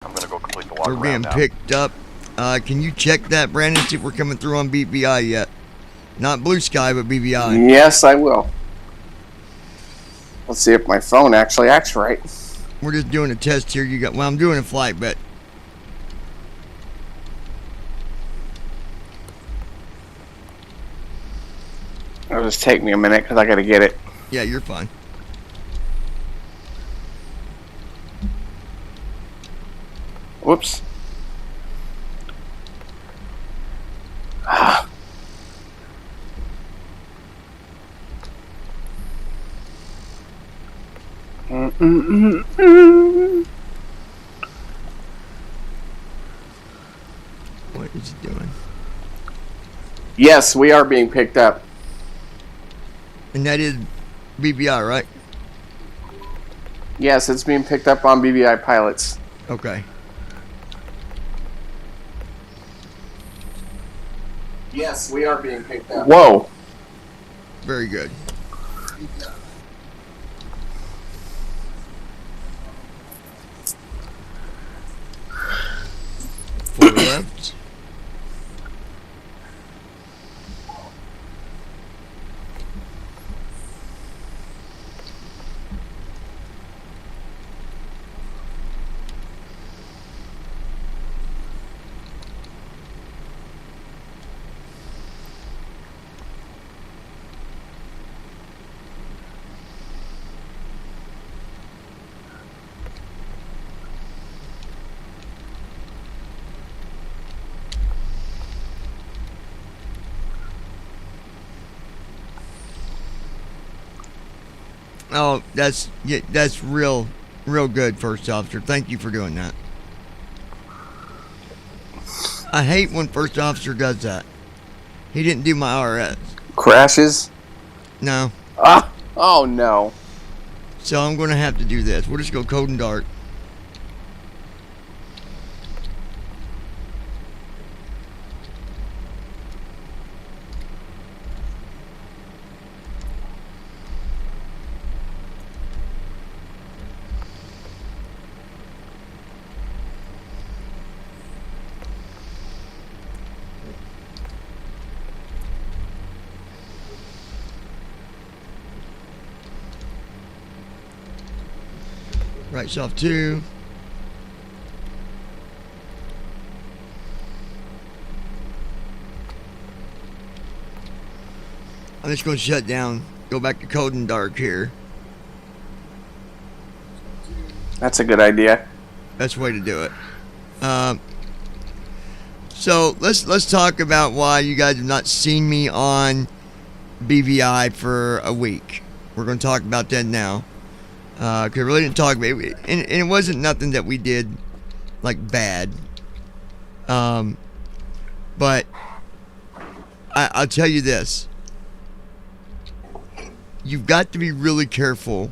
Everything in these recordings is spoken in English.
I'm gonna go complete the walk We're around being now. picked up. Can you check that, Brandon, see if we're coming through on BVI yet? Not Blue Sky, but BVI. Yes, I will. Let's see if my phone actually acts right. We're just doing a test here. Well, I'm doing a flight, but It'll just take me a minute because I got to get it. yeah, you're fine. Whoops. What is he doing? Yes, we are being picked up. And that is BVI, right? Yes, it's being picked up on BBI pilots. Okay. Yes, we are being picked up. Whoa. Very good. Four left. Oh, that's real good, first officer. Thank you for doing that. I hate when first officer does that. He didn't do my RS. Crashes? No. Ah! Oh, no. So I'm going to have to do this. We'll just go cold and dark. Right soft 2. I'm just going to shut down. Go back to cold and dark here. That's a good idea. Best way to do it. So let's talk about why you guys have not seen me on BVI for a week. We're going to talk about that now. Because I really didn't talk about it. And it wasn't nothing that we did like bad. But I'll tell you this. You've got to be really careful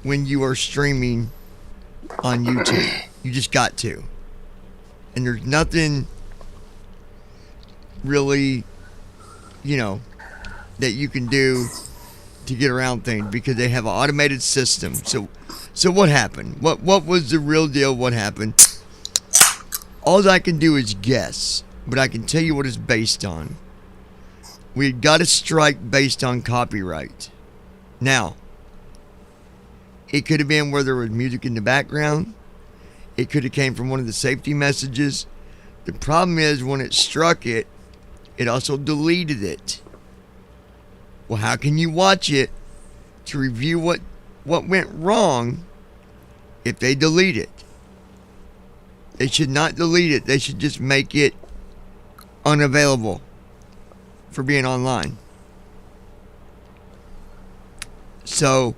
when you are streaming on YouTube. You just got to. And there's nothing really, that you can do to get around things because they have an automated system. So what happened? What was the real deal? What happened? All I can do is guess, but I can tell you what it's based on. We got a strike based on copyright. Now, it could have been where there was music in the background. It could have came from one of the safety messages. The problem is when it struck it, it also deleted it. Well, how can you watch it to review what went wrong if they delete it? They should not delete it. They should just make it unavailable for being online. So,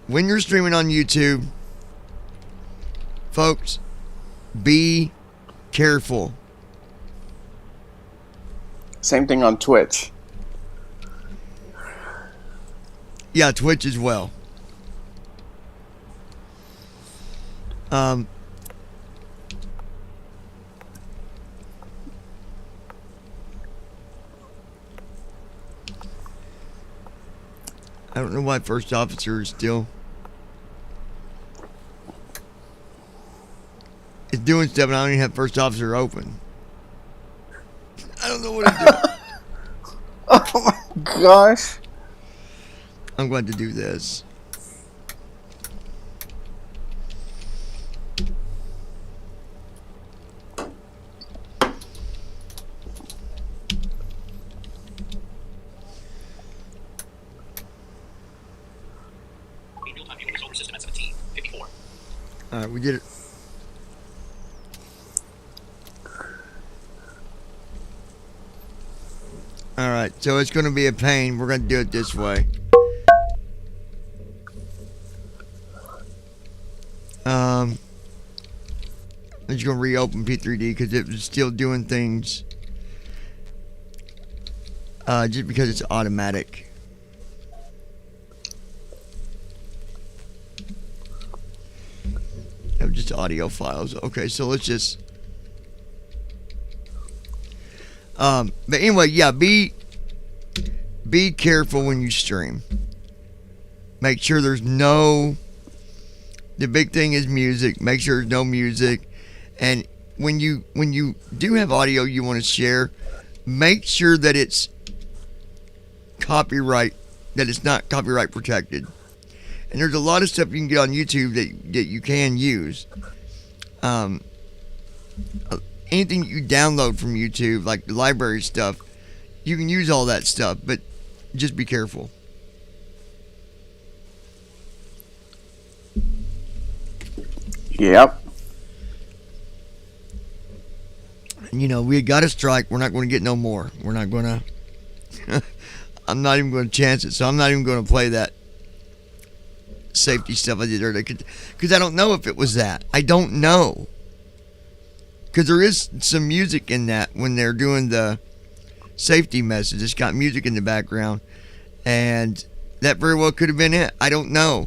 when you're streaming on YouTube, folks, be careful. Same thing on Twitch. Yeah, Twitch as well. I don't know why first officer is still It's doing stuff, and I don't even have first officer open. I don't know what to do. Oh my gosh. I'm going to do this. All right, we did it. All right, so it's going to be a pain. We're going to do it this way. I'm just going to reopen P3D because it was still doing things just because it's automatic. That was just audio files. Okay, so let's just... but anyway, yeah, be careful when you stream. Make sure there's no... The big thing is music. Make sure there's no music. And when you do have audio you want to share, make sure that it's not copyright protected. And there's a lot of stuff you can get on YouTube that you can use. Anything you download from YouTube, like the library stuff, you can use all that stuff, but just be careful. Yep. You know, we got a strike. We're not going to get no more. We're not going to... I'm not even going to chance it, so I'm not even going to play that safety stuff I did earlier. Because I don't know if it was that. I don't know. Because there is some music in that when they're doing the safety message. It's got music in the background. And that very well could have been it. I don't know.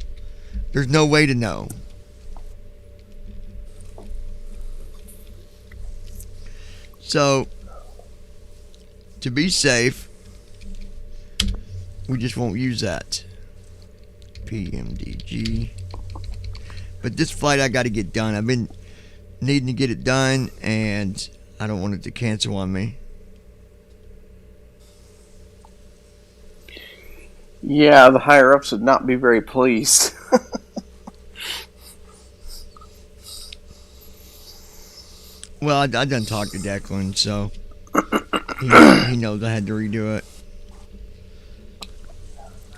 There's no way to know. So, to be safe, we just won't use that. PMDG. But this flight I got to get done. I've been needing to get it done, and I don't want it to cancel on me. Yeah, the higher ups would not be very pleased. Well, I done talked to Declan, so he knows I had to redo it.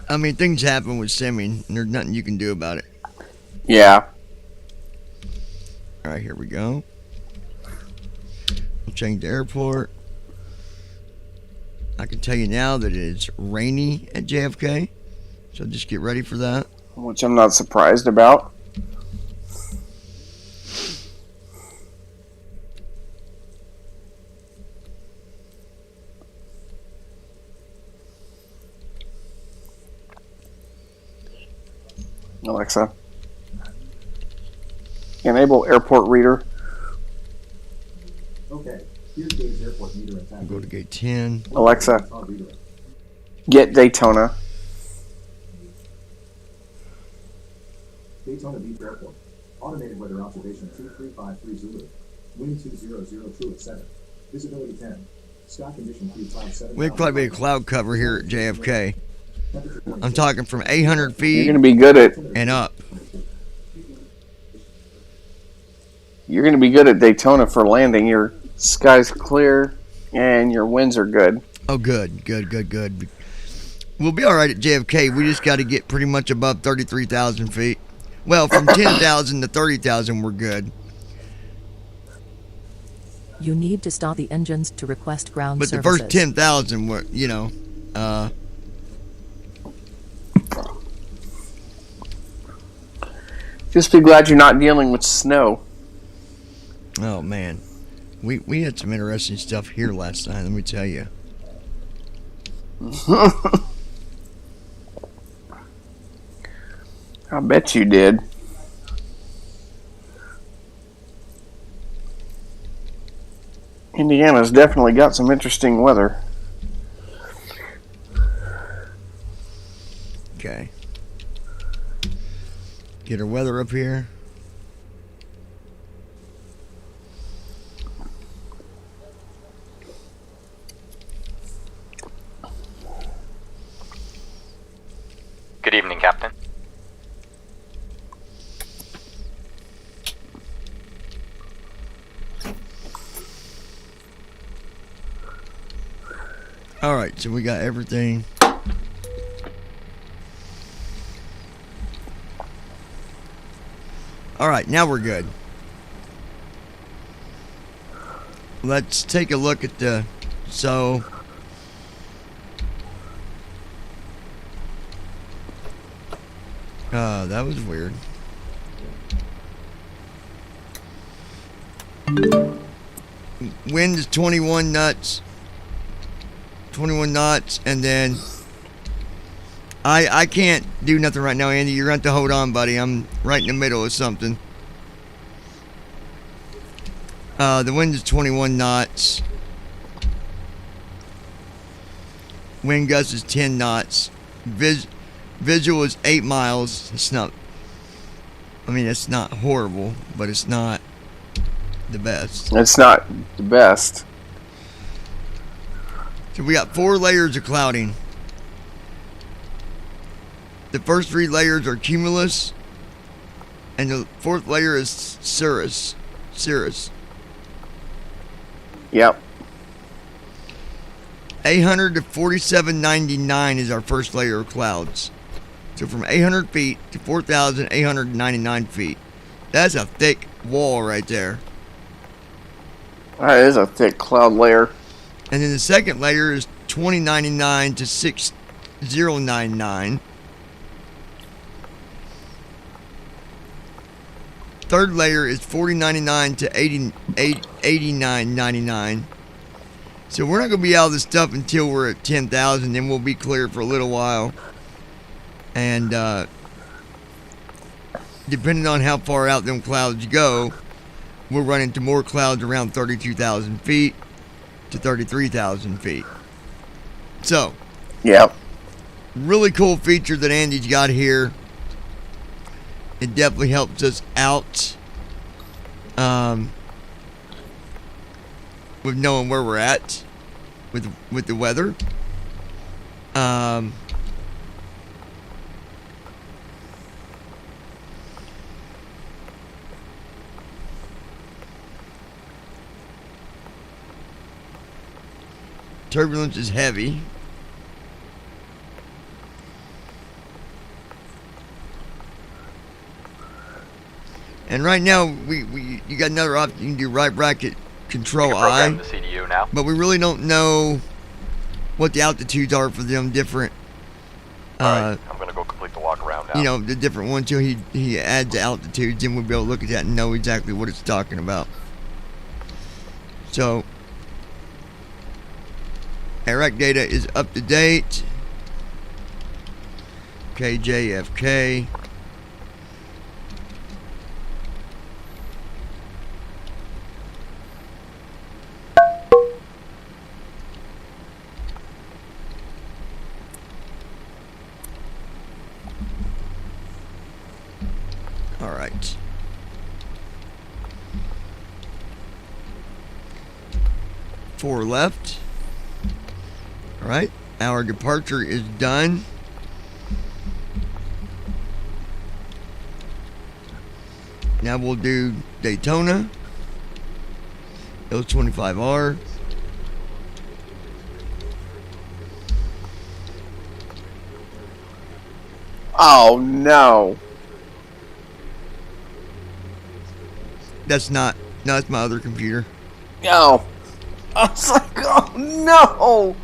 I mean, things happen with simming, and there's nothing you can do about it. Yeah. All right, here we go. We'll change the airport. I can tell you now that it is rainy at JFK, so just get ready for that. Which I'm not surprised about. Alexa, enable airport reader. Okay, here's Dave's airport meter and time. Go to gate 10. Alexa, get Daytona. Daytona Beach Airport. Automated weather observation 2353 Zulu. Wind 200 true at 7. Visibility 10. Sky condition few cloud 7. We have quite a bit of cloud cover here at JFK. I'm talking from 800 You're feet going to be good at and up. Daytona for landing. Your sky's clear and your winds are good. Oh, good. We'll be all right at JFK. We just got to get pretty much above 33,000 feet. Well, from 10,000 to 30,000, we're good. You need to stop the engines to request ground But services. the first 10,000 were, Just be glad you're not dealing with snow. oh man, we had some interesting stuff here last night. Let me tell you. I bet you did. Indiana's definitely got some interesting weather. Okay. Get our weather up here. All right, so we got everything. All right, now we're good. Let's take a look at the, so that was weird. Wind is 21 knots. 21 knots, and then I can't do nothing right now, Andy. You're going to have to hold on, buddy. I'm right in the middle of something. The wind is 21 knots. Wind gust is 10 knots. Visual is 8 miles. It's not, I mean, it's not horrible, but it's not the best. It's not the best. So we got 4 layers of clouding. The first 3 layers are cumulus, and the 4th layer is cirrus. Yep. 800 to 4799 is our first layer of clouds. So from 800 feet to 4,899 feet. That's a thick wall right there. That is a thick cloud layer. And then the second layer is 2099 to 6099. Third layer is 4099 to 8999. So we're not going to be out of this stuff until we're at 10,000. Then we'll be clear for a little while. And depending on how far out them clouds go, we'll run into more clouds around 32,000 feet to 33,000 feet. So, yep. Really cool feature that Andy's got here. It definitely helps us out with knowing where we're at with the weather. Turbulence is heavy. And right now, you got another option. You can do right bracket control I. The CDU now. But we really don't know what the altitudes are for them different. Alright, I'm gonna go complete the walk around now. You know, the different ones till he adds the altitudes, then we'll be able to look at that and know exactly what it's talking about. So, Iraq data is up to date. KJFK. All right. Four left. All right. Our departure is done. Now we'll do Daytona. L25R. Oh no. That's not. No, that's my other computer. No. I was like, oh no.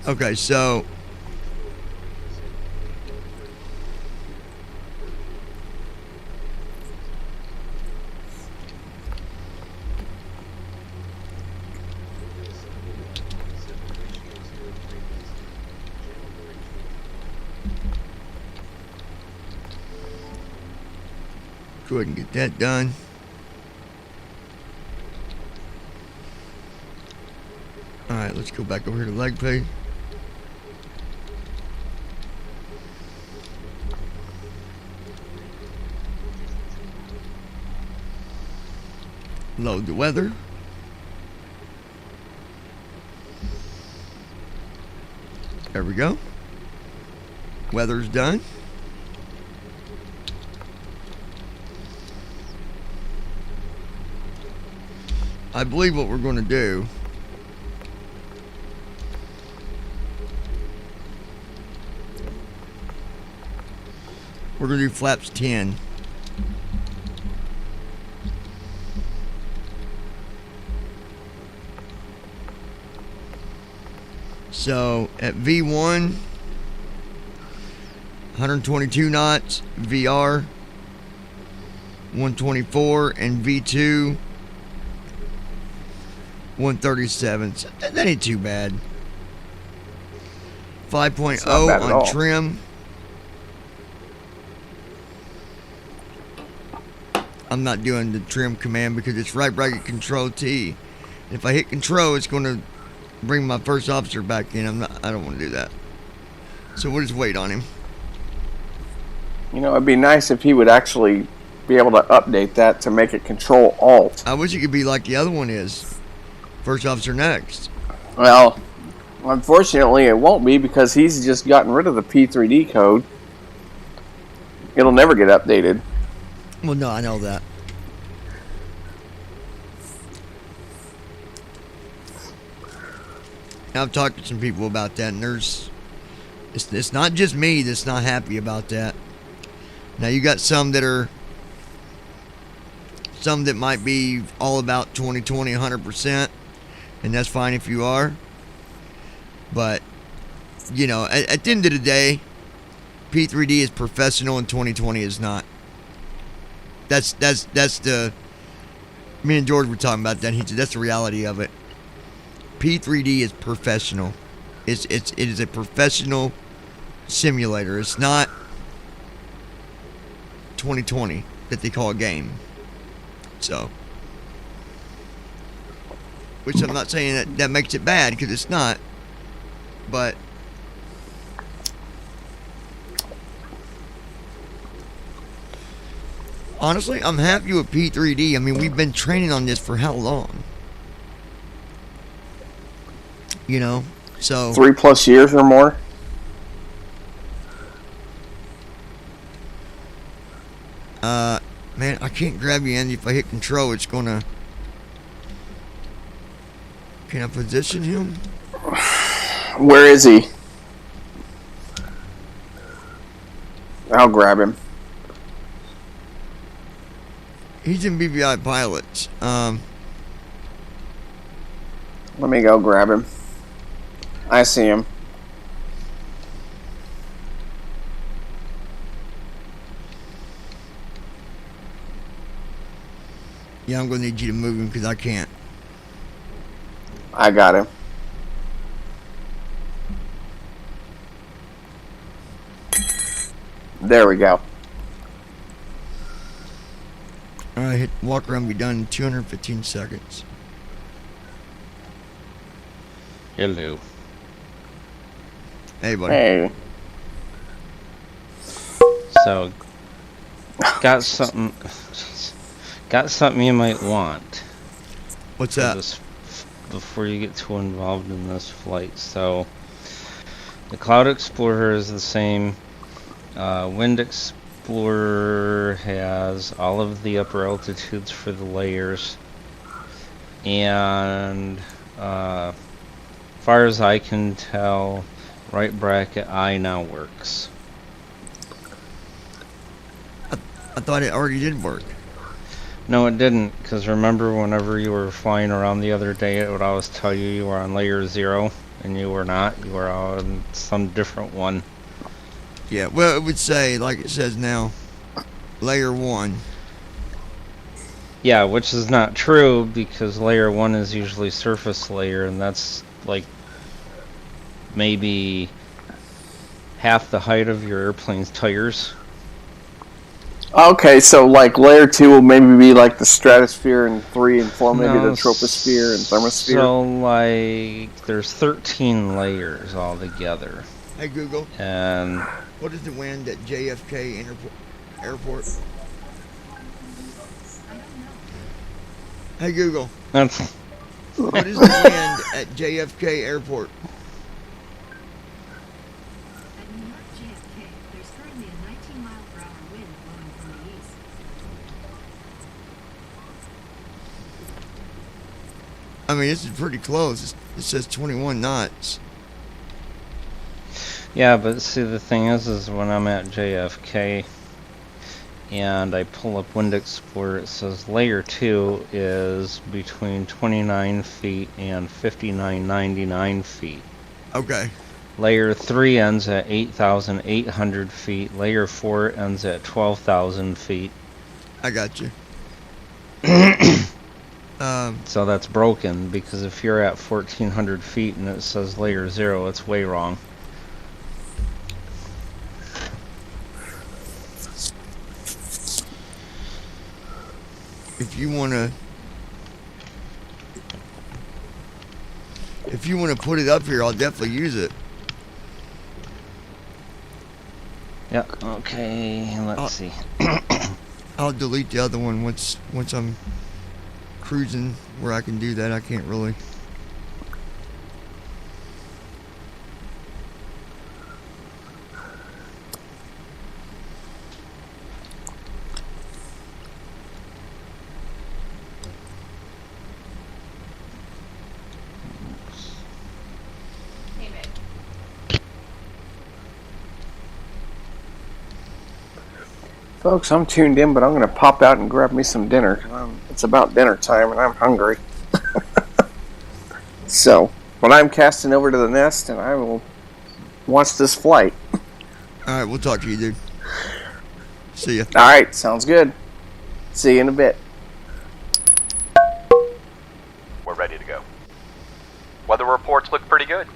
Okay, so go ahead and get that done. Alright, let's go back over here to leg pay. Load the weather. There we go. Weather's done. I believe what we're going to do We're going to do flaps 10. So at V1, 122 knots, VR, 124, and V2, 137. So that ain't too bad. 5.0 bad at all. on trim. I'm not doing the trim command because it's right bracket control T. If I hit control, it's going to bring my first officer back in. I don't want to do that. So we'll just wait on him. You know, it'd be nice if he would actually be able to update that to make it Control Alt. I wish it could be like the other one is. First officer next. Well, unfortunately, it won't be because he's just gotten rid of the P3D code. It'll never get updated. Well, no, I know that. I've talked to some people about that, and it's not just me that's not happy about that. Now you got some that might be all about 2020 100%, and that's fine if you are. But you know, at the end of the day, P3D is professional and 2020 is not. That's the. Me and George were talking about that. And he said that's the reality of it. P3D is professional. It is a professional simulator. It's not 2020 that they call a game. So, which I'm not saying that makes it bad because it's not. But honestly, I'm happy with P3D. I mean, we've been training on this for how long? You know, so 3+ years or more. Man, I can't grab you, Andy. If I hit control, it's gonna. Can I position him? Where is he? I'll grab him. He's in BVI pilots. Let me go grab him. I see him. Yeah, I'm gonna need you to move him because I can't. I got him. There we go. All right, hit walk around. Be done in 215 seconds. Hello. Hey, buddy. Hey. So, got something you might want. What's for that? this before you get too involved in this flight. So, the Cloud Explorer is the same. Wind Explorer has all of the upper altitudes for the layers, and far as I can tell, right bracket I now works. I thought it already did work. No, it didn't, because remember whenever you were flying around the other day, it would always tell you were on layer 0, and you were not. You were on some different one. Yeah, well, it would say, like it says now, layer 1. Yeah, which is not true, because layer 1 is usually surface layer, and that's like maybe half the height of your airplane's tires. Okay, so like layer 2 will maybe be like the stratosphere, and 3 and 4 maybe No, the troposphere and thermosphere. So like there's 13 layers altogether. Hey, Google, And what is the wind at JFK Airport? Hey, Google, that's what is the wind at JFK Airport? At New York JFK, there's currently a 19-mile-per-hour wind blowing from the east. I mean, this is pretty close. It says 21 knots. yeah, but see the thing is when I'm at JFK, and I pull up Wind Explorer, it says layer 2 is between 29 feet and 59.99 feet. Okay. Layer 3 ends at 8,800 feet. Layer 4 ends at 12,000 feet. I got you. So that's broken, because if you're at 1,400 feet and it says layer 0, it's way wrong. If you wanna put it up here, I'll definitely use it. Yeah, okay, let's see. I'll delete the other one once I'm cruising where I can do that. I can't really. Folks, I'm tuned in, but I'm going to pop out and grab me some dinner. It's about dinner time, and I'm hungry. So, when I'm casting over to the nest, and I will watch this flight. All right, we'll talk to you, dude. See ya. All right, sounds good. See you in a bit. We're ready to go. Weather reports look pretty good.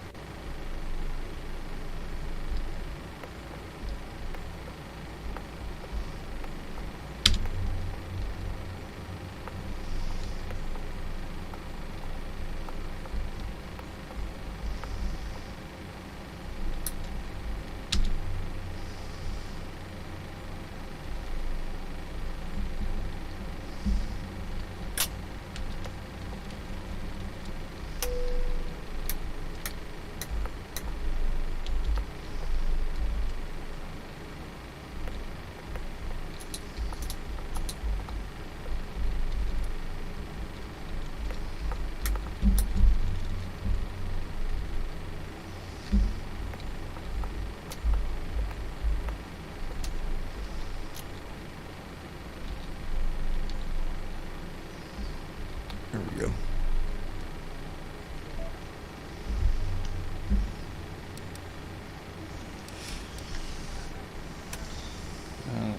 There we go.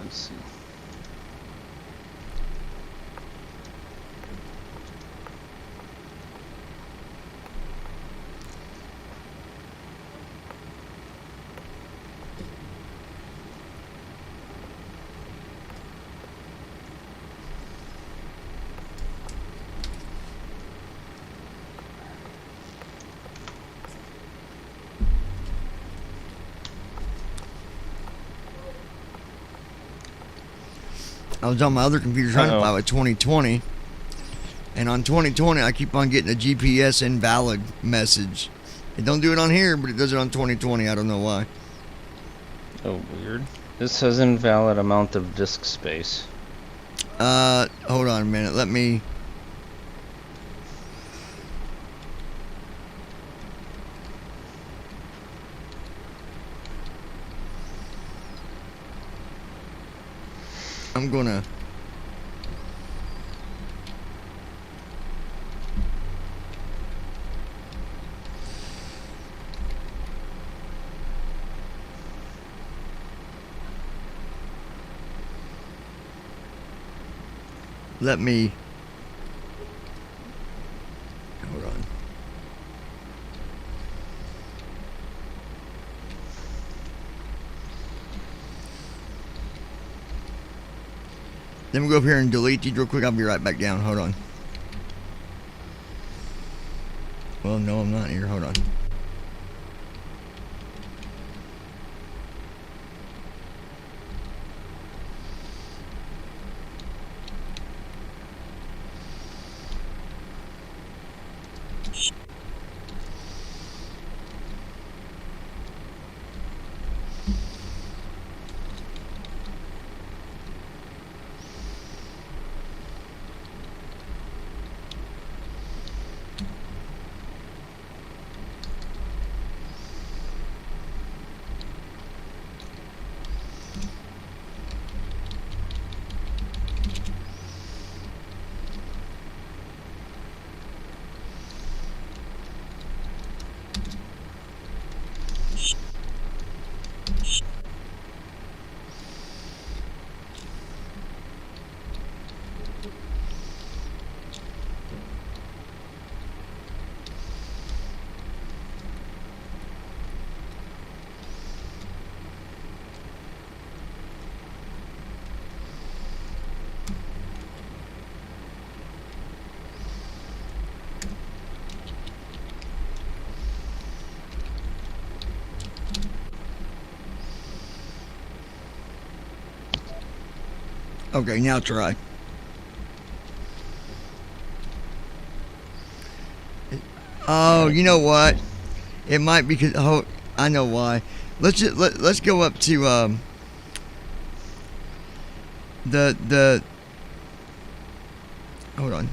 Let's see. I was on my other computer trying to fly with 2020, and on 2020 I keep on getting a GPS invalid message. It don't do it on here, but it does it on 2020. I don't know why. Oh, weird. This says invalid amount of disk space. Hold on a minute. Let me. I'm gonna. Let me. Hold on. Let me go up here and delete these real quick. I'll be right back down. Hold on. Well, no, I'm not here. Hold on. Okay, now try. Oh, you know what? It might be because I know why. Let's go up to the hold on.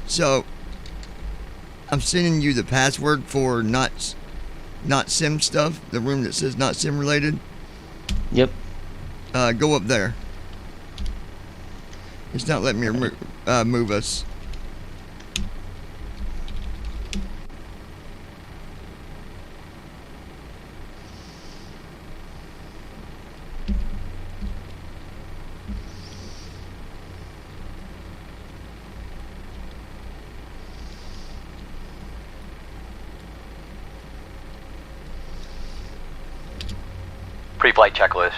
So, I'm sending you the password for not sim stuff, the room that says not sim related. Yep. Go up there. It's not letting me move us. Pre-flight checklist.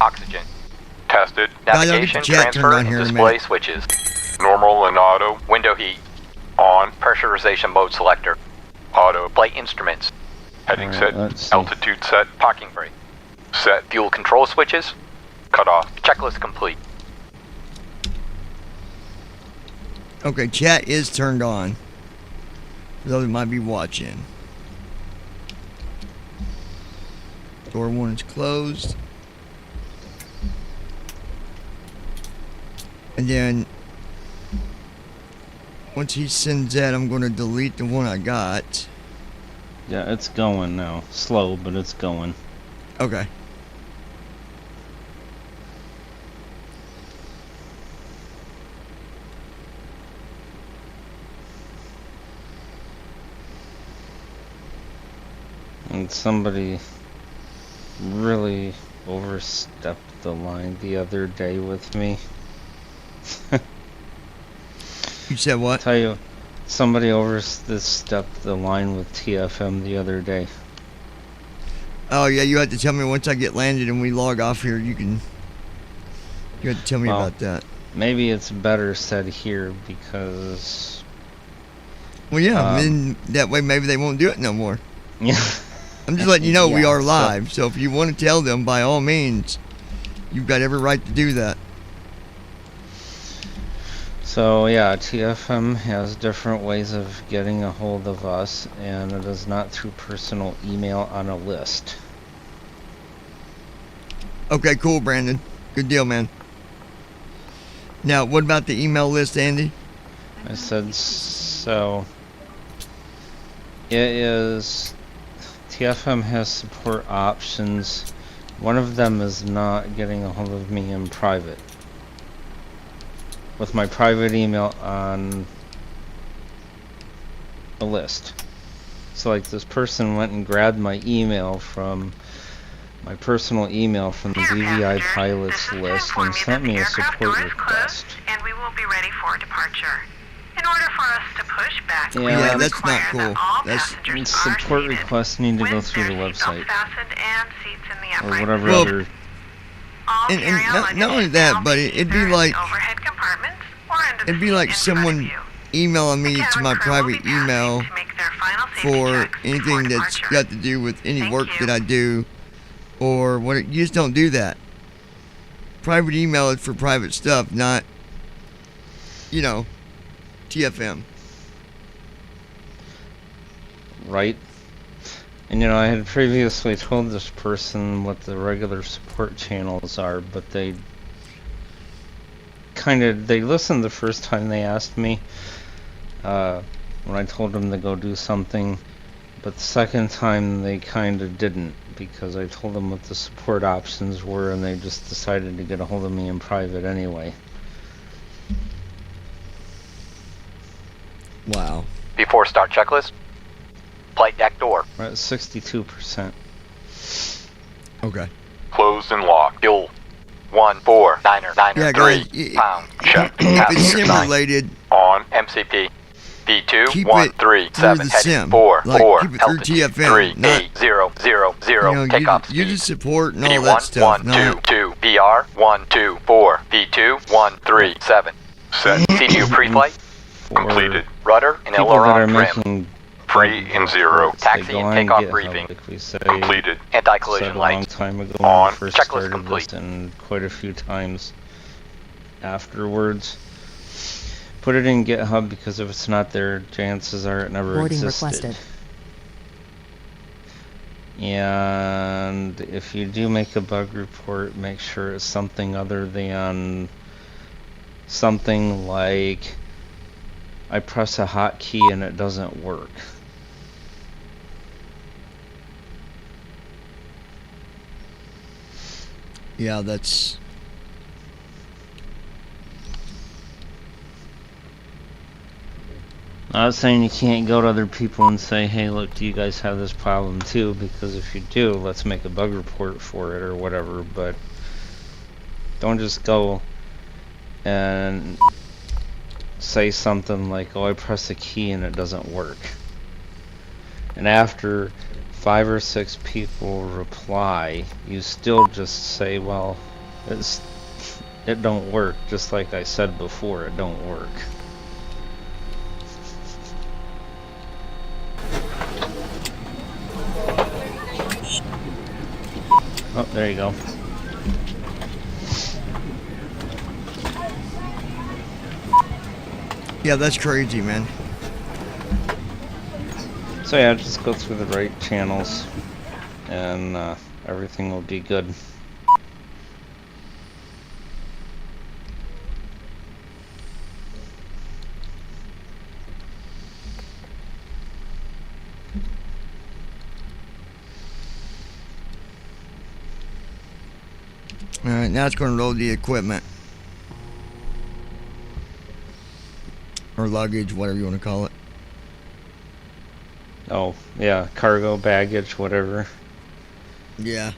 Oxygen. Tested. Guys, I'll get the Navigation, chat turned transfer, on and here in a display minute. switches. Normal and auto. Window heat. On. Pressurization mode selector. Auto. Flight instruments. Heading Alright, let's set. see. Altitude set. Parking brake. Set. Fuel control switches. Cut off. Checklist complete. Okay, chat is turned on. For those who might be watching. Door 1 is closed. And then once he sends that, I'm going to delete the one I got. Yeah, it's going now. Slow, but it's going. Okay. And somebody really overstepped the line the other day with me. You said what? Tell you, somebody overstepped the line with TFM the other day. Oh yeah, you had to tell me once I get landed and we log off here. You had to tell me Well, about that. Maybe it's better said here because Well, yeah, then that way maybe they won't do it no more. yeah. I'm just letting you know we Yeah, are live. So if you want to tell them, by all means, you've got every right to do that. So yeah, TFM has different ways of getting a hold of us, and it is not through personal email on a list. Okay, cool, Brandon. Good deal, man. Now, what about the email list, Andy? I said so. It is. TFM has support options. One of them is not getting a hold of me in private. With my private email on a list. So like this person went and grabbed my email from my personal email from the DVI pilots list and sent me a support request. And we will be ready for departure. In order for us to push back, we Yeah, will that's not require cool. that all That's- passengers Support are seated requests need to go with through the their seatbelts website fastened and seats in the or upright whatever Well, other. All and carry-on not luggage only is that, now but being it'd be either in like- overhead compartments or under the It'd be seat like in front of someone you. emailing me The to cabin my crew will private be passing email to make their final safety for checks before anything that's departure. got to do with any Thank work you. that I do, or what. You just don't do that. Private email is for private stuff, not, TFM. Right? And I had previously told this person what the regular support channels are, but they listened the first time they asked me, when I told them to go do something, but the second time they kind of didn't, because I told them what the support options were and they just decided to get a hold of me in private anyway. Wow. Before start checklist. Flight deck door. We're at 62%. Okay. Closed and locked. Fuel. 149er Yeah, 3 guys, pound. Check. If it's Passenger sim sign. related, On. MCP. V2 keep it 137 through the heading sim. 4 Like, 4 keep it through altitude TFM, 3 not- 8 0 0 0 You know, takeoff use speed. the support and all V1 that stuff. 1 Not 2 2 VR 1 2 4 V2 1 3 7 set CDU pre-flight completed rudder and People that are aileron trim making free and zero reports, taxi they go and on takeoff GitHub, briefing like we say, completed said anti-collision a long lights time ago on. when we first Checklist started complete. this, and quite a few times afterwards. Put it in GitHub, because if it's not there, chances are it never Boarding existed. requested. And if you do make a bug report, make sure it's something other than something like I press a hotkey and it doesn't work. yeah, that's Not saying you can't go to other people and say, hey, look, do you guys have this problem too? Because if you do, let's make a bug report for it or whatever, but don't just go and say something like, oh, I press a key and it doesn't work. And after 5 or 6 people reply, you still just say, well, it don't work, just like I said before, it don't work. Oh, there you go. yeah, that's crazy, man. So yeah, just go through the right channels and everything will be good. All right, now it's going to load the equipment or luggage, whatever you want to call it. Oh, yeah, cargo, baggage, whatever. Yeah.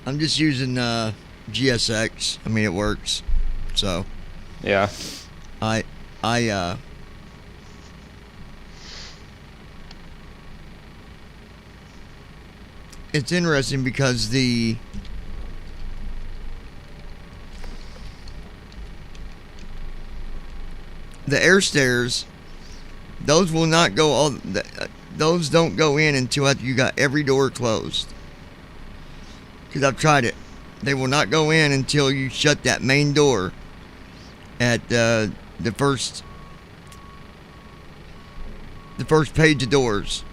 I'm just using GSX. I mean, it works. So, Yeah. it's interesting because the air stairs, those will not go all. Those don't go in until after you got every door closed. Because I've tried it, they will not go in until you shut that main door at the first page of doors.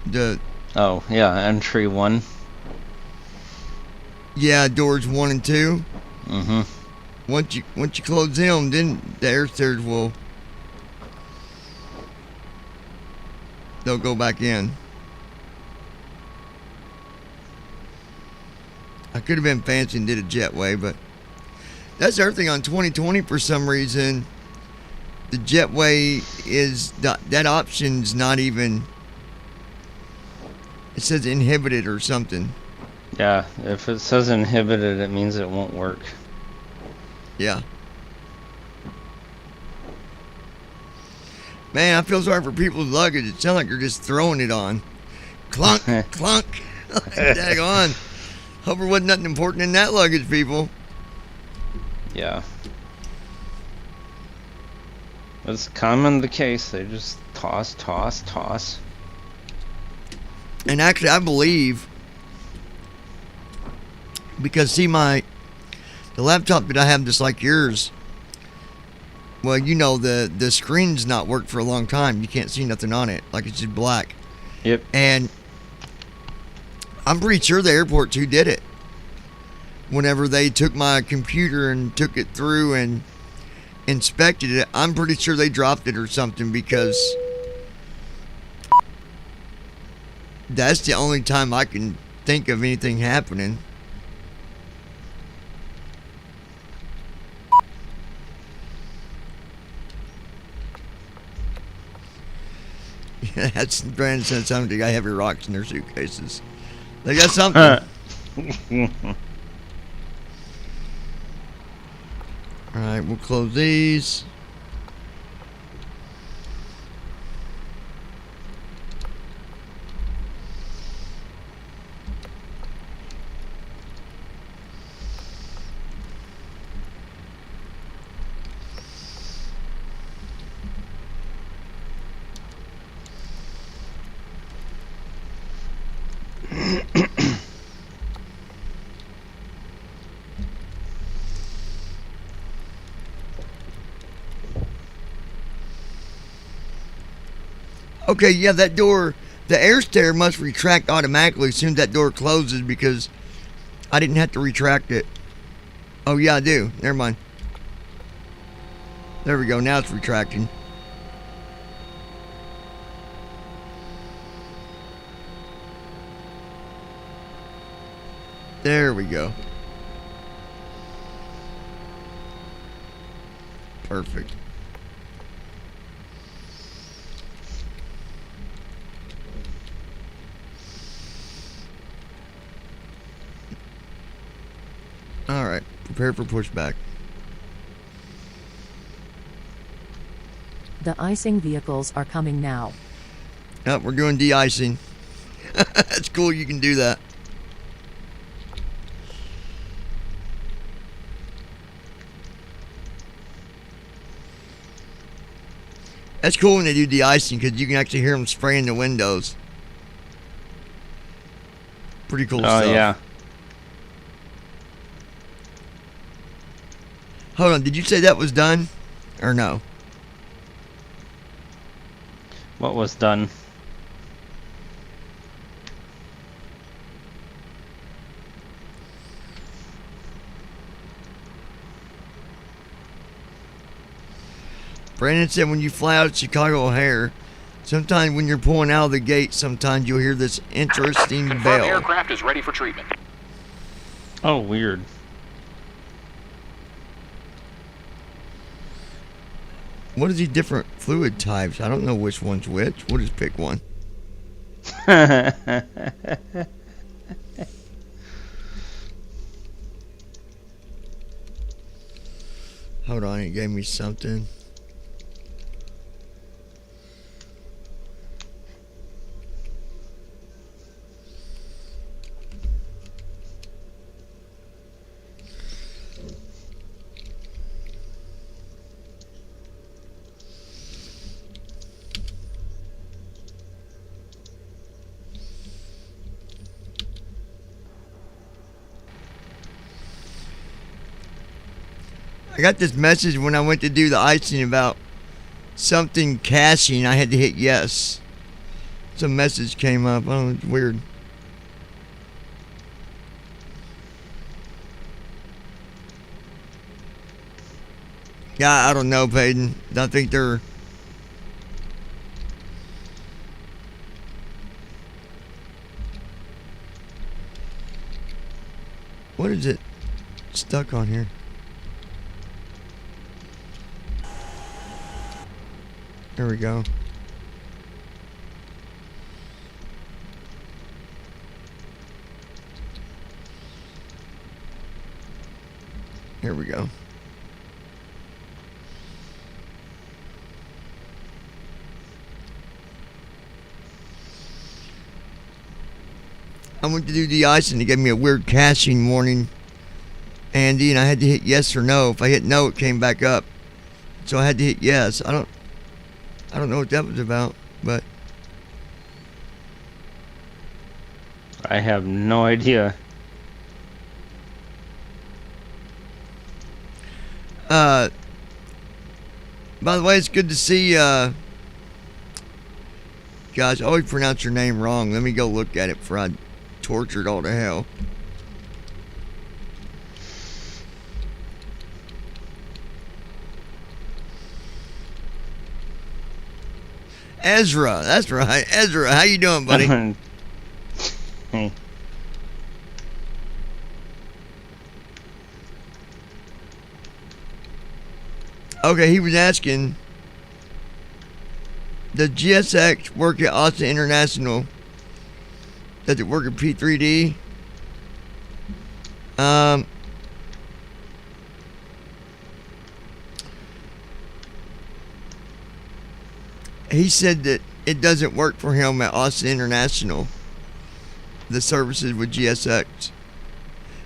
Oh, yeah, entry 1. Yeah, doors 1 and 2. Mm-hmm. Once you close them, then the air stairs they'll go back in. I could have been fancy and did a jetway, but that's the other thing on 2020 for some reason. The jetway is that option's not even. It says inhibited or something. Yeah, if it says inhibited, it means it won't work. Yeah. Man, I feel sorry for people's luggage. It sounds like you're just throwing it on. Clunk, clunk. Dag on. Hope there wasn't nothing important in that luggage, people. Yeah. It's common the case. They just toss, toss, toss. And actually, I believe, because see, the laptop that I have, just like yours, well, you know, the screen's not worked for a long time. You can't see nothing on it. Like, it's just black. Yep. And I'm pretty sure the airport too did it. Whenever they took my computer and took it through and inspected it, I'm pretty sure they dropped it or something, because that's the only time I can think of anything happening. Yeah, that's Brandon said something. They got heavy rocks in their suitcases. They got something. Alright, we'll close these. Okay, yeah, that door, the air stair must retract automatically as soon as that door closes because I didn't have to retract it. Oh, yeah, I do. Never mind. There we go. Now it's retracting. There we go. Perfect. All right, prepare for pushback. The icing vehicles are coming now. Yep, we're doing de-icing. That's cool, you can do that. That's cool when they do de-icing because you can actually hear them spraying the windows. Pretty cool stuff. Oh, yeah. Hold on, did you say that was done? Or no? What was done? Brandon said when you fly out of Chicago O'Hare, sometimes when you're pulling out of the gate, sometimes you'll hear this interesting Confirmed bell. aircraft is ready for treatment. Oh, weird. What is these different fluid types? I don't know which one's which. We'll just pick one. Hold on, it gave me something. I got this message when I went to do the icing about something caching. I had to hit yes. Some message came up. Oh, it's weird. Yeah, I don't know, Peyton. I think they're... What is it stuck on here? There we go. Here we go. I went to do the icing. They gave me a weird caching warning, Andy, and I had to hit yes or no. If I hit no, it came back up. So I had to hit yes. I don't know what that was about, but I have no idea. by the way, it's good to see gosh, I always pronounce your name wrong. Let me go look at it before I torture it all to hell. Ezra, that's right. Ezra, how you doing, buddy? Hey. Okay, he was asking, does GSX work at Austin International? Does it work at P3D? He said that it doesn't work for him at Austin International, the services with GSX.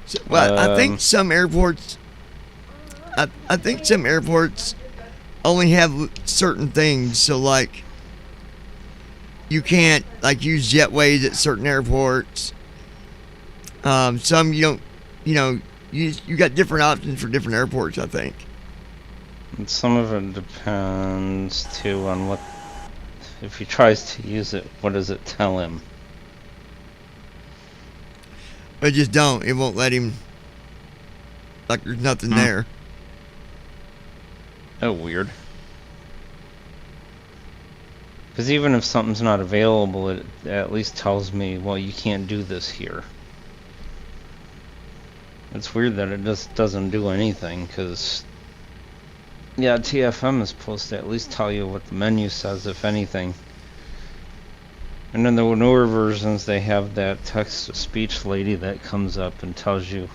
So, well, I think some airports, I think some airports only have certain things. So like, you can't like use jetways at certain airports. Some you don't, you got different options for different airports, I think. And some of it depends too on what if he tries to use it, what does it tell him? But just don't. It won't let him. Like there's nothing there. Oh, weird. Because even if something's not available, it at least tells me, well, you can't do this here. It's weird that it just doesn't do anything, because yeah, TFM is supposed to at least tell you what the menu says, if anything. And in the newer versions, they have that text-to-speech lady that comes up and tells you.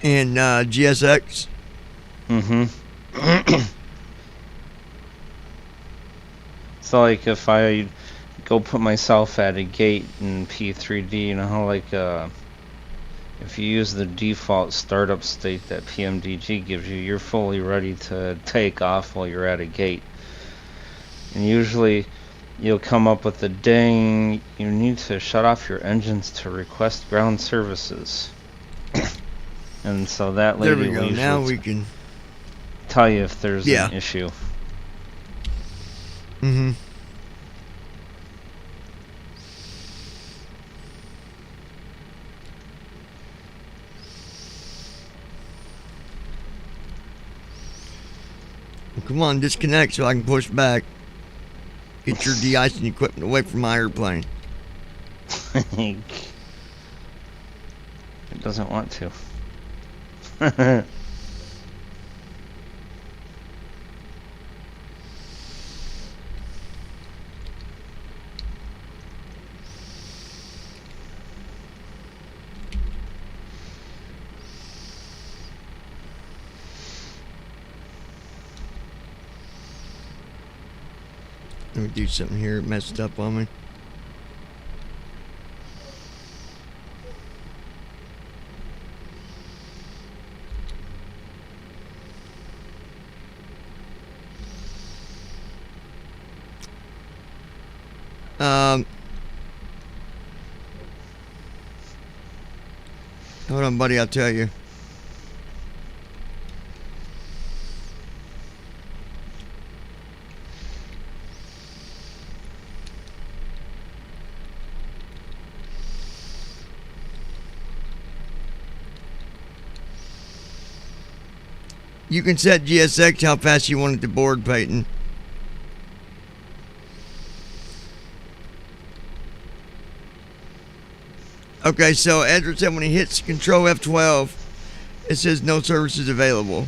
And GSX. Mm-hmm. So like if I go put myself at a gate in P3D, you know how like if you use the default startup state that PMDG gives you, you're fully ready to take off while you're at a gate. And usually you'll come up with a ding, you need to shut off your engines to request ground services. And so that lady There we go. will Now usually we can tell you if there's an issue. Mm-hmm. Come on, disconnect so I can push back. Get your de-icing equipment away from my airplane. It doesn't want to. Let me do something here. It messed up on me. Hold on, buddy. I'll tell you. You can set GSX how fast you want it to board, Peyton. Okay, so Ezra said when he hits Control F12, it says no services available.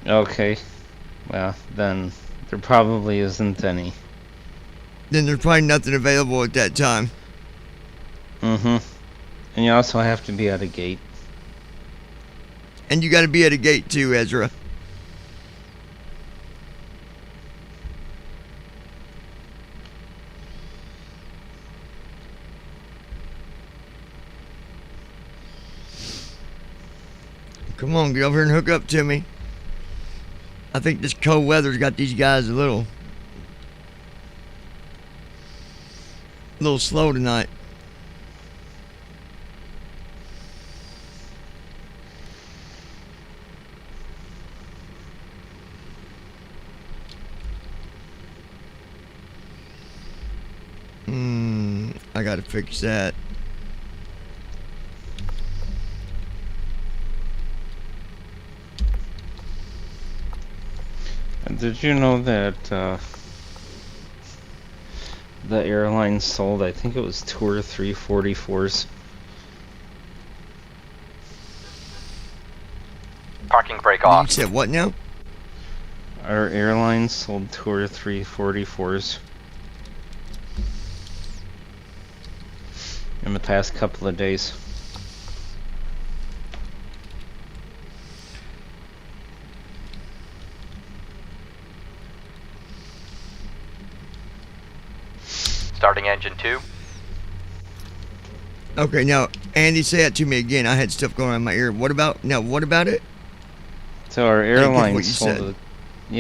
Okay. Well, then there probably isn't any. Then there's probably nothing available at that time. Mm-hmm. And you also have to be at a gate. And you got to be at a gate too, Ezra. Come on, get over here and hook up to me. I think this cold weather's got these guys a little slow tonight. I gotta fix that. Did you know that the airline sold, I think it was 2 or 3 44s? Parking brake You off. said what now? Our airline sold 2 or 3 44s in the past couple of days. Starting engine 2. Okay, now Andy, say that to me again. I had stuff going on in my ear. What about it? So our didn't get what airline you sold said.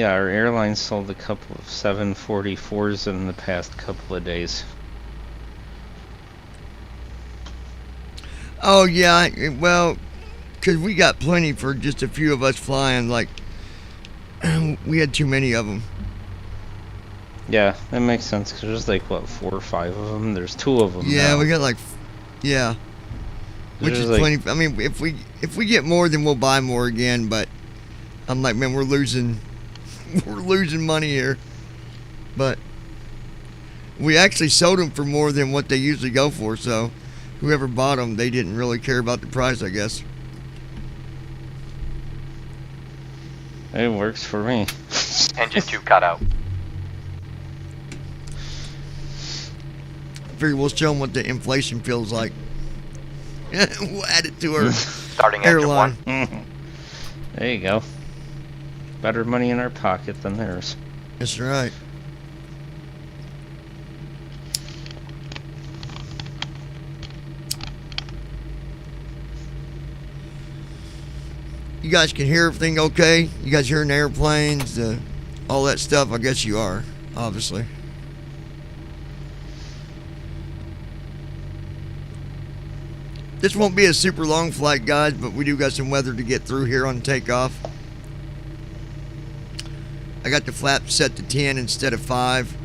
our airline sold a couple of 744s in the past couple of days. Oh yeah, well, Because we got plenty for just a few of us flying. Like, we had too many of them. Yeah, that makes sense. Cause there's like what 4 or 5 of them. There's 2 of them. Yeah, now. we got like, yeah, which There's is like- plenty. I mean, if we get more, then we'll buy more again. But I'm like, man, we're losing money here. But we actually sold them for more than what they usually go for. So whoever bought them, they didn't really care about the price, I guess. It works for me. Engine 2 cut out. Figure we'll show them what the inflation feels like. We'll add it to our Starting engine airline. 1. There you go. Better money in our pocket than theirs. That's right. You guys can hear everything okay? You guys hearing the airplanes, all that stuff? I guess you are, obviously. This won't be a super long flight, guys, but we do got some weather to get through here on takeoff. I got the flap set to 10 instead of 5.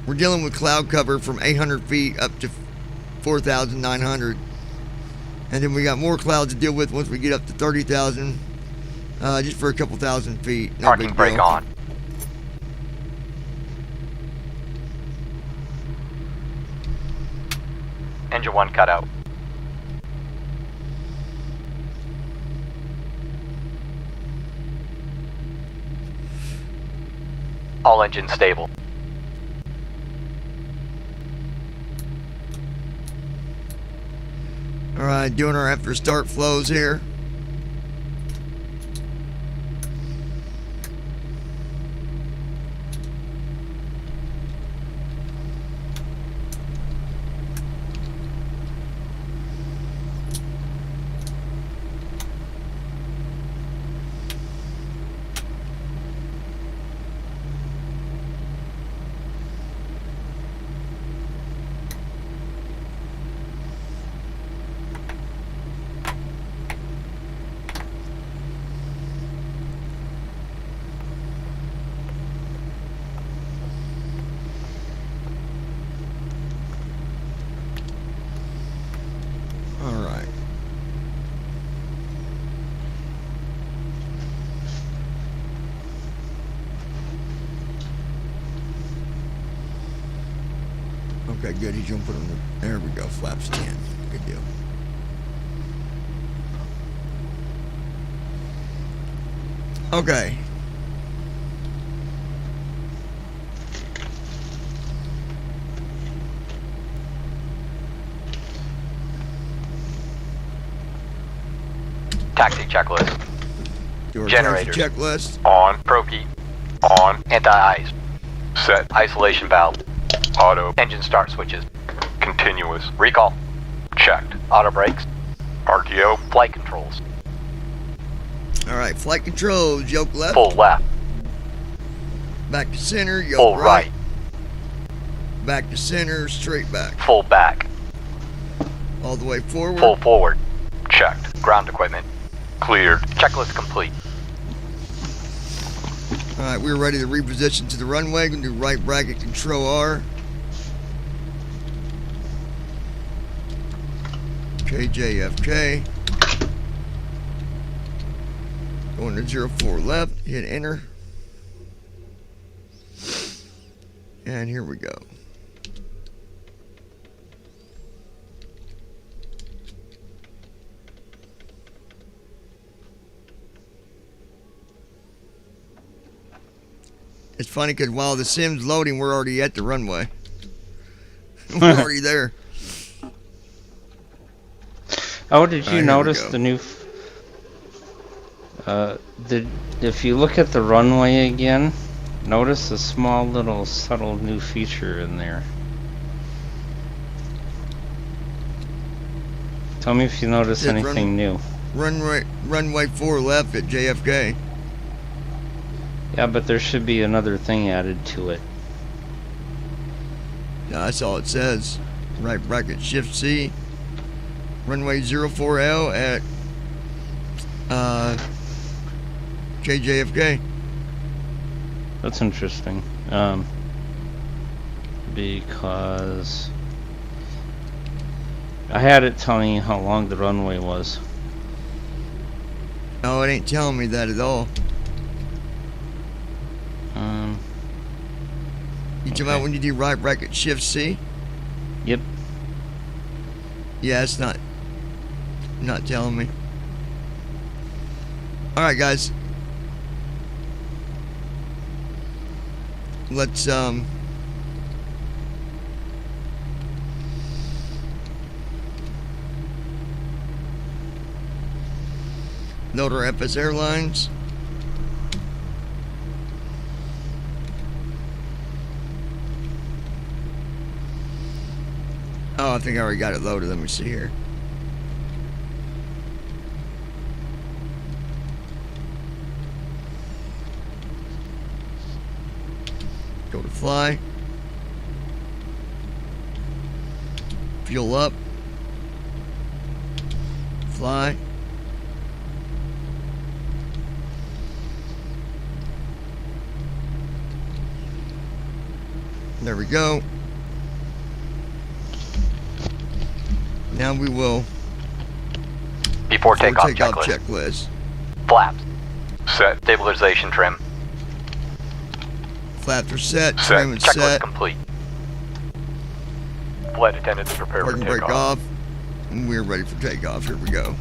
We're dealing with cloud cover from 800 feet up to 4,900. And then we got more clouds to deal with once we get up to 30,000. Just for a couple thousand feet. No Parking big brake deal. on. Engine 1 cut out. All engines stable. Alright, doing our after start flows here. Alright. Okay, good. He's gonna put on the. There we go. Flaps 10. Good deal. Okay. Taxi checklist. Do our Generators. taxi checklist. On. Pro-key. On. Anti-ice. Set. Isolation valve. Auto. Engine start switches. Continuous. Recall. Checked. Auto brakes. RTO. Flight controls. Alright, flight controls. Yoke left. Full left. Back to center. Yoke Full right. right. Back to center. Straight back. Full back. All the way forward. Full forward. Checked. Ground equipment. Cleared. Checklist complete. Alright, we're ready to reposition to the runway. Gonna do right bracket control R. KJFK. Going to 04 left. Hit enter. And here we go. It's funny because while the sim's loading, we're already at the runway. We're already there. Oh, did you Here we notice go. the new? If you look at the runway again, notice a small little subtle new feature in there. Tell me if you notice Did anything new. Runway 4 left at JFK. Yeah, but there should be another thing added to it. Yeah, that's all it says. Right bracket shift C. Runway 04L at KJFK. That's interesting. Because I had it telling you how long the runway was. No, it ain't telling me that at all. You talking about when you do right bracket shift C? Yep. Yeah, it's not telling me. All right, guys. Let's note our FS Airlines. Oh, I think I already got it loaded. Let me see here. Go to fly. Fuel up. Fly. There we go. Now we will Before takeoff checklist. checklist. Flaps. Set. Stabilization trim. Flaps are set. Set. Trim is Checklist set. complete. Flight attendants prepare for Parking brake takeoff. off. And we're ready for takeoff. Here we go.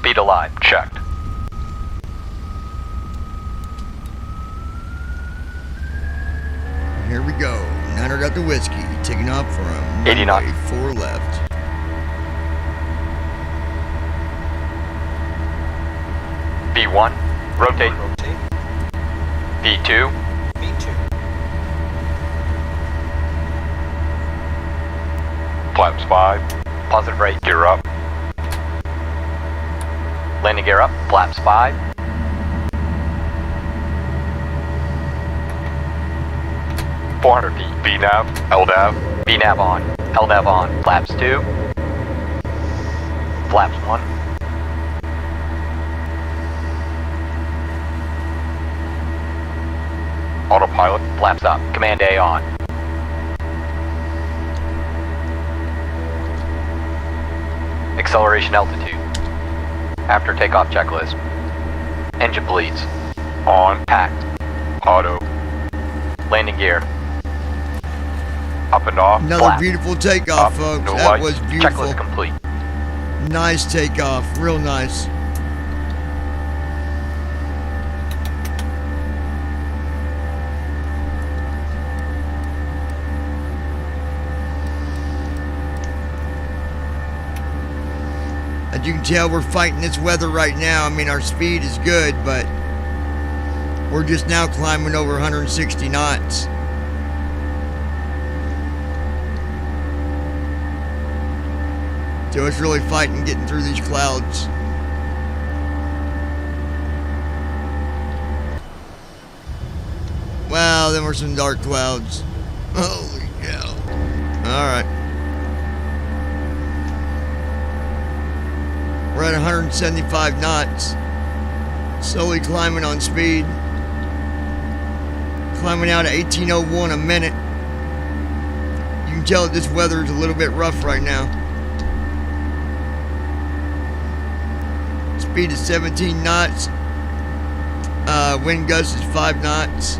Speed alive. Checked. Here we go. 900 out the whiskey. Taking off from 80 knots. runway 4 left. V1. Rotate. V2. Flaps 5. Positive rate. Gear up. Landing gear up. Flaps 5. .400 feet. VNAV. LNAV. VNAV on. LNAV on. Flaps 2. Flaps 1. Autopilot. Flaps up. Command A on. Acceleration altitude. After takeoff checklist. Engine bleeds. On. Packed. Auto. Landing gear. Up and off. Another Flat. beautiful takeoff, Up. folks. No That lights. was beautiful. Checklist complete. Nice takeoff. Real nice. As you can tell, we're fighting this weather right now. I mean, our speed is good, but we're just now climbing over 160 knots. So it's really fighting getting through these clouds. Wow, then we're some dark clouds. Holy cow. Alright. We're at 175 knots. Slowly climbing on speed. Climbing out at 1801 a minute. You can tell that this weather is a little bit rough right now. Speed is 17 knots. Wind gust is 5 knots.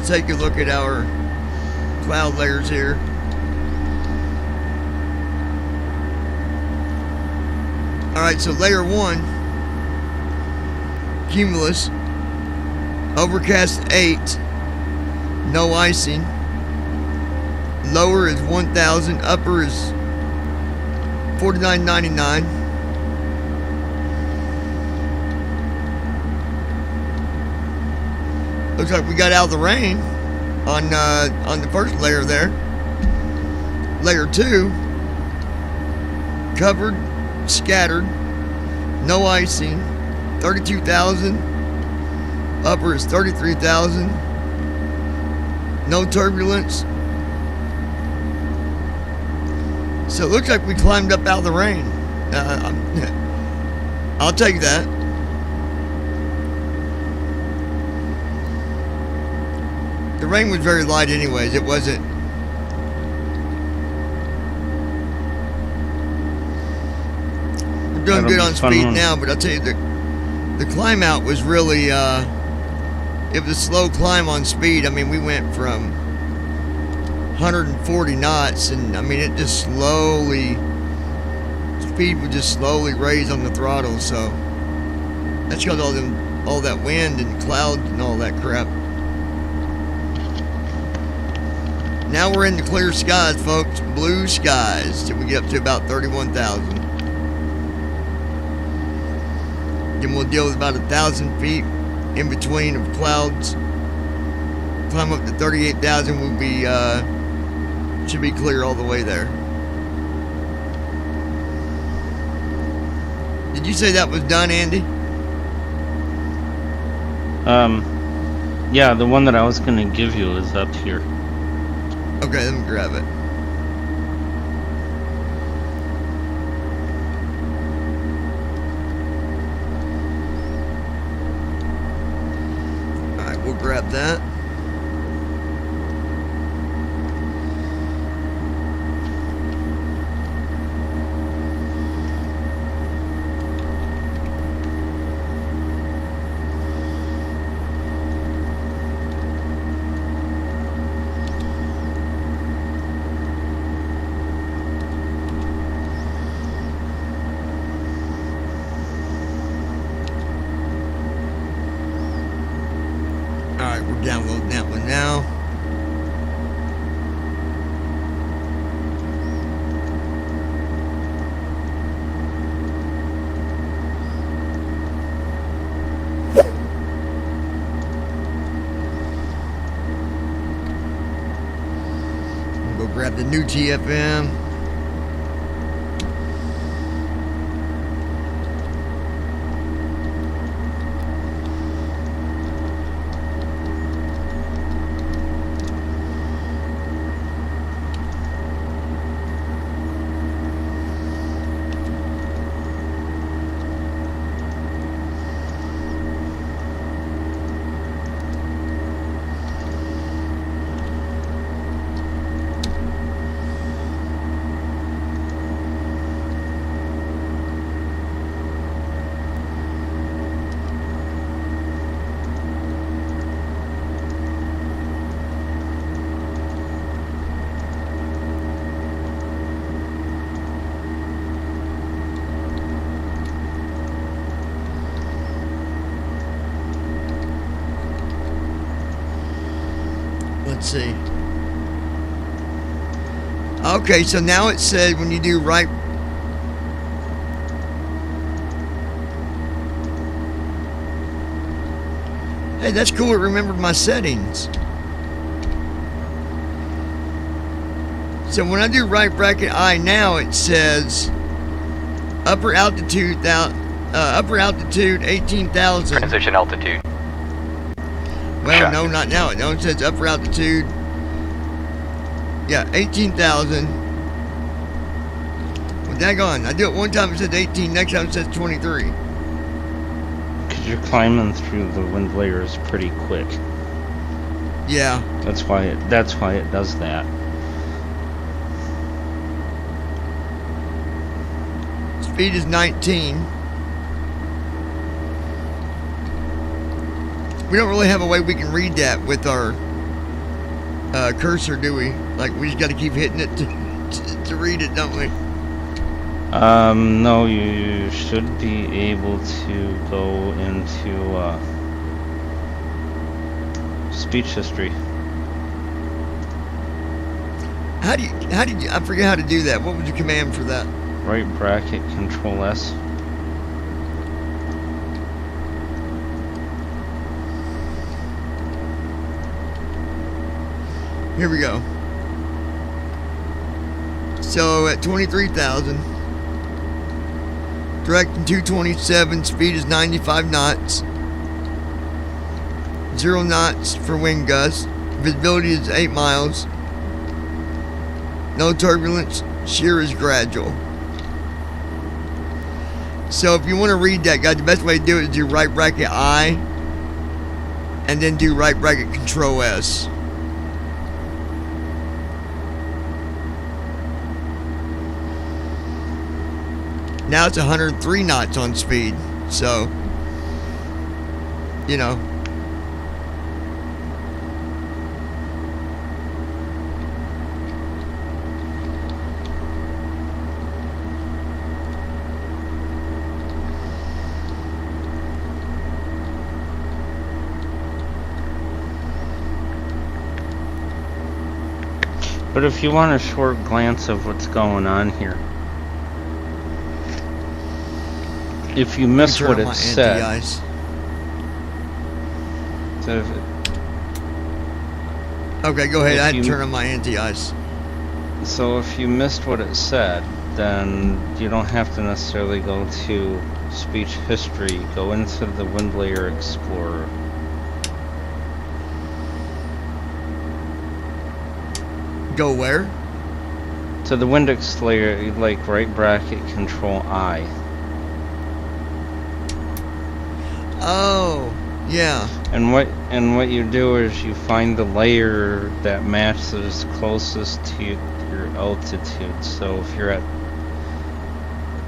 Let's take a look at our cloud layers here. Alright, so layer 1, cumulus, overcast 8, no icing. Lower is 1,000, upper is 49.99. Looks like we got out of the rain on the first layer there. Layer 2, covered, scattered, no icing, 32,000. Upper is 33,000. No turbulence. So it looks like we climbed up out of the rain. I'll take that. The rain was very light anyways. It wasn't. We're doing That'll good be on fun speed one. now, but I'll tell you, the climb out was really, it was a slow climb on speed. I mean, we went from 140 knots, and I mean, it just slowly, speed would just slowly raise on the throttle, so that's because all that wind and clouds and all that crap. Now we're in the clear skies, folks. Blue skies till we get up to about 31,000. Then we'll deal with about 1,000 feet in between of clouds. Climb up to 38,000. We'll be should be clear all the way there. Did you say that was done, Andy? Yeah, the one that I was going to give you is up here. Okay, let me grab it. Alright, we'll grab that. Alright, we're downloading that one now. We'll go grab the new TFM. Let's see. Okay, so now it said when you do right. Hey, that's cool. It remembered my settings. So when I do right bracket I now, it says upper altitude 18,000. Transition altitude. Well, Check. no, not now. No, it says upper altitude. Yeah, 18,000. Well, daggone. I do it one time, it says 18. Next time, it says 23. Because you're climbing through the wind layers pretty quick. Yeah. That's why it does that. Speed is 19. We don't really have a way we can read that with our cursor, do we? Like, we just got to keep hitting it to read it, don't we? No, you should be able to go into speech history. How did you, I forget how to do that. What was the command for that? Right bracket, Control S. Here we go. So at 23,000, directing 227, speed is 95 knots. 0 knots for wind gusts. Visibility is 8 miles. No turbulence. Shear is gradual. So if you want to read that, guys, the best way to do it is do right bracket I and then do right bracket Control S. Now it's 103 knots on speed. So, you know. But if you want a short glance of what's going on here, if you miss what it said, so okay, go ahead. I had to turn on my anti-ice. So if you missed what it said, then you don't have to necessarily go to speech history. Go into the wind layer explorer. Go where? To the Windex layer, like right bracket Control I. Oh, yeah. And what you do is you find the layer that matches closest to your altitude. So if you're at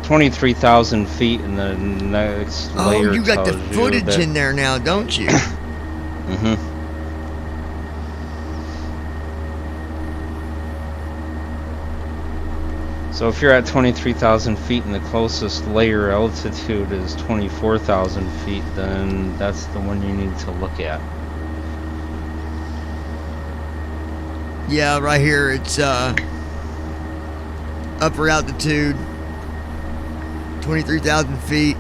23,000 feet, and the next layer. Oh, you got the tells footage that, in there now, don't you? Mm-hmm. So if you're at 23,000 feet and the closest layer altitude is 24,000 feet, then that's the one you need to look at. Yeah, right here it's upper altitude, 23,000 feet.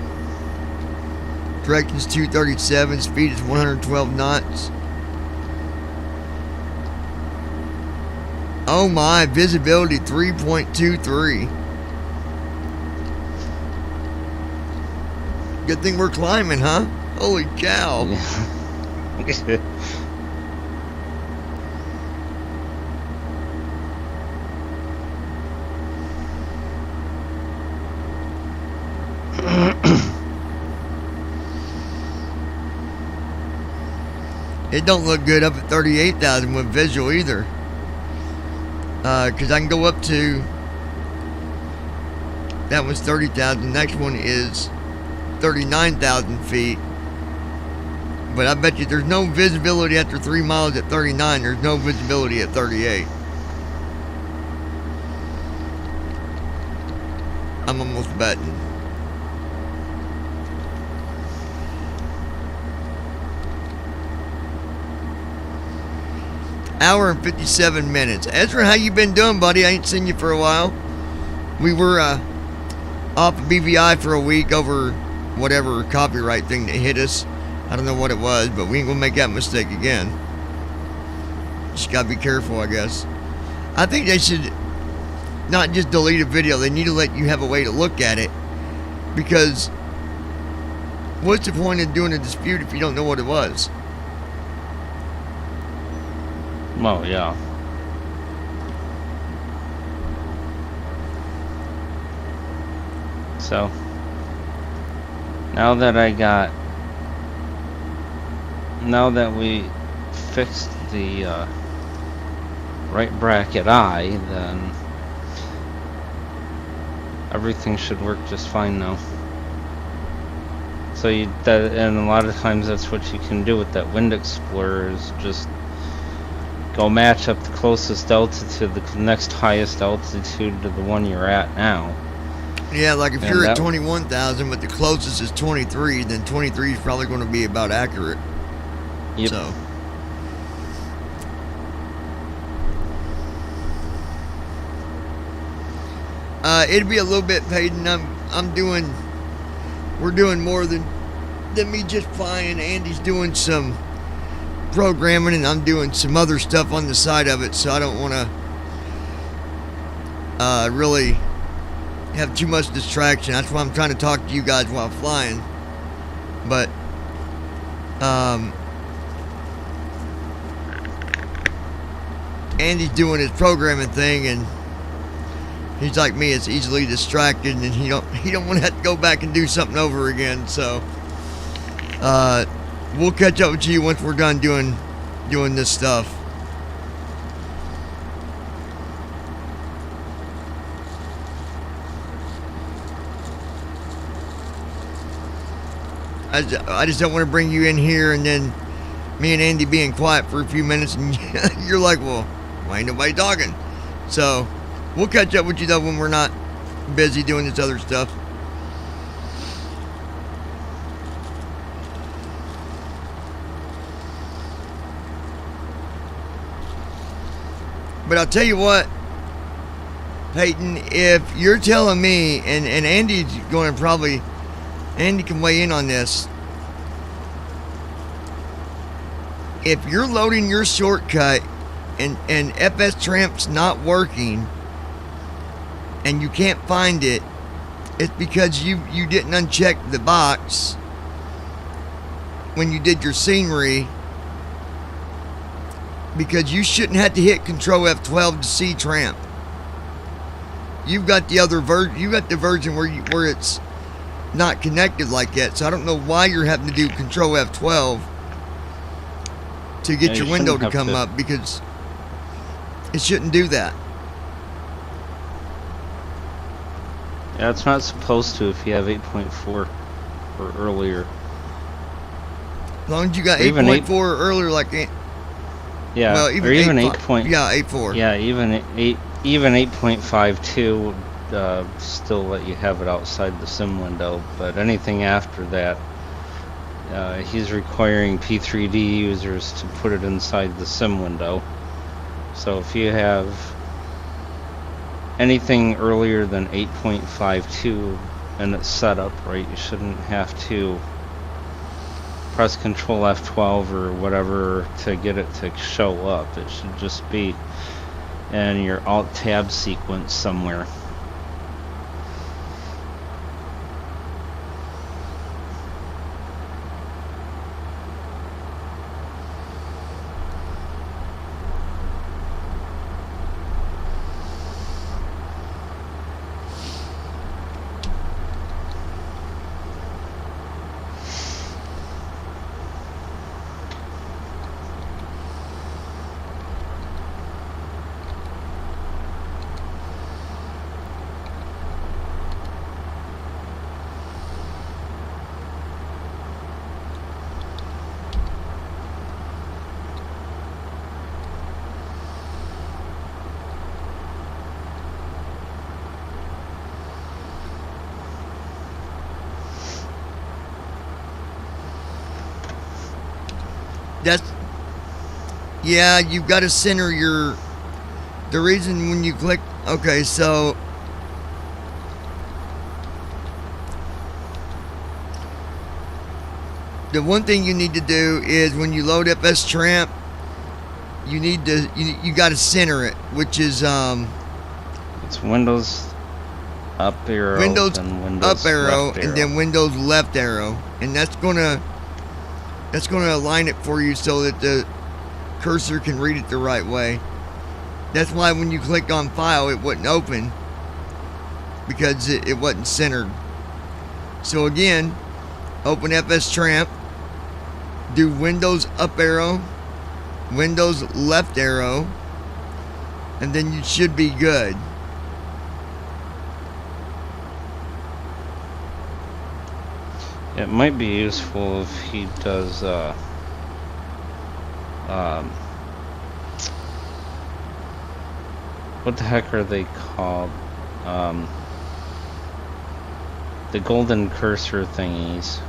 Direction's 237, speed is 112 knots. Oh my, visibility 3.23. Good thing we're climbing, huh? Holy cow. It don't look good up at 38,000 with visual either. Because I can go up to, that one's 30,000. Next one is 39,000 feet. But I bet you there's no visibility after 3 miles at 39. There's no visibility at 38. I'm almost betting. Hour and 57 minutes. Ezra, how you been doing, buddy? I ain't seen you for a while. We were off of BVI for a week over whatever copyright thing that hit us. I don't know what it was, but we ain't gonna make that mistake again. Just gotta be careful, I guess. I think they should not just delete a video. They need to let you have a way to look at it. Because what's the point of doing a dispute if you don't know what it was? Oh, yeah. So, now that we fixed the right bracket I, then everything should work just fine now. So and a lot of times that's what you can do with that Wind Explorer is just go match up the closest altitude, the next highest altitude to the one you're at now. Yeah, like if And you're at that- 21,000, but the closest is 23, then 23 is probably going to be about accurate. Yep. So. It'd be a little bit paid, and we're doing more than me just flying. Andy's doing some programming, and I'm doing some other stuff on the side of it, so I don't want to really have too much distraction. That's why I'm trying to talk to you guys while flying. But Andy's doing his programming thing, and he's like me, it's easily distracted, and he don't want to have to go back and do something over again. So we'll catch up with you once we're done doing this stuff. I just don't want to bring you in here and then me and Andy being quiet for a few minutes and you're like, well, why ain't nobody talking? So we'll catch up with you though when we're not busy doing this other stuff. But I'll tell you what, Peyton, if you're telling me, and Andy's going to probably, Andy can weigh in on this. If you're loading your shortcut and FS Tramp's not working and you can't find it, it's because you didn't uncheck the box when you did your scenery, because you shouldn't have to hit Control F12 to see Tramp. You've got the other version. You got the version where it's not connected like that. So I don't know why you're having to do Control F12 to get your window to come up, because it shouldn't do that. Yeah, it's not supposed to if you have 8.4 or earlier. As long as you got Even 8.4 or earlier, like Yeah, well, or even 8. 8. Yeah, 8.4. Yeah, even 8.52 would still let you have it outside the sim window, but anything after that, he's requiring P3D users to put it inside the sim window. So if you have anything earlier than 8.52 and it's set up right, you shouldn't have to press Control F12 or whatever to get it to show up. It should just be in your Alt Tab sequence somewhere. Yeah, you've got to center the reason when you click, okay, so the one thing you need to do is when you load FS Tramp, you got to center it, which is it's Windows up arrow, Windows then Windows up arrow, left arrow, and then Windows left arrow, and that's gonna align it for you so that the cursor can read it the right way. That's why when you clicked on file, it wouldn't open, because it wasn't centered. So again, open FS Tramp, do Windows up arrow, Windows left arrow, and then you should be good. It might be useful if he does what the heck are they called? The golden cursor thingies.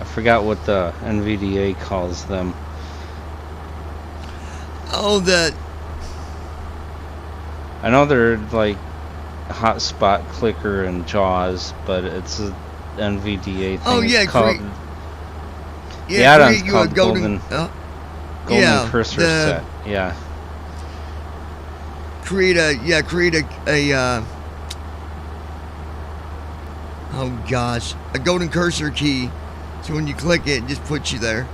I forgot what the NVDA calls them. Oh, the I know they're like hotspot clicker and JAWS, but it's an NVDA thing. Oh, yeah, it's called, yeah, the add-on's create you a called golden yeah, cursor the- set. Yeah. create a oh gosh, a golden cursor key. So when you click it, it just puts you there.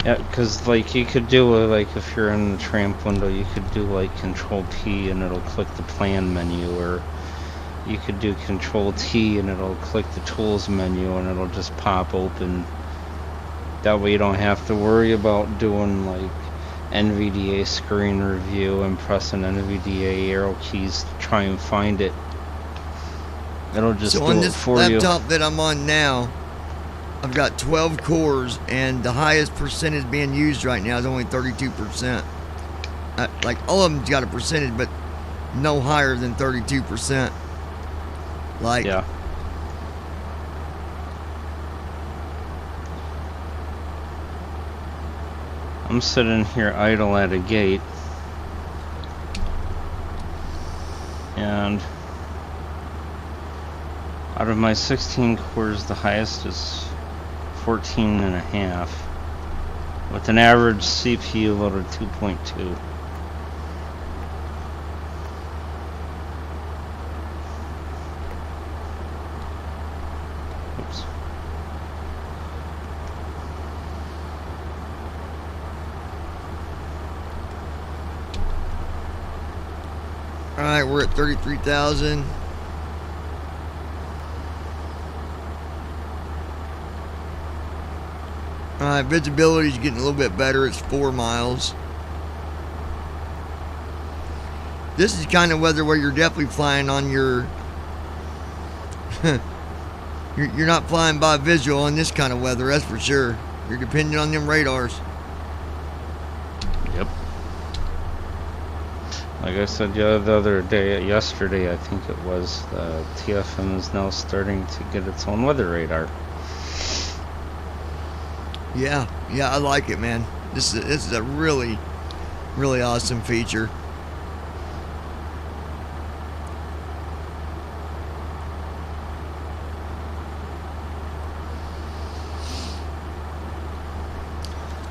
Yeah, because like you could do like if you're in the tramp window, you could do like Control P and it'll click the plan menu, or you could do Control T and it'll click the tools menu and it'll just pop open. That way you don't have to worry about doing like NVDA screen review and pressing NVDA arrow keys to try and find it. It'll just So do on it this for you. laptop that I'm on now, I've got 12 cores, and the highest percentage being used right now is only 32%. Like, all of them's got a percentage, but no higher than 32%. Like, Yeah. I'm sitting here idle at a gate, and out of my 16 cores, the highest is 14 and a half, with an average CPU load of 2.2. Oops. alright, we're at 33,000. Alright, visibility's getting a little bit better. It's 4 miles. This is kind of weather where you're definitely flying on your... you're not flying by visual on this kind of weather, that's for sure. You're depending on them radars. Yep. Like I said yesterday, I think it was, the TFM is now starting to get its own weather radar. Yeah, I like it, man. This is a really, really awesome feature.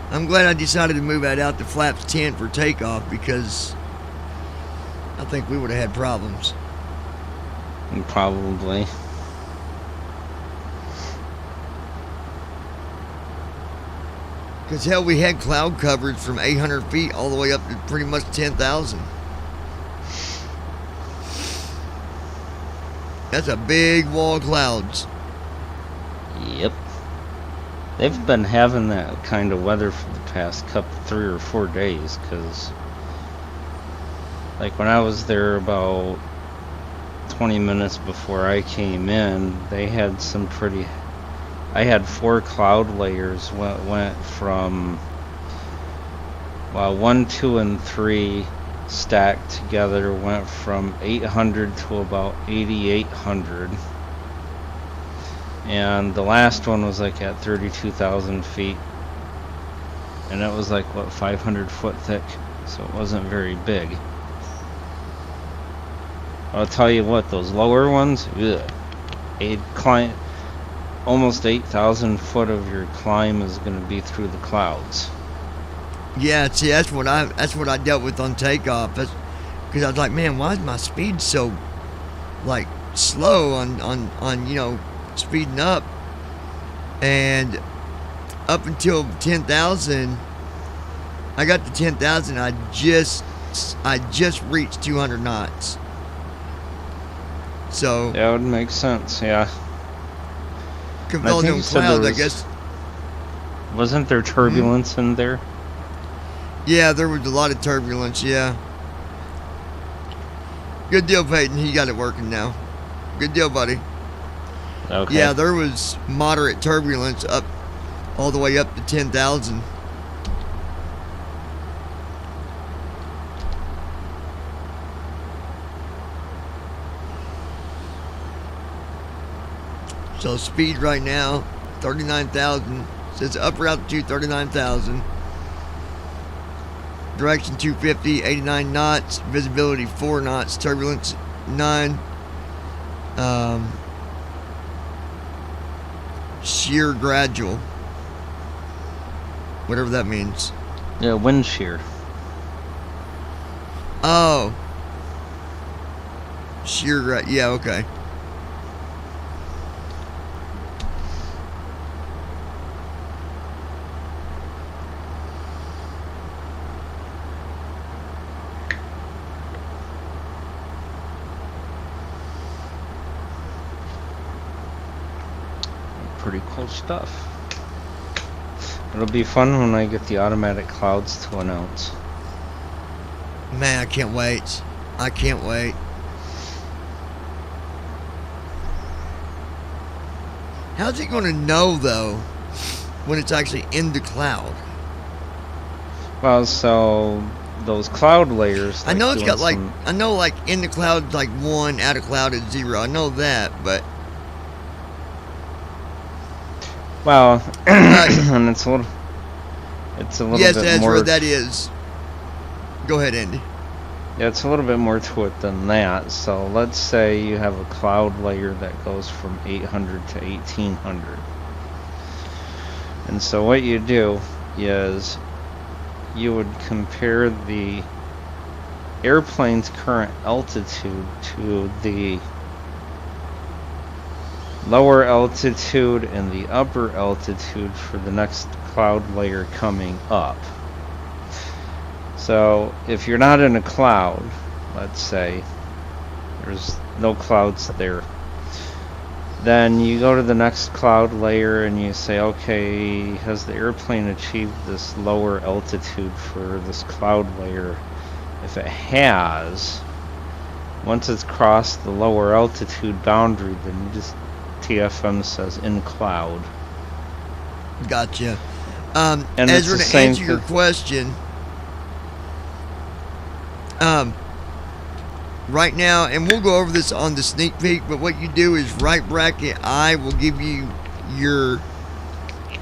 I'm glad I decided to move that out to flaps 10 for takeoff, because I think we would have had problems. Probably. Because hell, we had cloud coverage from 800 feet all the way up to pretty much 10,000. That's a big wall of clouds. Yep. They've been having that kind of weather for the past 3 or 4 days, because like when I was there about 20 minutes before I came in, they had some pretty... I had 4 cloud layers went from 1, 2, and 3 stacked together, went from 800 to about 8,800, and the last one was like at 32,000 feet, and it was like 500 foot thick, so it wasn't very big. I'll tell you what, those lower ones, almost 8,000 foot of your climb is going to be through the clouds. Yeah, see, that's what I dealt with on takeoff. Because I was like, man, why is my speed so like slow on you know, speeding up? And up until 10,000, I got to 10,000. I just reached 200 knots. So That would make sense, yeah. with I all think them you said clouds, there I guess. Wasn't there turbulence in there? Yeah, there was a lot of turbulence. Yeah. Good deal, Peyton. He got it working now. Good deal, buddy. Okay. Yeah, there was moderate turbulence up all the way up to 10,000. So speed right now, 39,000. Says upper altitude, 39,000. Direction 250, 89 knots. Visibility 4 knots. Turbulence 9. Shear gradual. Whatever that means. Yeah, wind shear. Oh. Shear, yeah, okay. Pretty cool stuff. It'll be fun when I get the automatic clouds to announce. Man, I can't wait. I can't wait. How's it going to know, though, when it's actually in the cloud? Well, so those cloud layers. I know it's got like, some, I know like in the cloud like 1, out of cloud is 0. I know that, but. Well, and it's a little yes, bit Ezra, more. that is. Go ahead, Andy. Yeah, it's a little bit more to it than that. So let's say you have a cloud layer that goes from 800 to 1800. And so what you do is you would compare the airplane's current altitude to the lower altitude and the upper altitude for the next cloud layer coming up. So if you're not in a cloud, let's say there's no clouds there, then you go to the next cloud layer and you say, okay, has the airplane achieved this lower altitude for this cloud layer? If it has, once it's crossed the lower altitude boundary, then you just TFM says in cloud. Gotcha. And Ezra, it's to the answer same your question, right now, and we'll go over this on the sneak peek, but what you do is right bracket I will give you your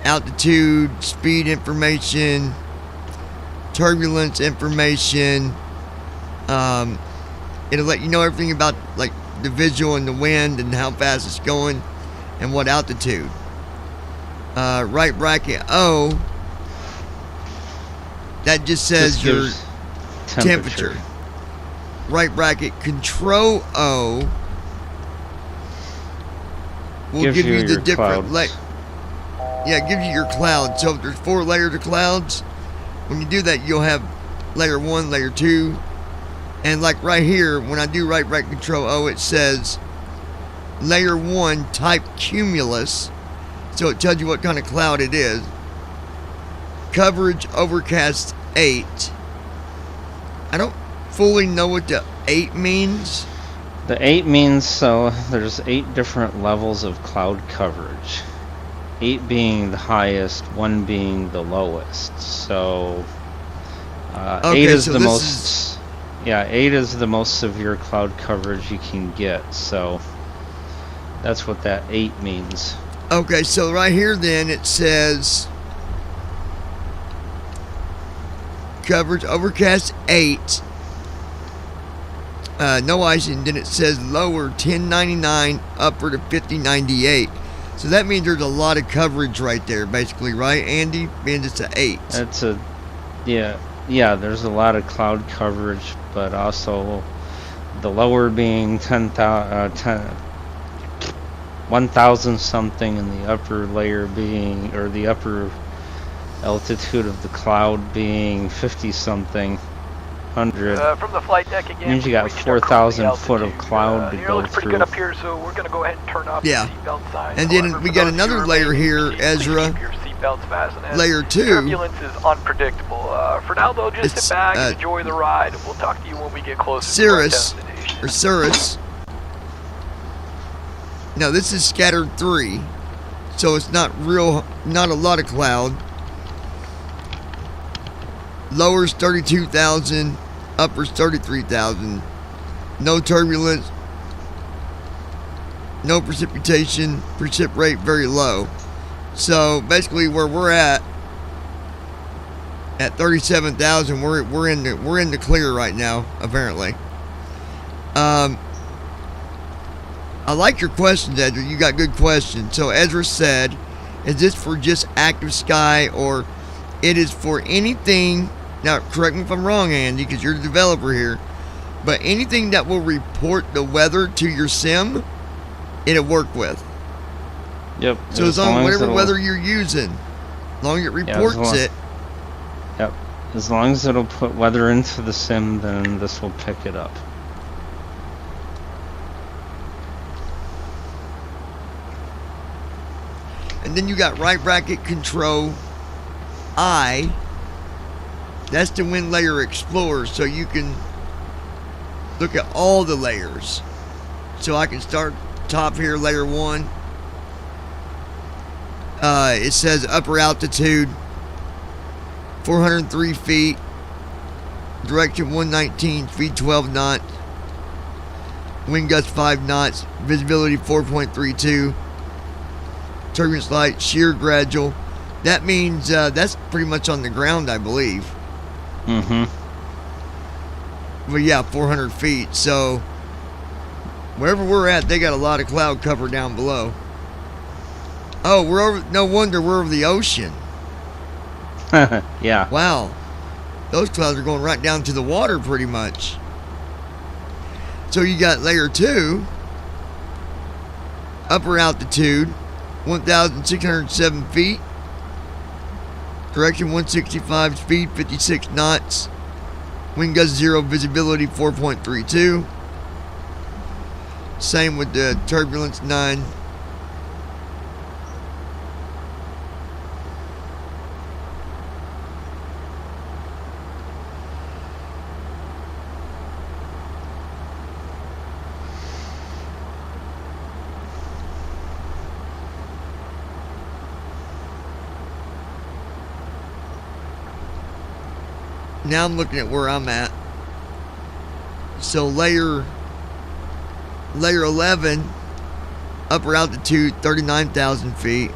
altitude, speed information, turbulence information. It'll let you know everything about like the visual and the wind and how fast it's going and what altitude. Right bracket O, that just says your gives temperature. Right bracket control O will Gives give you you the your different clouds. yeah, it gives you your clouds. So if there's 4 layers of clouds, when you do that, you'll have layer 1, layer 2, and like right here, when I do right bracket control O, it says layer 1 type cumulus, so it tells you what kind of cloud it is. Coverage overcast 8. I don't fully know what the 8 means. The 8 means, so there's 8 different levels of cloud coverage. 8 being the highest, 1 being the lowest. So 8 is so the this most. Yeah, 8 is the most severe cloud coverage you can get. So that's what that 8 means. Okay, so right here then it says coverage overcast 8. No icing. Then it says lower 1099, upper to 5098. So that means there's a lot of coverage right there, basically, right, Andy? Being it's an 8. That's a yeah. There's a lot of cloud coverage, but also the lower being 1,000 something, and the upper layer being, or the upper altitude of the cloud being 50 something. 100. From the flight deck again. Means you got 4,000 foot of cloud to You're go looking pretty through. good up here, so we're gonna go ahead and turn off Yeah. the seatbelt sign. And then However, we for got those of another you layer remaining here, in the seat, Ezra. Keep your seatbelts fastened. Layer 2. Turbulence is unpredictable. For now, though, just It's, sit back and enjoy the ride. We'll talk to you when we get closer Cirrus, to our destination. or Cirrus. No, this is scattered 3. So it's not a lot of cloud. Lower's 32,000, upper's 33,000. No turbulence. no precipitation, precip rate very low. So basically, where we're at 37,000, we're in the clear right now. Apparently, I like your questions, Ezra. You got good questions. So Ezra said, "Is this for just active sky, or it is for anything?" Now, correct me if I'm wrong, Andy, because you're the developer here. But anything that will report the weather to your sim, it'll work with. Yep. So as long as whatever weather you're using, as long as it reports it. Yep. As long as it'll put weather into the sim, then this will pick it up. And then you got right bracket control I. That's the Wind Layer Explorer, so you can look at all the layers. So I can start top here, layer 1. It says upper altitude 403 feet, direction 119, speed 12 knots, wind gust 5 knots, visibility 4.32, turbulence light, shear gradual. That means that's pretty much on the ground, I believe. Mm-hmm. But yeah, 400 feet. So wherever we're at, they got a lot of cloud cover down below. Oh, we're over. No wonder we're over the ocean. Yeah. Wow. Those clouds are going right down to the water pretty much. So you got layer 2, upper altitude, 1,607 feet, direction 165, speed 56 knots, wind gust 0, visibility 4.32. Same with the turbulence 9. Now I'm looking at where I'm at. So layer 11, upper altitude 39,000 feet,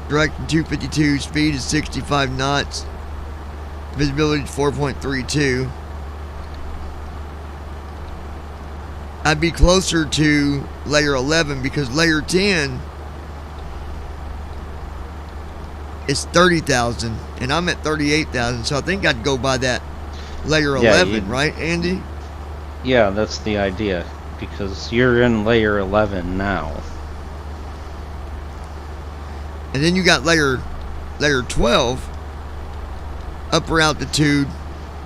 direction 252, speed is 65 knots, visibility is 4.32. I'd be closer to layer 11 because layer 10 is 30,000 and I'm at 38,000, so I think I'd go by that layer 11, right, Andy? Yeah, that's the idea, because you're in layer 11 now. And then you got layer 12, upper altitude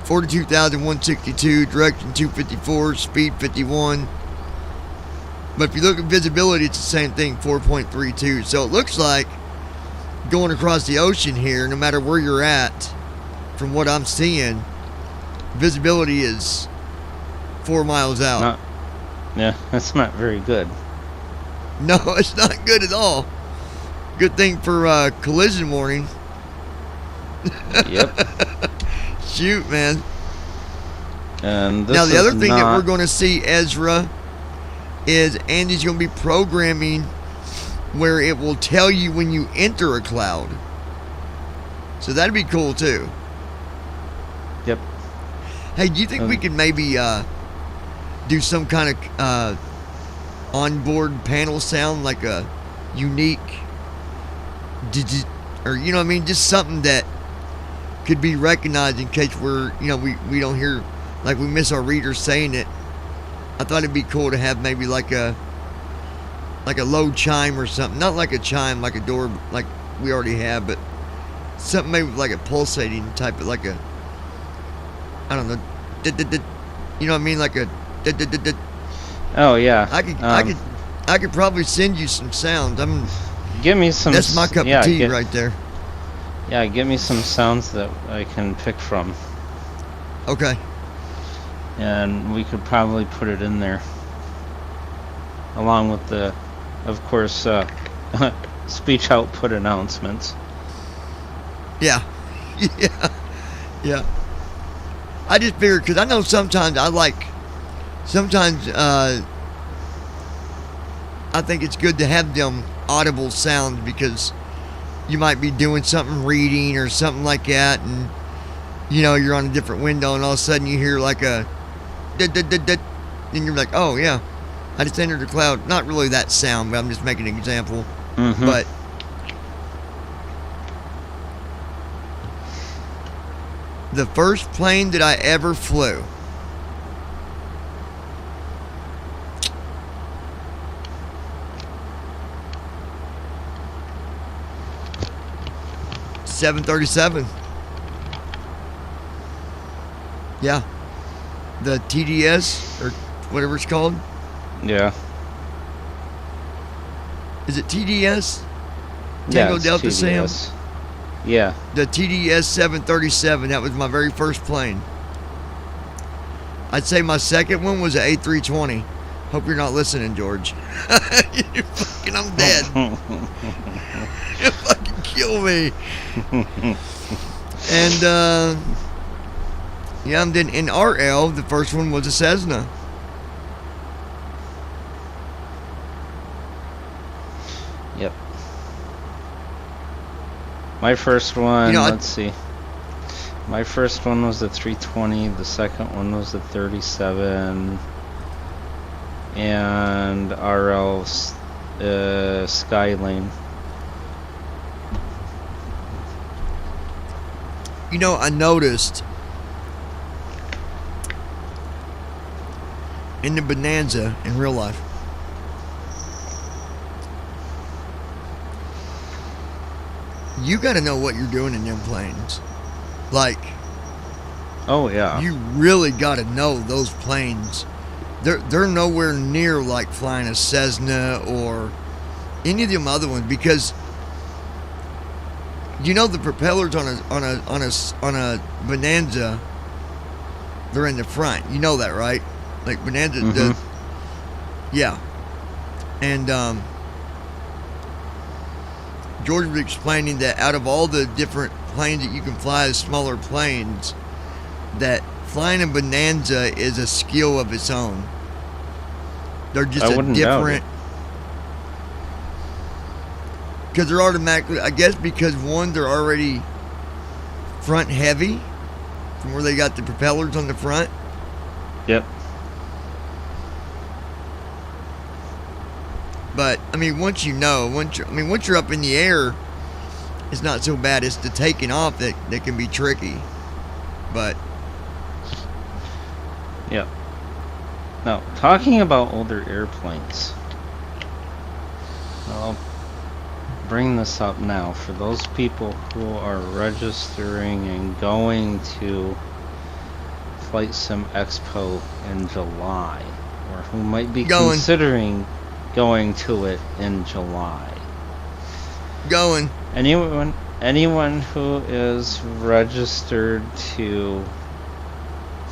42,162, direction 254, speed 51. But if you look at visibility, it's the same thing, 4.32. So it looks like going across the ocean here, no matter where you're at, from what I'm seeing, visibility is 4 miles out. Yeah, that's not very good. No, it's not good at all. Good thing for collision warning. Yep. Shoot, man. And this now the other thing that not... we're going to see, Ezra, is Andy's going to be programming where it will tell you when you enter a cloud. So that'd be cool too. Yep. Hey, do you think we could maybe do some kind of onboard panel sound, like a unique digit, or you know what I mean, just something that could be recognized in case we're, you know, we don't hear, like we miss our readers saying it. I thought it'd be cool to have maybe like a low chime or something, not like a chime, like a door, like we already have, but something maybe like a pulsating type of, like a, I don't know, you know what I mean, like a. Oh yeah. I could probably send you some sounds. Give me some. That's my cup of tea right there. Yeah, give me some sounds that I can pick from. Okay. And we could probably put it in there, along with the, of course, speech output announcements. Yeah. Yeah. I just figured, because I know sometimes I think it's good to have them audible sounds because you might be doing something, reading or something like that, and you know you're on a different window, and all of a sudden you hear like a and you're like, oh yeah, I just entered the cloud. Not really that sound, but I'm just making an example. Mm-hmm. But the first plane that I ever flew, $737. Yeah, the TDS or whatever it's called. Yeah. Is it TDS? Yeah, Tango it's Delta Sam. TDS. Yeah. The TDS 737. That was my very first plane. I'd say my second one was an A320. Hope you're not listening, George. You fucking, I'm dead. You fucking kill me. And yeah, and then in RL, the first one was a Cessna. Yep. My first one, You know, let's see. My first one was the 320, the second one was the 37, and RL Skylane. You know, I noticed in the Bonanza in real life, you got to know what you're doing in them planes. Like, Oh yeah. you really got to know those planes. They're nowhere near like flying a Cessna or any of them other ones, because you know the propellers on a Bonanza, they're in the front. You know that, right? Like Bonanza, yeah. And George was explaining that out of all the different planes that you can fly as smaller planes, that flying a Bonanza is a skill of its own. They're just I a wouldn't doubt different, because they're automatically, I guess because one, they're already front heavy from where they got the propellers on the front. Yep. But I mean, once you're up in the air, it's not so bad. It's the taking off that can be tricky. But Yep. Now, talking about older airplanes, I'll bring this up now for those people who are registering and going to Flight Sim Expo in July, or who might be considering going to it in July. Anyone who is registered to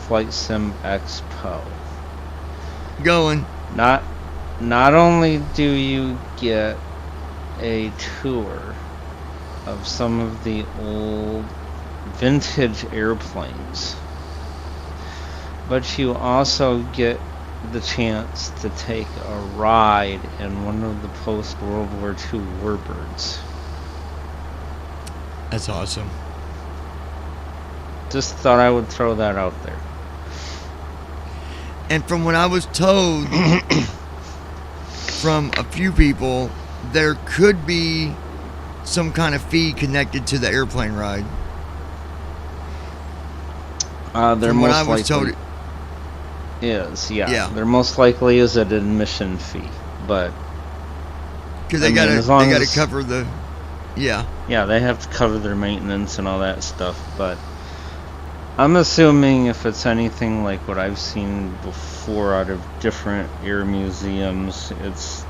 Flight Sim Expo, not only do you get a tour of some of the old vintage airplanes, but you also get the chance to take a ride in one of the post-World War II Warbirds. that's awesome. Just thought I would throw that out there. And from what I was told from a few people, there could be some kind of fee connected to the airplane ride. There From what most I was told, likely is, yeah. Yeah. There most likely is an admission fee, but because they I mean, gotta as long they gotta as- cover the, yeah. yeah, they have to cover their maintenance and all that stuff. But I'm assuming if it's anything like what I've seen before out of different air museums, it's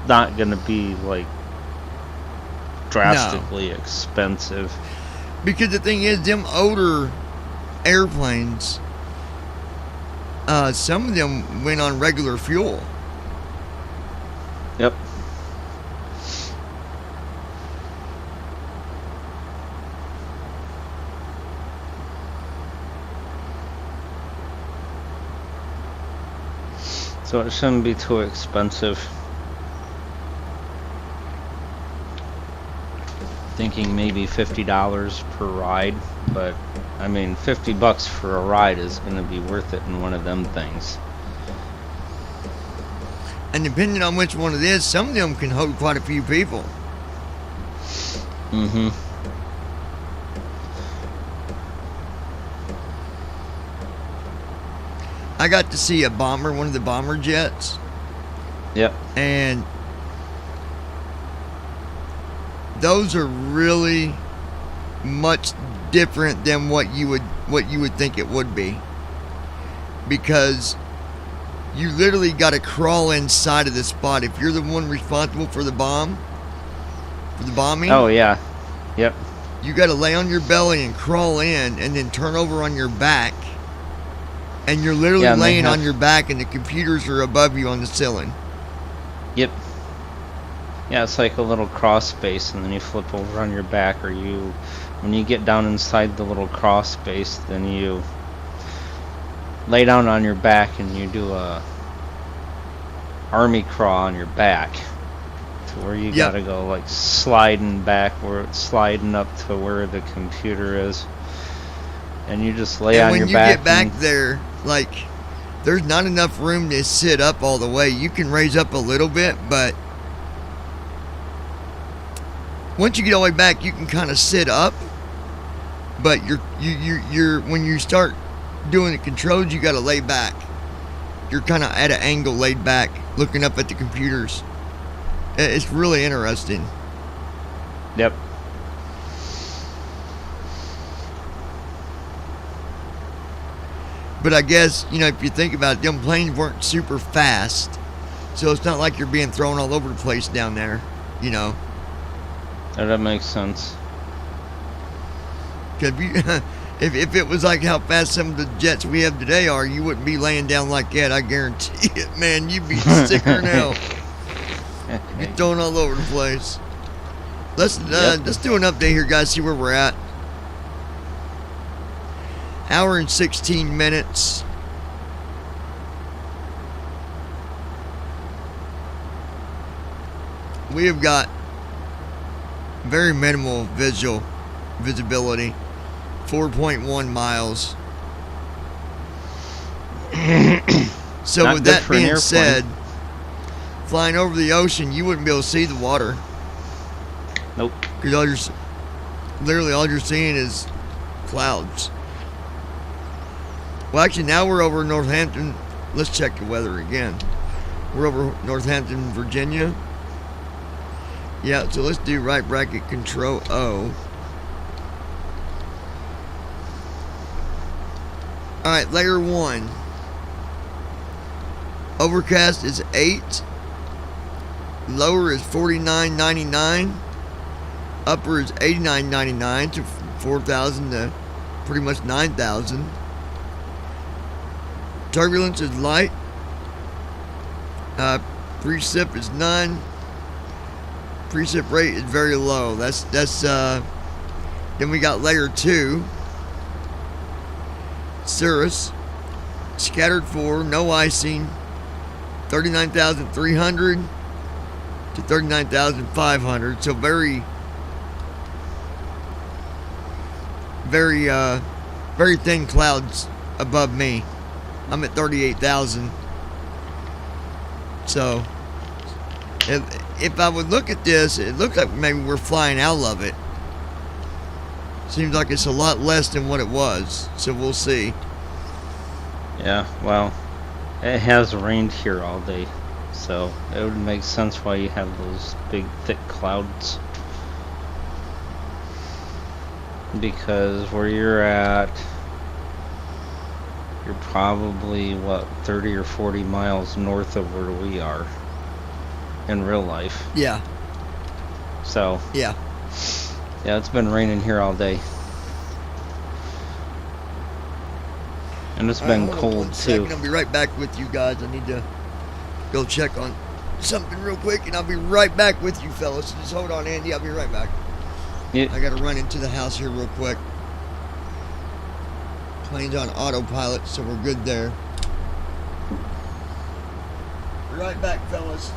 not gonna be like drastically expensive. Because the thing is, them older airplanes, some of them went on regular fuel. Yep. So it shouldn't be too expensive. thinking maybe $50 per ride, but I mean, $50 for a ride is going to be worth it in one of them things. And depending on which one it is, some of them can hold quite a few people. Mm-hmm. I got to see a bomber, one of the bomber jets, Yep. and those are really much different than what you would think it would be, because you literally got to crawl inside of the spot if you're the one responsible for the bombing. Oh yeah. Yep. You got to lay on your belly and crawl in, and then turn over on your back, and you're literally Yeah, and they laying have- on your back, and the computers are above you on the ceiling. Yep. Yeah, it's like a little cross space, and then you flip over on your back, or when you get down inside the little cross space, then you lay down on your back and you do a army crawl on your back, to where you Yep. gotta go like sliding back, where it's sliding up to where the computer is, and you just lay And on when your you back. get back and- there, like, there's not enough room to sit up all the way. You can raise up a little bit, but once you get all the way back, you can kind of sit up. But you're when you start doing the controls, you got to lay back. You're kind of at an angle, laid back, looking up at the computers. It's really interesting. Yep. But I guess, if you think about it, them planes weren't super fast. So it's not like you're being thrown all over the place down there, That makes sense. Cause if it was like how fast some of the jets we have today are, you wouldn't be laying down like that. I guarantee it, man. You'd be sicker now. You'd be thrown all over the place. Let's do an update here, guys. See where we're at. Hour and 16 minutes. We have got very minimal visibility. 4.1 miles. So Not with good that for an being airplane. said, flying over the ocean, you wouldn't be able to see the water. Nope. Because literally all you're seeing is clouds. Well, actually, now we're over Northampton. Let's check the weather again. We're over Northampton, Virginia. Yeah, so let's do right bracket control O. Alright, layer 1. Overcast is 8. Lower is 49.99. Upper is 89.99 to 4,000 to pretty much 9,000. Turbulence is light. Precip is none. Precip rate is very low. Then we got layer 2. Cirrus. Scattered 4, no icing. 39,300 to 39,500. So very thin clouds above me. I'm at 38,000. So if I would look at this, it looks like maybe we're flying out of it. Seems like it's a lot less than what it was. So we'll see. Yeah, well, it has rained here all day, so it would make sense why you have those big thick clouds. Because where you're at, you're probably, 30 or 40 miles north of where we are in real life. Yeah. So, Yeah. yeah, it's been raining here all day. And it's been Hold on cold one second. too. I'll be right back with you guys. I need to go check on something real quick, and I'll be right back with you fellas. So just hold on, Andy. I'll be right back. Yeah. I gotta run into the house here real quick. Plane's on autopilot, so we're good there. Be right back, fellas.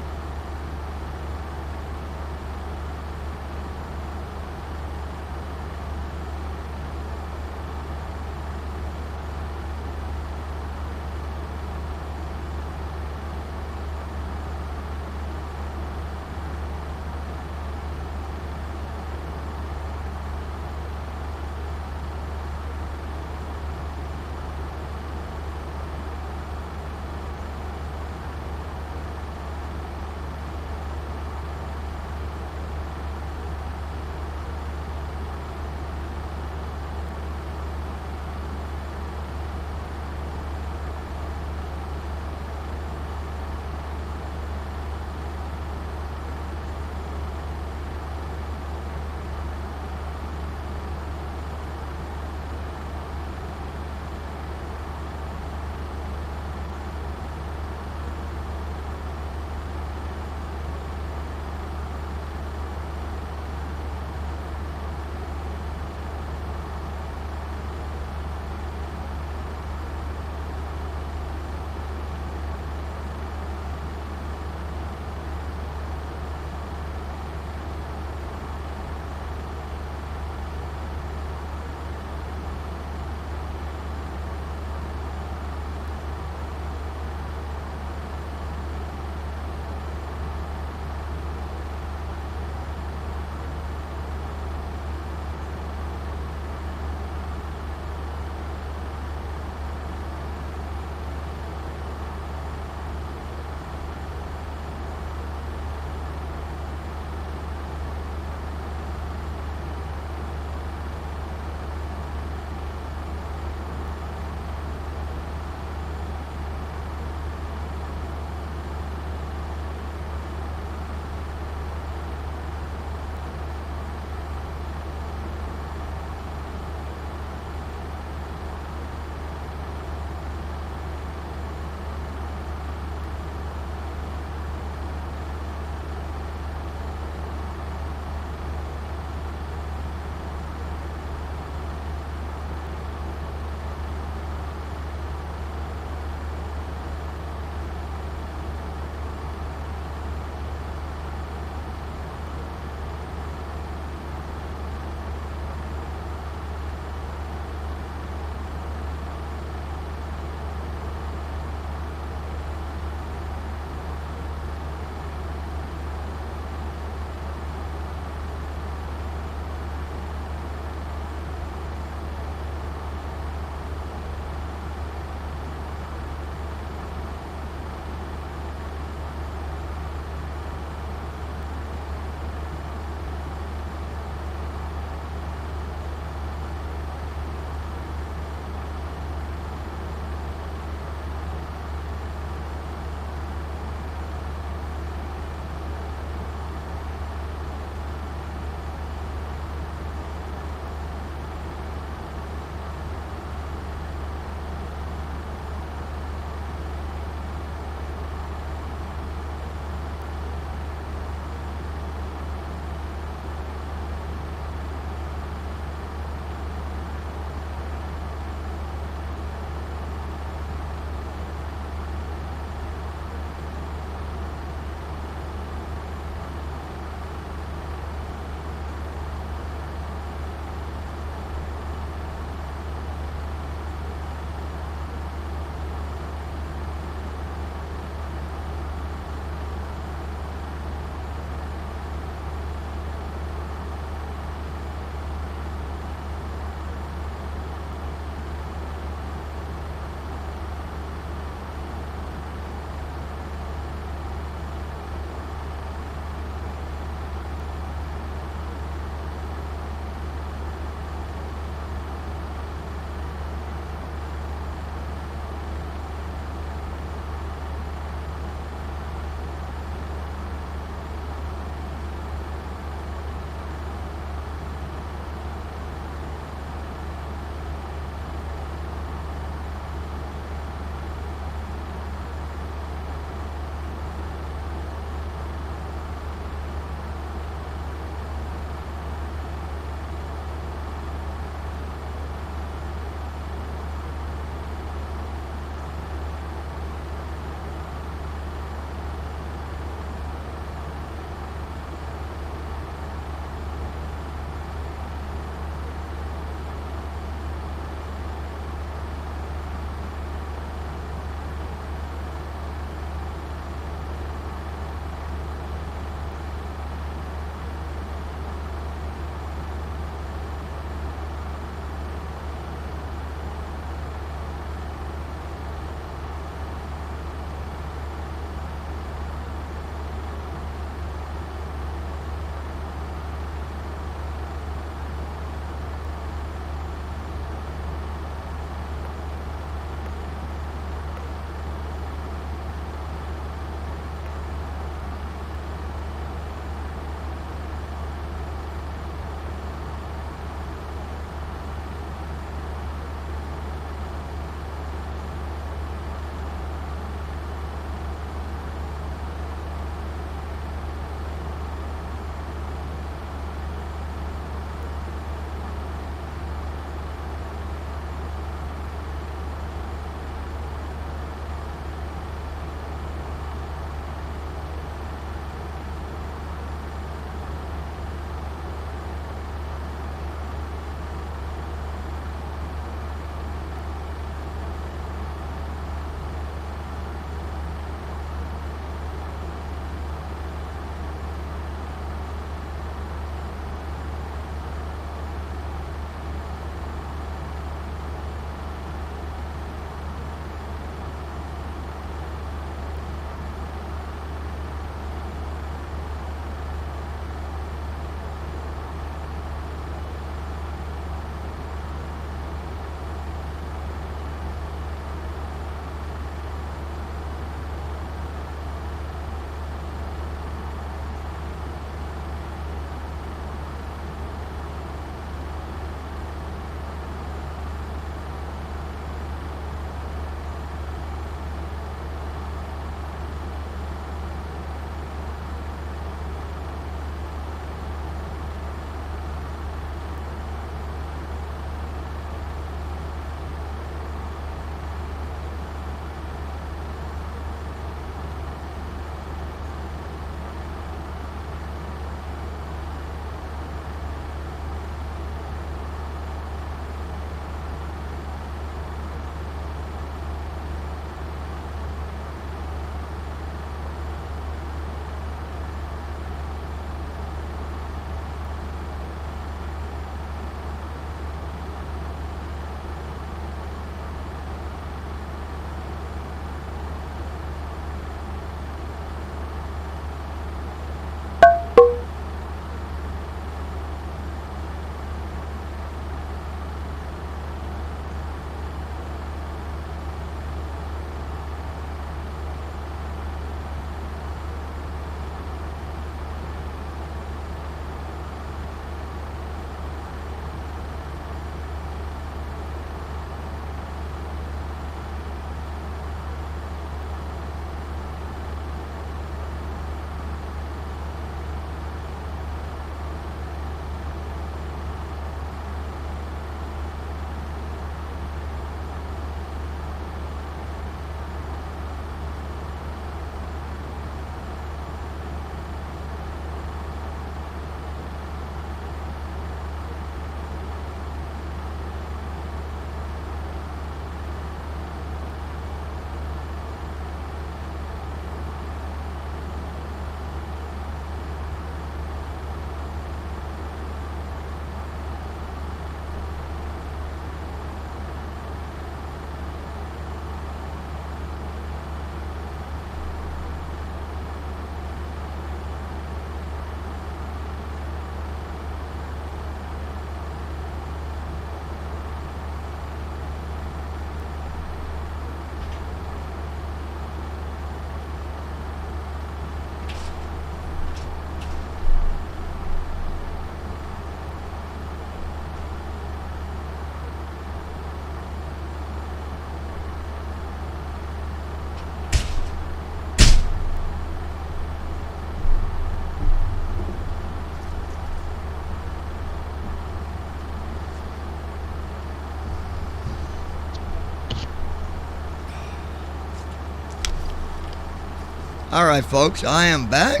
All right, folks, I am back.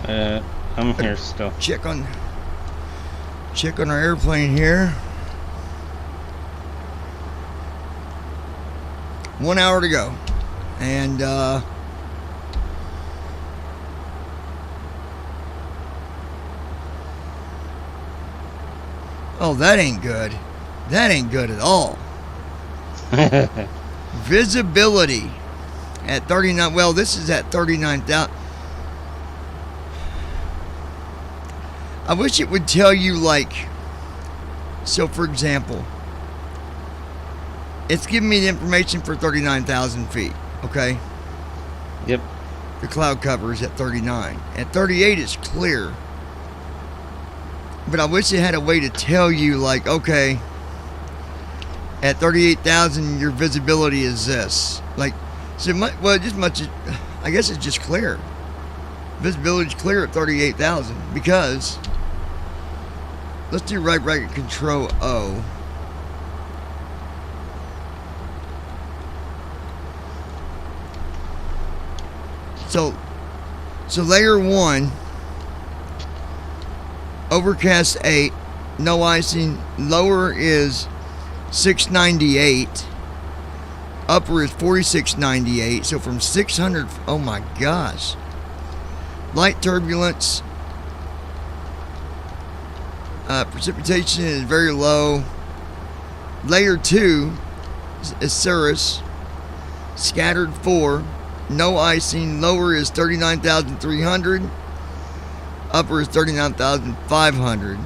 I'm here still. Check on our airplane here. 1 hour to go, and oh, that ain't good. That ain't good at all. Visibility at 39. Well, this is at 39,000. I wish it would tell you, like, so for example, it's giving me the information for 39,000 feet, okay? Yep. The cloud cover is at 39. At 38, it's clear. But I wish it had a way to tell you, like, okay, at 38,000, your visibility is this. Like, so well, just much, I guess it's just clear. Visibility is clear at 38,000 because, let's do right bracket control O. So layer 1, overcast 8, no icing, lower is 698, upper is 4698, so from 600, oh my gosh. Light turbulence, precipitation is very low. Layer 2 is cirrus, scattered 4, no icing, lower is 39,300, upper is 39,500.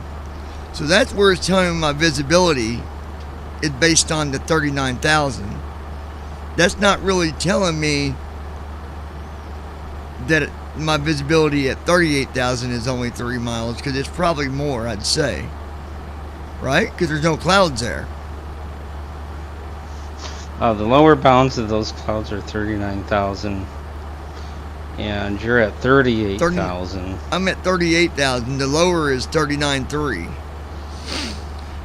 So that's where it's telling me my visibility is based on the 39,000. That's not really telling me that my visibility at 38,000 is only 3 miles, because it's probably more, I'd say. Right? Because there's no clouds there. The lower bounds of those clouds are 39,000, and you're at 38,000. I'm at 38,000. The lower is 39.3.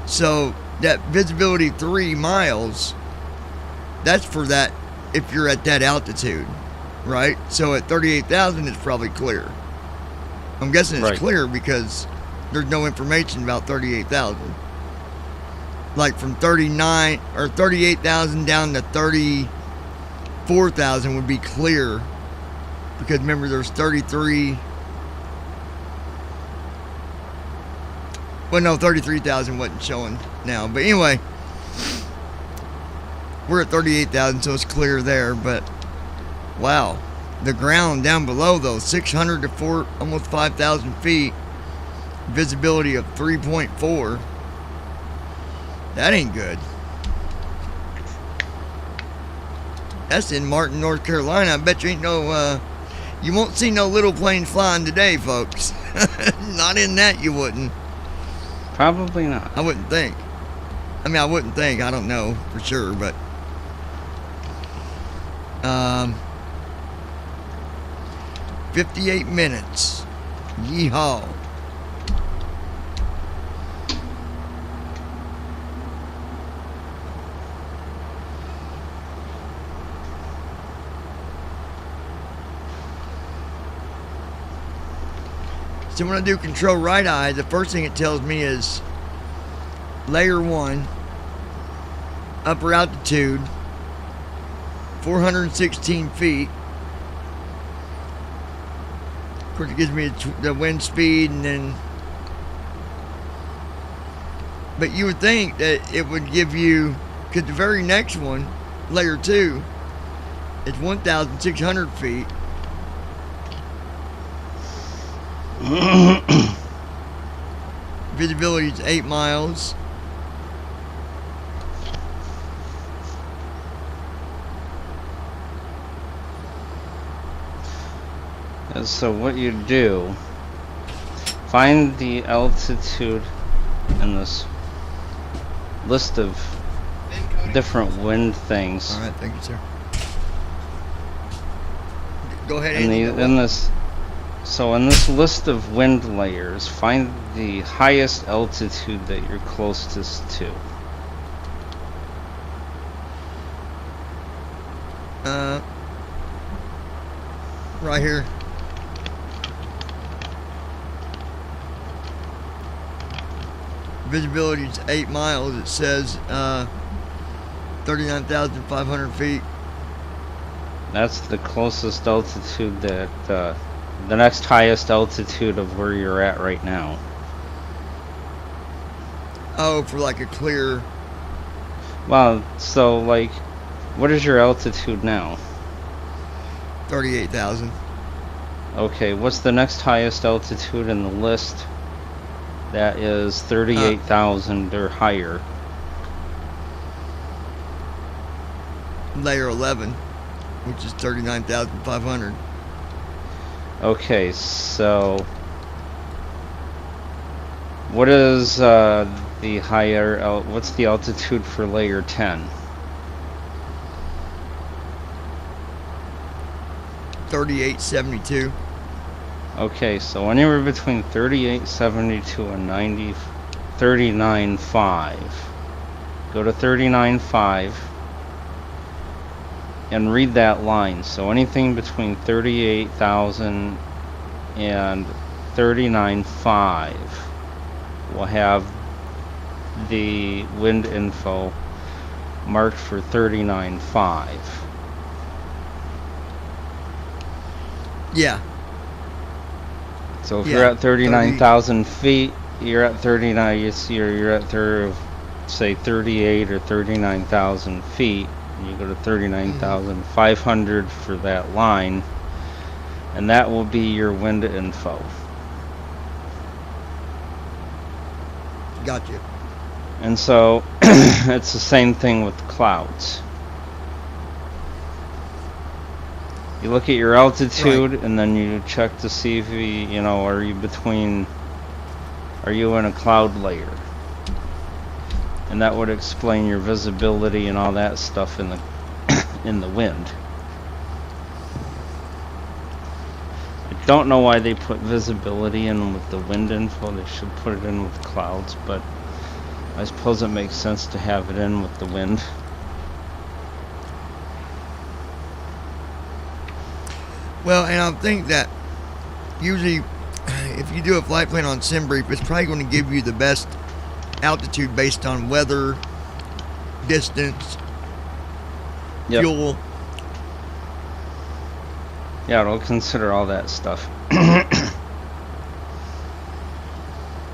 So that visibility 3 miles, that's for that if you're at that altitude, right? So at 38,000, it's probably clear. I'm guessing it's clear because there's no information about 38,000. Like from 39 or 38,000 down to 34,000 would be clear, because remember there's 33. Well, no, 33,000 wasn't showing now, but anyway, we're at 38,000, so it's clear there. But wow, the ground down below though, 600 to 4, almost 5,000 feet, visibility of 3.4. That ain't good. That's in Martin, North Carolina. I bet you ain't no, you won't see no little planes flying today, folks. Not in that, you wouldn't. Probably not. I wouldn't think. I mean, I wouldn't think. I don't know for sure, but 58 minutes. Yeehaw. So when I do control right eye, the first thing it tells me is layer 1, upper altitude, 416 feet. Of course, it gives me the wind speed, and then, but you would think that it would give you, because the very next one, layer 2, is 1,600 feet. Visibility is 8 miles. And so what you do, find the altitude in this list of different wind things. All right, thank you, sir. Go ahead. So in this list of wind layers, find the highest altitude that you're closest to. Right here. Visibility is 8 miles. It says 39,500 feet. That's the closest altitude that, the next highest altitude of where you're at right now. Oh, for like a clear. Well, so like, what is your altitude now? 38,000. Okay, what's the next highest altitude in the list? That is 38,000 or higher. Layer 11, which is 39,500. Okay, so what is the higher? What's the altitude for layer 10? 3872. Okay, so anywhere between 3872 and 39.5. Go to 39.5 and read that line. So anything between 38,000 and 39.5 will have the wind info marked for 39.5. Yeah. So if Yeah, you're at 39,000 feet, you're at 39. You're at say 38 or 39,000 feet. And you go to 39,500 for that line, and that will be your wind info. Gotcha. And so it's the same thing with clouds. You look at your altitude, Right. and then you check to see if are you in a cloud layer? And that would explain your visibility and all that stuff in the in the wind. I don't know why they put visibility in with the wind info. They should put it in with clouds, but I suppose it makes sense to have it in with the wind. Well, and I think that usually if you do a flight plan on SimBrief, it's probably going to give you the best altitude based on weather, distance, Yep. fuel. Yeah, it'll consider all that stuff.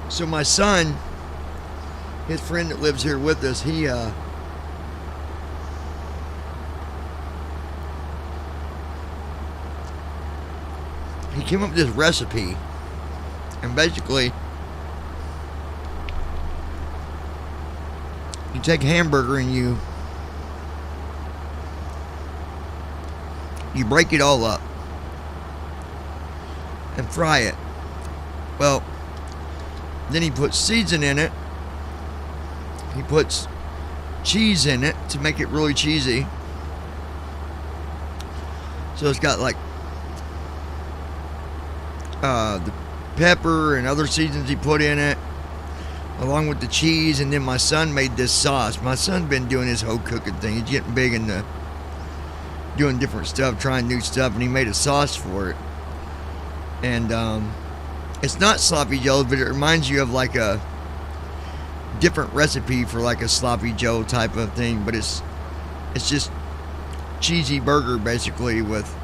So my son, his friend that lives here with us, he came up with this recipe, and basically you take a hamburger and you break it all up and fry it. Well, then he puts season in it. He puts cheese in it to make it really cheesy. So it's got like the pepper and other seasons he put in it, along with the cheese. And then my son made this sauce. My son's been doing his whole cooking thing. He's getting big into doing different stuff, trying new stuff, and he made a sauce for it. And it's not sloppy joe, but it reminds you of like a different recipe for like a sloppy joe type of thing. But it's just cheesy burger basically with,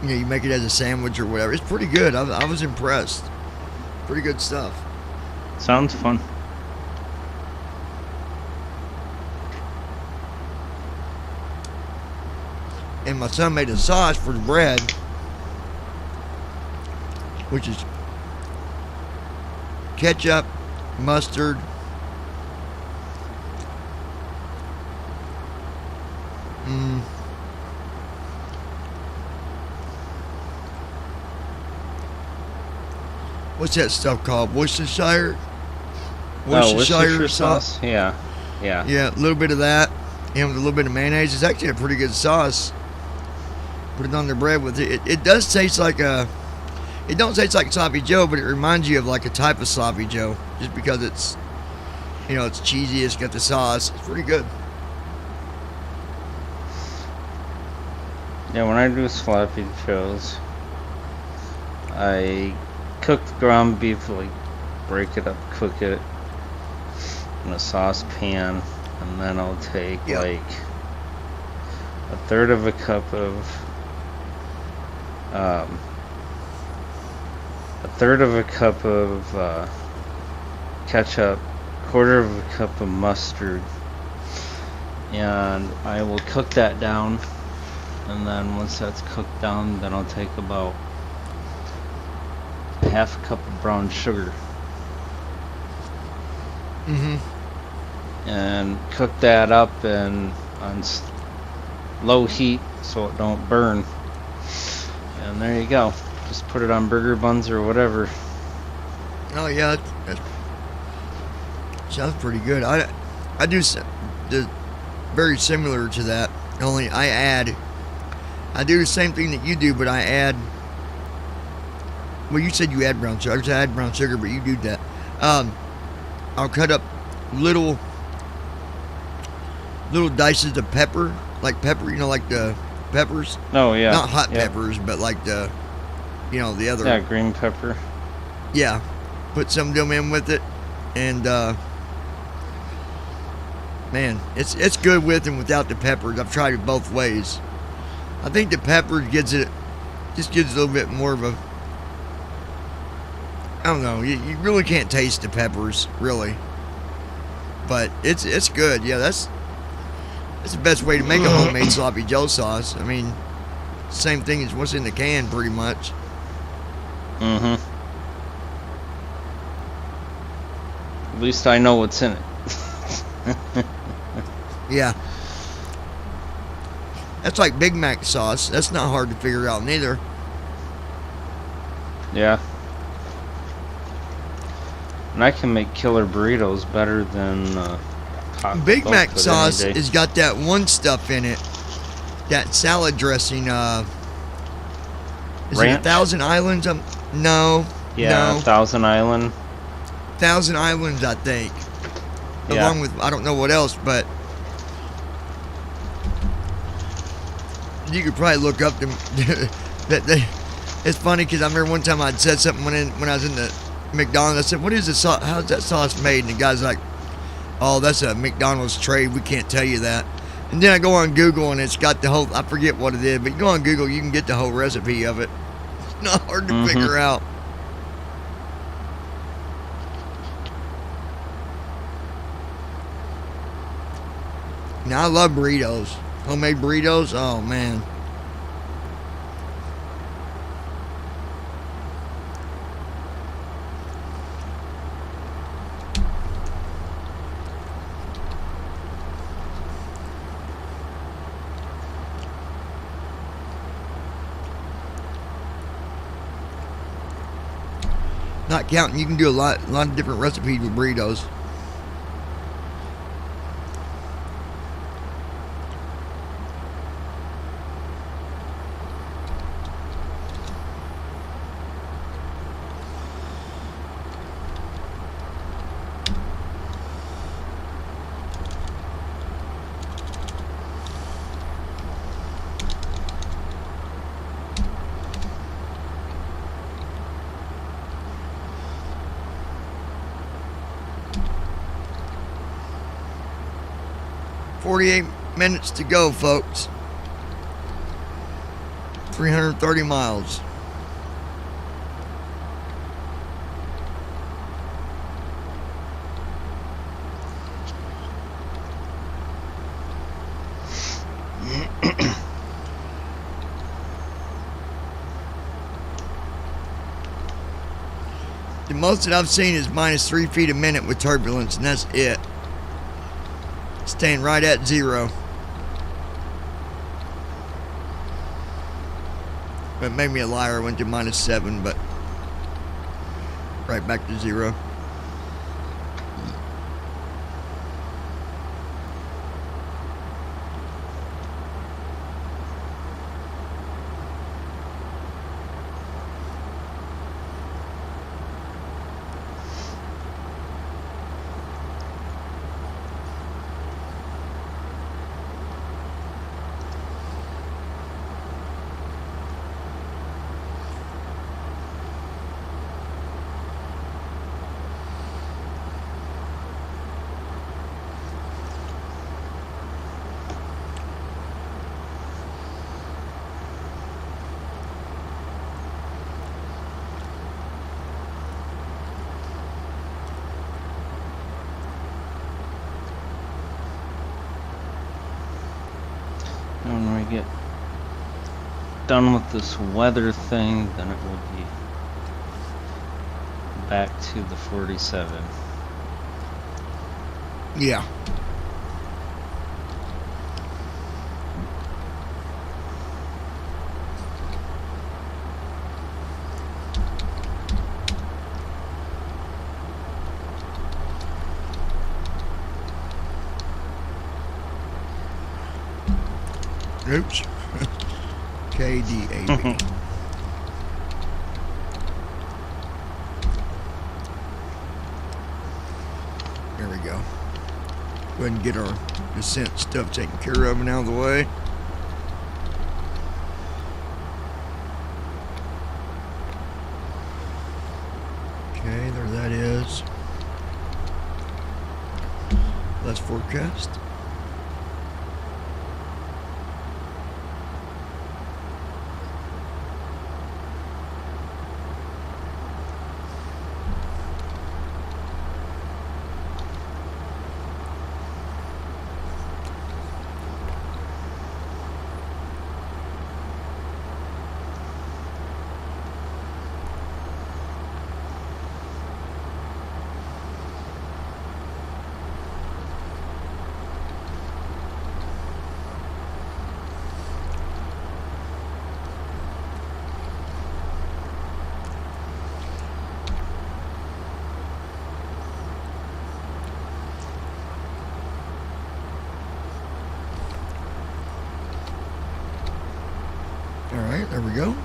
you make it as a sandwich or whatever. It's pretty good. I was impressed. Pretty good stuff. Sounds fun. And my son made a sauce for the bread, which is ketchup, mustard, what's that stuff called? Worcestershire? Worcestershire sauce? Yeah. Yeah, a little bit of that, and with a little bit of mayonnaise. It's actually a pretty good sauce. Put it on the bread with it. It does taste like it don't taste like sloppy joe, but it reminds you of like a type of sloppy joe, just because it's, it's cheesy. It's got the sauce. It's pretty good. Yeah, when I do sloppy joes, I cook the ground beef, like break it up, cook it in a saucepan, and then I'll take Yep. like a third of a cup of ketchup, quarter of a cup of mustard, and I will cook that down. And then once that's cooked down, then I'll take about half a cup of brown sugar and cook that up and on low heat so it don't burn. And there you go. Just put it on burger buns or whatever. Oh yeah, that sounds pretty good. I do very similar to that. Only I do the same thing that you do, but I add. Well, you said you add brown sugar. I add brown sugar, but you do that. I'll cut up little dices of pepper, like pepper. You know, like the peppers. Oh yeah. Not hot Yep. peppers, but like the, the other. Yeah, green pepper. Yeah, put some of them in with it, and man, it's good with and without the peppers. I've tried it both ways. I think the pepper gives it a little bit more of a. I don't know. You really can't taste the peppers, really, but it's good. Yeah, that's the best way to make a homemade sloppy Joe sauce. I mean, same thing as what's in the can, pretty much. Mm-hmm. At least I know what's in it. Yeah. That's like Big Mac sauce. That's not hard to figure out neither. Yeah. And I can make killer burritos better than Taco Big Bell Mac could sauce any day. has got that one stuff in it. That salad dressing. Is it Ranch? Thousand Islands? No. Yeah, No. Thousand Island. Thousand Islands, I think. Yeah. Along with, I don't know what else, but you could probably look up them. It's funny because I remember one time I'd said something when I was in the McDonald's. I said, "What is this sauce? How's that sauce made?" And the guy's like, "Oh, that's a McDonald's trade. We can't tell you that." And then I go on Google and it's got the whole. I forget what it is, but you go on Google, you can get the whole recipe of it. It's not hard to figure out. Now I love burritos. Homemade burritos. Oh man. Not counting, you can do a lot of different recipes with burritos. .48 minutes to go, folks. 330 miles. The most that I've seen is minus 3 feet a minute with turbulence, and that's it. Staying right at 0. It made me a liar. I went to minus 7, but right back to 0. When we get done with this weather thing, then it will be back to the 47. Yeah. Oops. KDAB. There we go. Go ahead and get our descent stuff taken care of and out of the way. Okay, there that is. Let's forecast. All right, there we go.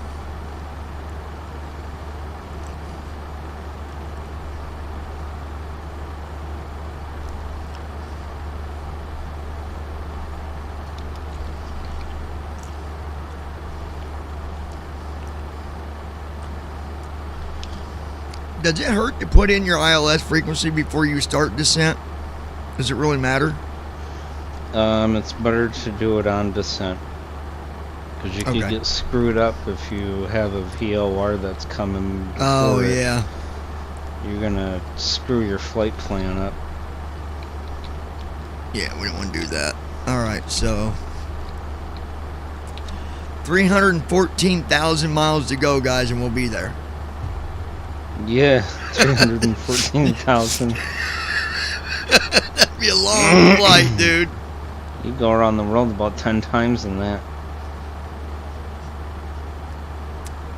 Does it hurt to put in your ILS frequency before you start descent? Does it really matter? It's better to do it on descent. Because you Okay. could get screwed up if you have a VLR that's coming before Oh, it. yeah. You're gonna screw your flight plan up. Yeah, we don't want to do that. All right, so 314,000 miles to go, guys, and we'll be there. Yeah, 314,000. That'd be a long flight, dude. You go around the world about 10 times in that.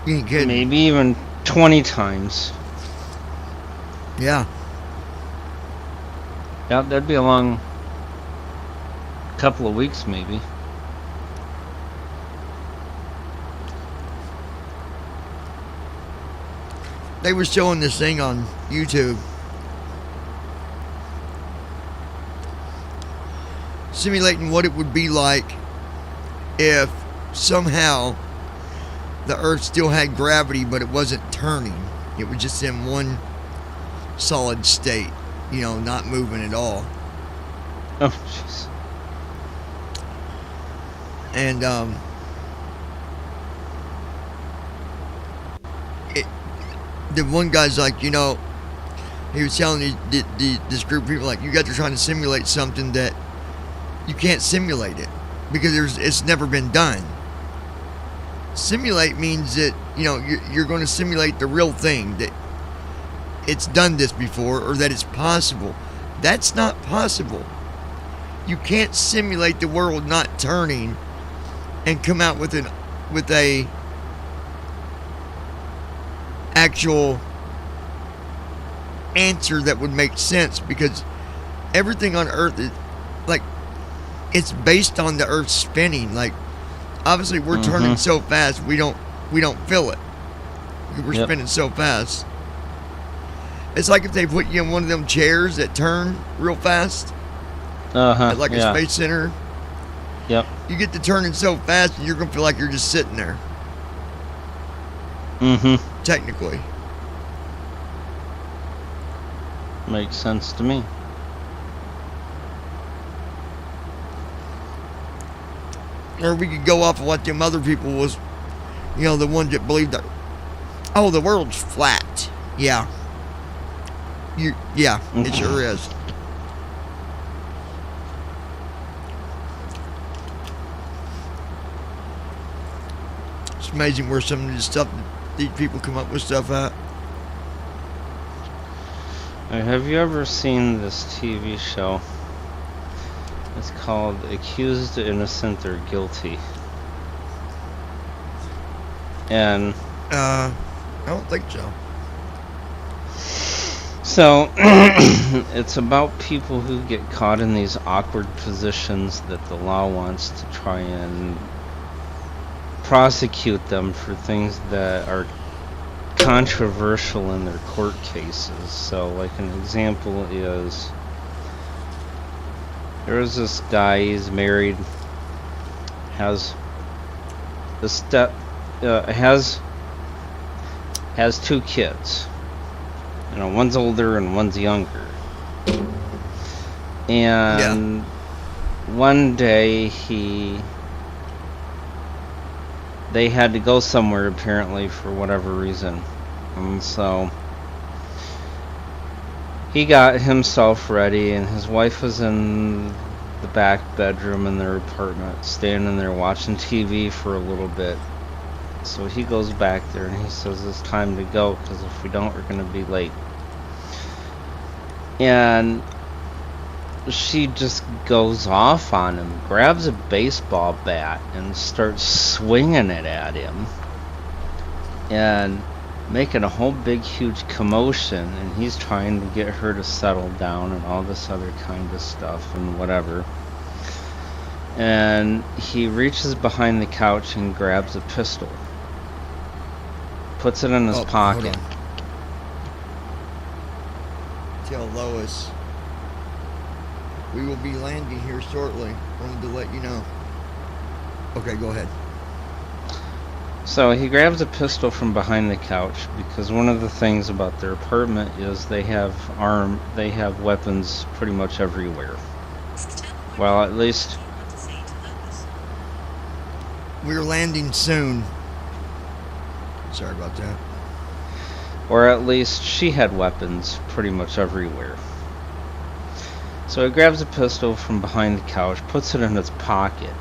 You ain't kidding. Maybe even 20 times. Yeah. Yeah, that'd be a long couple of weeks, maybe. They were showing this thing on YouTube. Simulating what it would be like if somehow the Earth still had gravity, but it wasn't turning. It was just in one solid state, you know, not moving at all. Oh, jeez. And the one guy's like, you know, he was telling this group of people, like, you guys are trying to simulate something that you can't simulate it because it's never been done. Simulate means that, you know, you're going to simulate the real thing, that it's done this before or that it's possible. That's not possible. You can't simulate the world not turning and come out with a actual answer that would make sense, because everything on Earth is like, it's based on the Earth spinning. Like, obviously we're turning so fast we don't feel it. We're spinning so fast. It's like if they put you in one of them chairs that turn real fast, at like a space center. Yep. You get to turning so fast and you're gonna feel like you're just sitting there. Technically. Makes sense to me. Or we could go off of what them other people was, you know, the ones that believed that, oh, the world's flat. Yeah. It sure is. amazing where some of the stuff these people come up with stuff at. Have you ever seen this TV show? It's called Accused, Innocent, or Guilty. And I don't think so. so it's about people who get caught in these awkward positions that the law wants to try and prosecute them for things that are controversial in their court cases. So like an example is, there was this guy, he's married, has has 2 kids. You know, one's older and one's younger. And one day they had to go somewhere apparently for whatever reason. And so he got himself ready, and his wife was in the back bedroom in their apartment, standing there watching TV for a little bit. So he goes back there and he says it's time to go, because if we don't, we're going to be late. And she just goes off on him, grabs a baseball bat and starts swinging it at him and making a whole big huge commotion, and he's trying to get her to settle down and all this other kind of stuff and whatever. And he reaches behind the couch and grabs a pistol, puts it in his pocket. Tell Lois we will be landing here shortly. Wanted to let you know. Okay, go ahead. So he grabs a pistol from behind the couch, because one of the things about their apartment is they have weapons pretty much everywhere. Well, at least we're landing soon. Sorry about that. Or at least she had weapons pretty much everywhere. So he grabs a pistol from behind the couch, puts it in his pocket,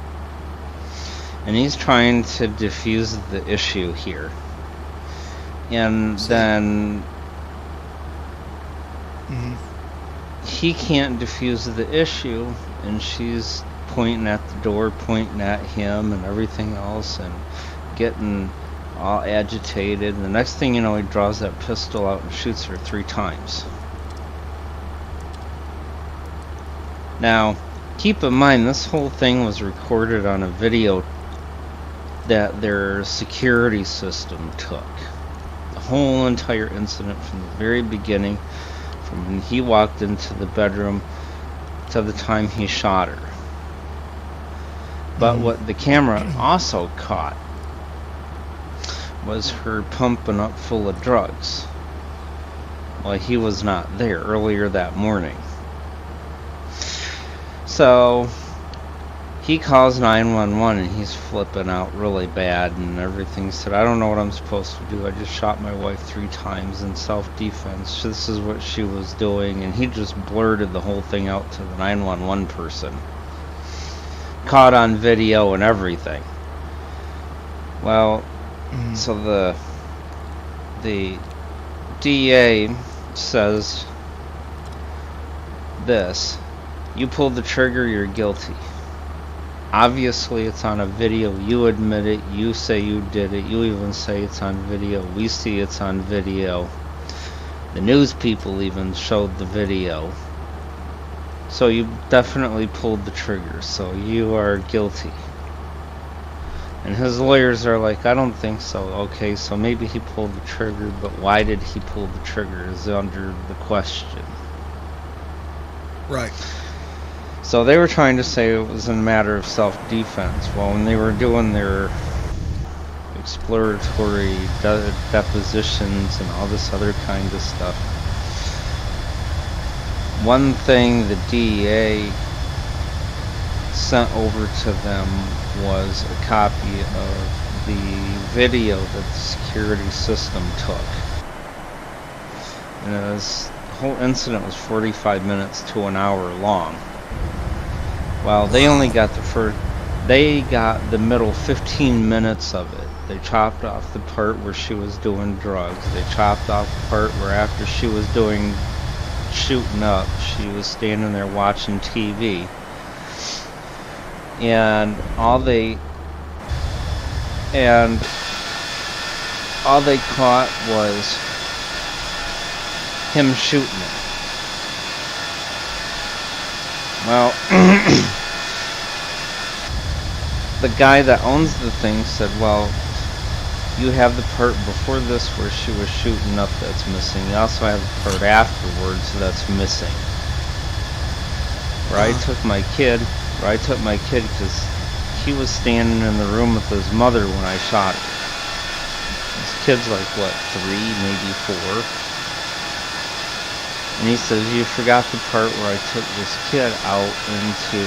and he's trying to defuse the issue here. And then he can't defuse the issue, and she's pointing at the door, pointing at him and everything else, and getting all agitated. And the next thing you know, he draws that pistol out and shoots her 3 times. Now, keep in mind, this whole thing was recorded on a video that their security system took. The whole entire incident from the very beginning, from when he walked into the bedroom to the time he shot her. But what the camera also caught was her pumping up full of drugs while he was not there earlier that morning. So he calls 911 and he's flipping out really bad and everything. Said, I don't know what I'm supposed to do. I just shot my wife 3 times in self-defense. This is what she was doing. And he just blurted the whole thing out to the 911 person. Caught on video and everything. Well, so the DA says this: you pulled the trigger, you're guilty. Obviously it's on a video, you admit it, you say you did it, you even say it's on video, we see it's on video, the news people even showed the video, so you definitely pulled the trigger, so you are guilty. And his lawyers are like, I don't think so. Okay, so maybe he pulled the trigger, but why did he pull the trigger is under the question. Right. So they were trying to say it was a matter of self-defense. Well, when they were doing their exploratory depositions and all this other kind of stuff, one thing the DEA sent over to them was a copy of the video that the security system took. And the whole incident was 45 minutes to an hour long. Well, they only got the middle 15 minutes of it. They chopped off the part where she was doing drugs. They chopped off the part where after she was doing shooting up, she was standing there watching TV. And all they caught was him shooting her. Well, the guy that owns the thing said, well, you have the part before this where she was shooting up that's missing. You also have the part afterwards that's missing. Where I took my kid because he was standing in the room with his mother when I shot her. This kid's like, what, 3, maybe 4? And he says, you forgot the part where I took this kid out into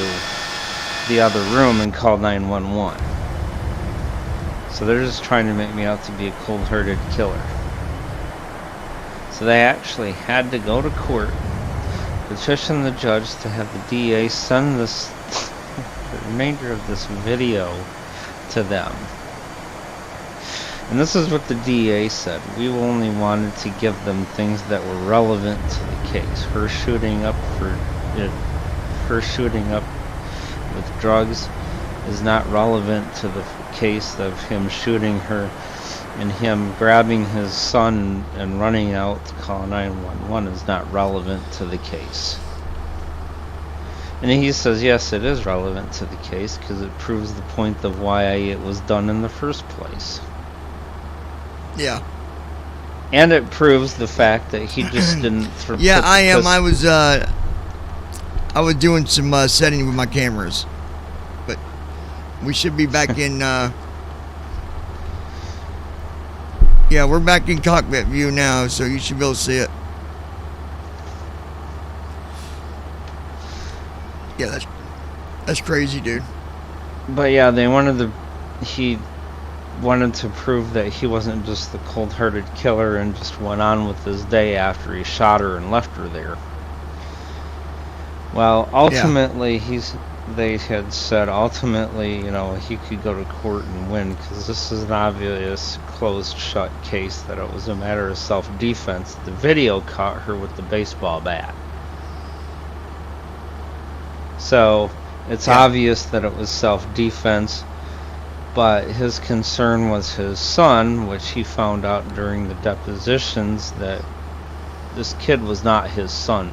the other room and called 911. So they're just trying to make me out to be a cold-hearted killer. So they actually had to go to court, petition the judge to have the DA send this, the remainder of this video to them. And this is what the DA said. We only wanted to give them things that were relevant to the case. Her shooting up with drugs is not relevant to the case of him shooting her, and him grabbing his son and running out to call 911 is not relevant to the case. And he says, yes, it is relevant to the case because it proves the point of why it was done in the first place. Yeah. And it proves the fact that he just didn't. Yeah, I am. I was doing some setting with my cameras, but we should be back in. Yeah, we're back in cockpit view now, so you should be able to see it. Yeah, that's crazy, dude. But yeah, he wanted to prove that he wasn't just the cold-hearted killer and just went on with his day after he shot her and left her there. Well, ultimately, they had said ultimately, he could go to court and win because this is an obvious closed-shut case that it was a matter of self-defense. The video caught her with the baseball bat. So, it's obvious that it was self-defense. But his concern was his son, which he found out during the depositions that this kid was not his son.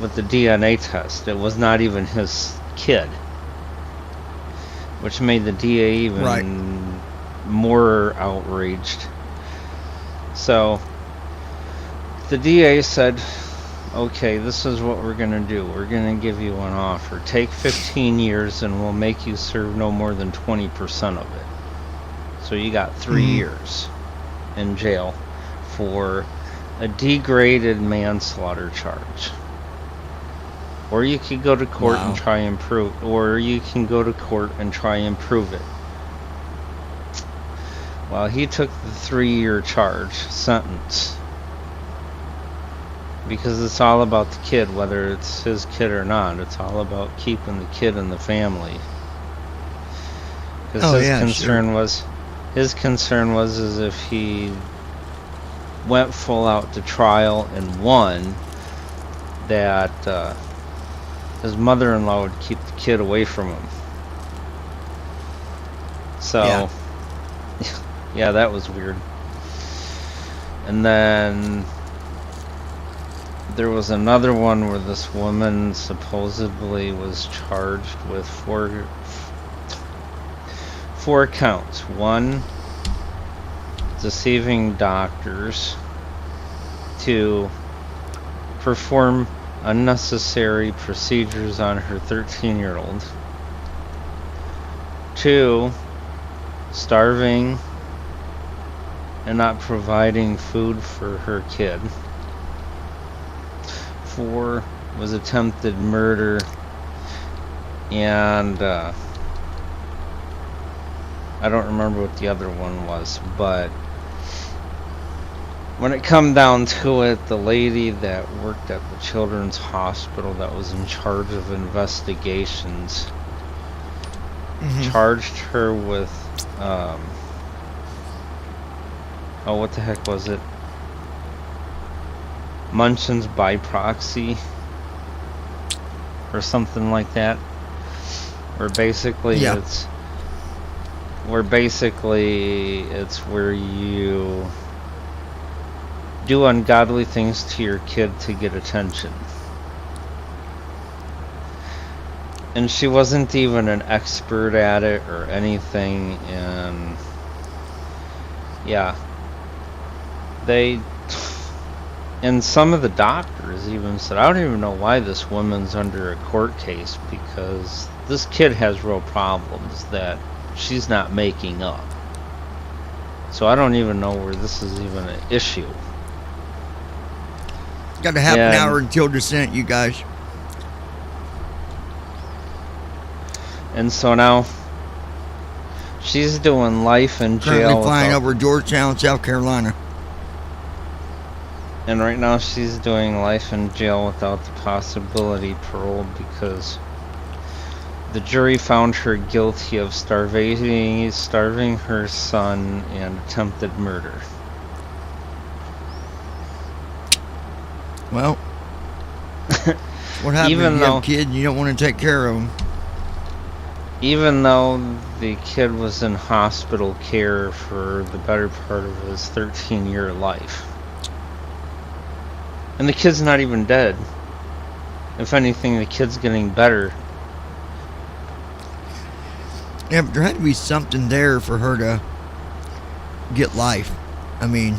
With the DNA test, it was not even his kid. Which made the DA even more outraged. So, the DA said, okay, this is what we're going to do. We're going to give you an offer. Take 15 years and we'll make you serve no more than 20% of it. So you got 3 years in jail for a degraded manslaughter charge. Or you could go to court and try and prove it. Well, he took the 3-year charge sentence. Because it's all about the kid, whether it's his kid or not. It's all about keeping the kid in the family. Because his concern was is if he went full out to trial and won, that his mother-in-law would keep the kid away from him. So, yeah, that was weird. And then there was another one where this woman supposedly was charged with four counts. 1, deceiving doctors. 2, perform unnecessary procedures on her 13-year-old. 2, starving and not providing food for her kid. 4 was attempted murder, and I don't remember what the other one was, but when it come down to it, the lady that worked at the children's hospital that was in charge of investigations charged her with oh, what the heck was it? Munchin's by proxy, or something like that. Where basically Yeah. it's where you do ungodly things to your kid to get attention. And she wasn't even an expert at it or anything, and yeah. And some of the doctors even said, I don't even know why this woman's under a court case, because this kid has real problems that she's not making up. So I don't even know where this is even an issue. Got a half an hour until descent, you guys. And so now she's doing life in jail. Currently flying over Georgetown, South Carolina. And right now she's doing life in jail without the possibility of parole because the jury found her guilty of starving her son and attempted murder. Well, what happens Even when you have though- a kid and you don't want to take care of them? Even though the kid was in hospital care for the better part of his 13-year life. And the kid's not even dead. If anything, the kid's getting better. Yeah, but there had to be something there for her to get life. I mean,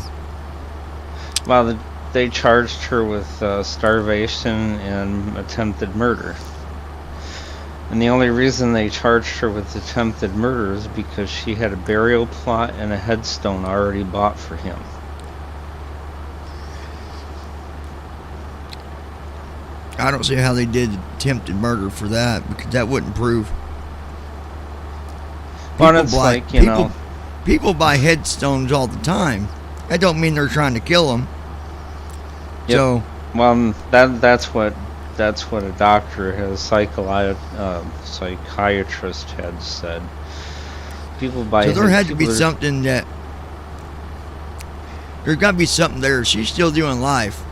Well, they charged her with starvation and attempted murder. And the only reason they charged her with attempted murder is because she had a burial plot and a headstone already bought for him. I don't see how they did attempted murder for that, because that wouldn't prove. But it's like, you know, people buy headstones all the time. That don't mean they're trying to kill them. Yep. So, well, that's what a doctor, a psychiatrist had said. People buy. so there had to be people are- something that. There's got to be something there. She's still doing life.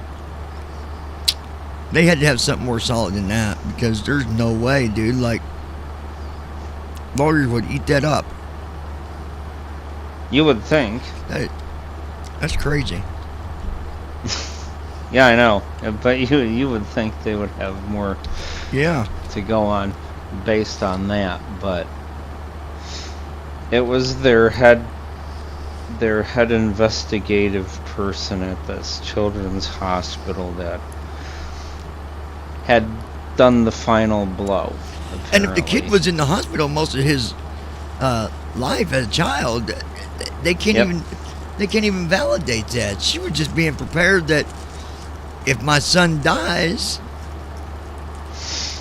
They had to have something more solid than that, because there's no way, dude. Like, lawyers would eat that up. You would think. That's crazy. Yeah, I know. But you would think they would have more Yeah. to go on based on that, but it was their head investigative person at this children's hospital that had done the final blow. And if the kid apparently. was in the hospital most of his life as a child, they can't Yep. even validate that. She was just being prepared that if my son dies,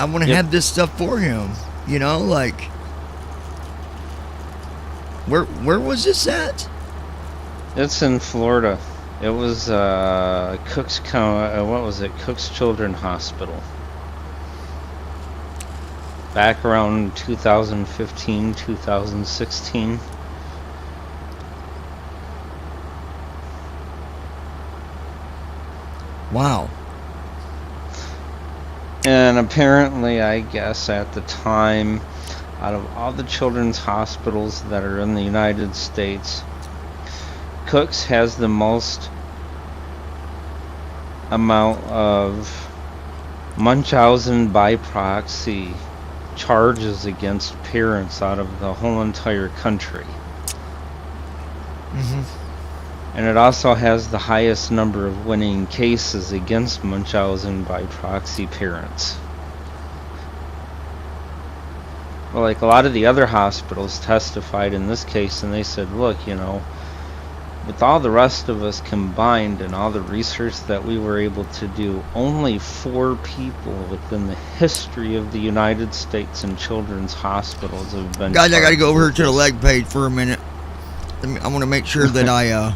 I want to Yep. have this stuff for him. You know, like, where was this at? It's in Florida. It was Cook's Cook's Children's Hospital. Back around 2015, 2016. Wow. And apparently, I guess at the time, out of all the children's hospitals that are in the United States, Cook's has the most amount of Munchausen by proxy charges against parents out of the whole entire country. Mm-hmm. And it also has the highest number of winning cases against Munchausen by proxy parents. Well, like a lot of the other hospitals testified in this case, and they said, look, you know, with all the rest of us combined and all the research that we were able to do, only 4 people within the history of the United States and children's hospitals have been Guys, I got to charged go over here with to the this. leg page for a minute. I want to make sure that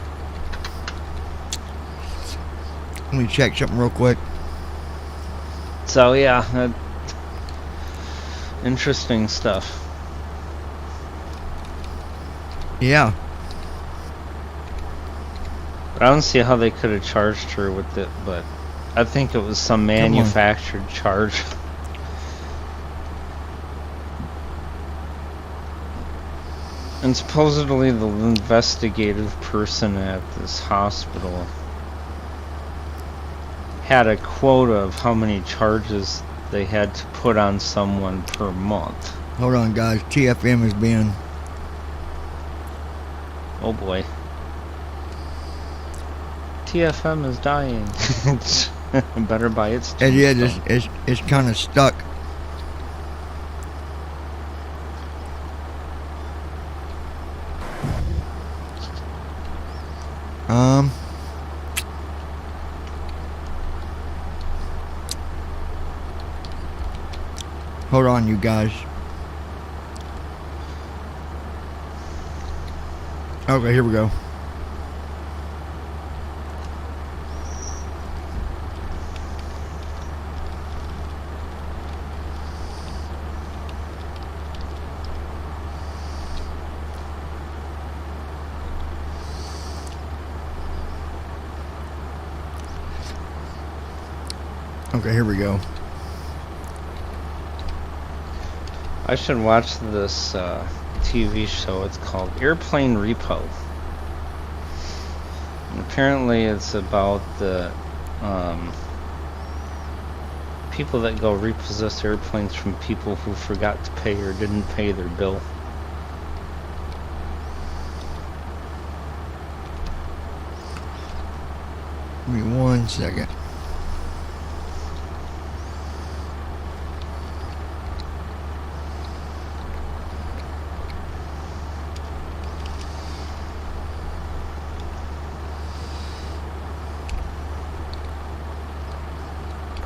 let me check something real quick. So yeah, interesting stuff. Yeah. But I don't see how they could have charged her with it, but I think it was some manufactured charge. And supposedly the investigative person at this hospital had a quota of how many charges they had to put on someone per month. Hold on, guys. TFM is being... Oh boy. TFM is dying. Better buy its And yeah, tombstone. it's kind of stuck. Hold on, you guys. Okay, here we go. Okay, here we go. I should watch this TV show. It's called Airplane Repo. And apparently it's about the people that go repossess airplanes from people who forgot to pay or didn't pay their bill. Give me 1 second.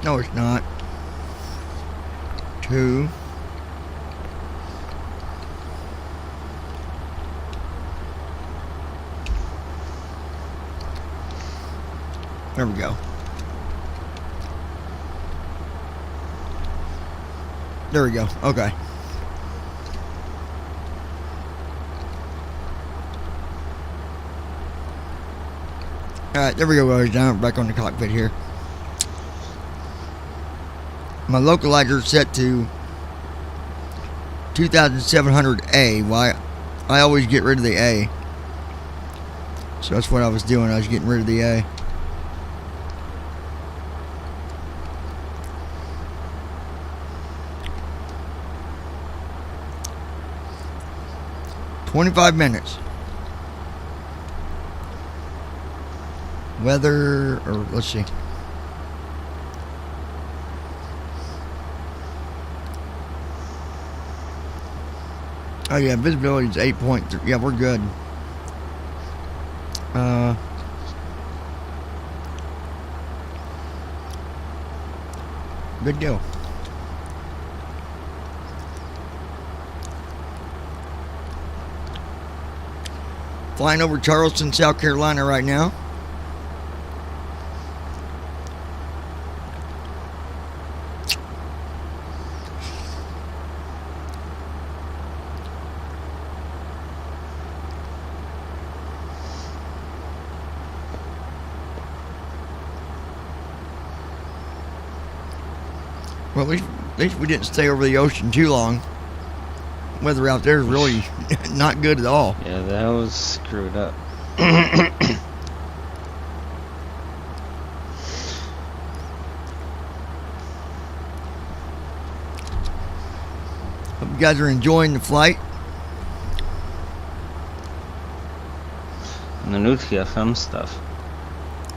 No, it's not. 2. There we go. There we go. Okay. Alright, there we go, guys. Now I'm back on the cockpit here. My localizer is set to 2700A. Why? I always get rid of the A. So that's what I was doing. I was getting rid of the A. "25 minutes. Weather, or let's see. Oh yeah, visibility is 8.3. Yeah, we're good. Good deal. Flying over Charleston, South Carolina right now. Well, at least we didn't stay over the ocean too long. Weather out there is really not good at all. Yeah, that was screwed up. Hope you guys are enjoying the flight. And the new TFM stuff.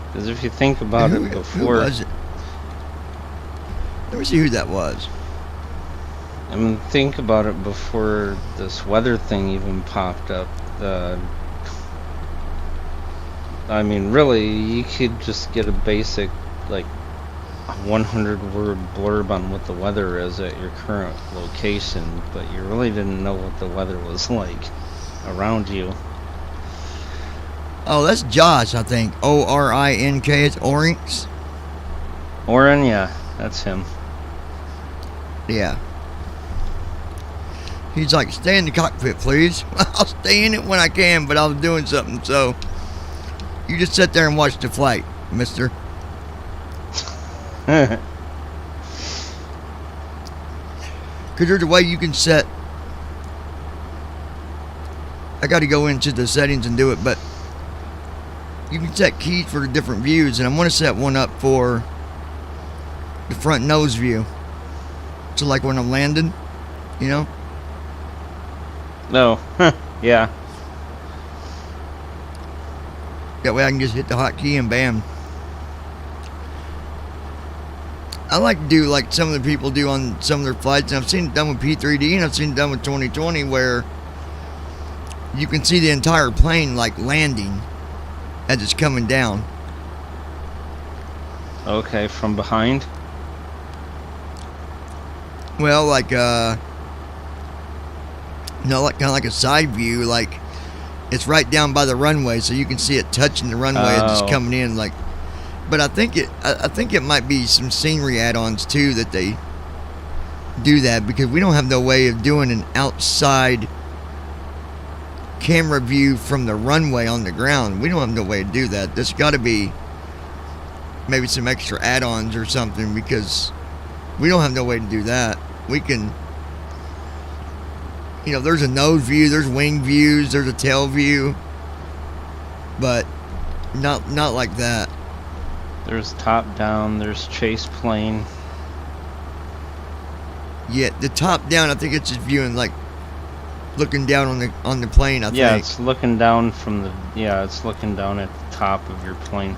Because if you think about it before... Who was it? Let me see who that was. I mean, think about it before this weather thing even popped up. I mean, really, you could just get a basic, like, 100-word blurb on what the weather is at your current location, but you really didn't know what the weather was like around you. Oh, that's Josh, I think. O-R-I-N-K. It's Orinx. Oren, yeah, that's him. Yeah. He's like, stay in the cockpit, please. I'll stay in it when I can, but I was doing something, so you just sit there and watch the flight, mister. Because there's a way you can set. I got to go into the settings and do it, but you can set keys for different views, and I want to set one up for the front nose view. So like when I'm landing, you know? No. Yeah. That way I can just hit the hotkey and bam. I like to do like some of the people do on some of their flights, and I've seen it done with P3D, and I've seen it done with 2020, where you can see the entire plane like landing as it's coming down. Okay, from behind? Well, like like kind of like a side view, like it's right down by the runway, so you can see it touching the runway as it's coming in. Like, but I think it might be some scenery add-ons too that they do that, because we don't have no way of doing an outside camera view from the runway on the ground. We don't have no way to do that. There's got to be maybe some extra add-ons or something, because we don't have no way to do that. We can, you know, there's a nose view, there's wing views, there's a tail view, but not like that. There's top down, there's chase plane. Yeah, the top down, I think it's just viewing, like looking down on the plane. I Yeah, think it's looking down from the. Yeah, it's looking down at the top of your plane.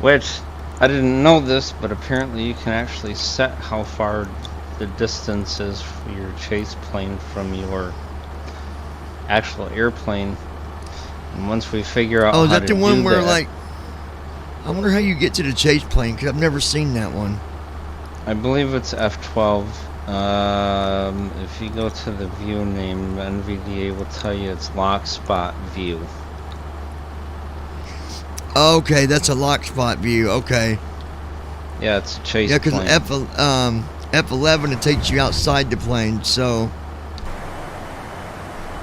Which I didn't know this, but apparently you can actually set how far the distance is for your chase plane from your actual airplane. And once we figure out Oh, is how that to the one do where that, like? I wonder how you get to the chase plane, because I've never seen that one. I believe it's F12. If you go to the view name, NVDA will tell you it's lock spot view. Okay, that's a lock spot view. Okay. Yeah, it's a chase Yeah, because plane. F11 it takes you outside the plane. So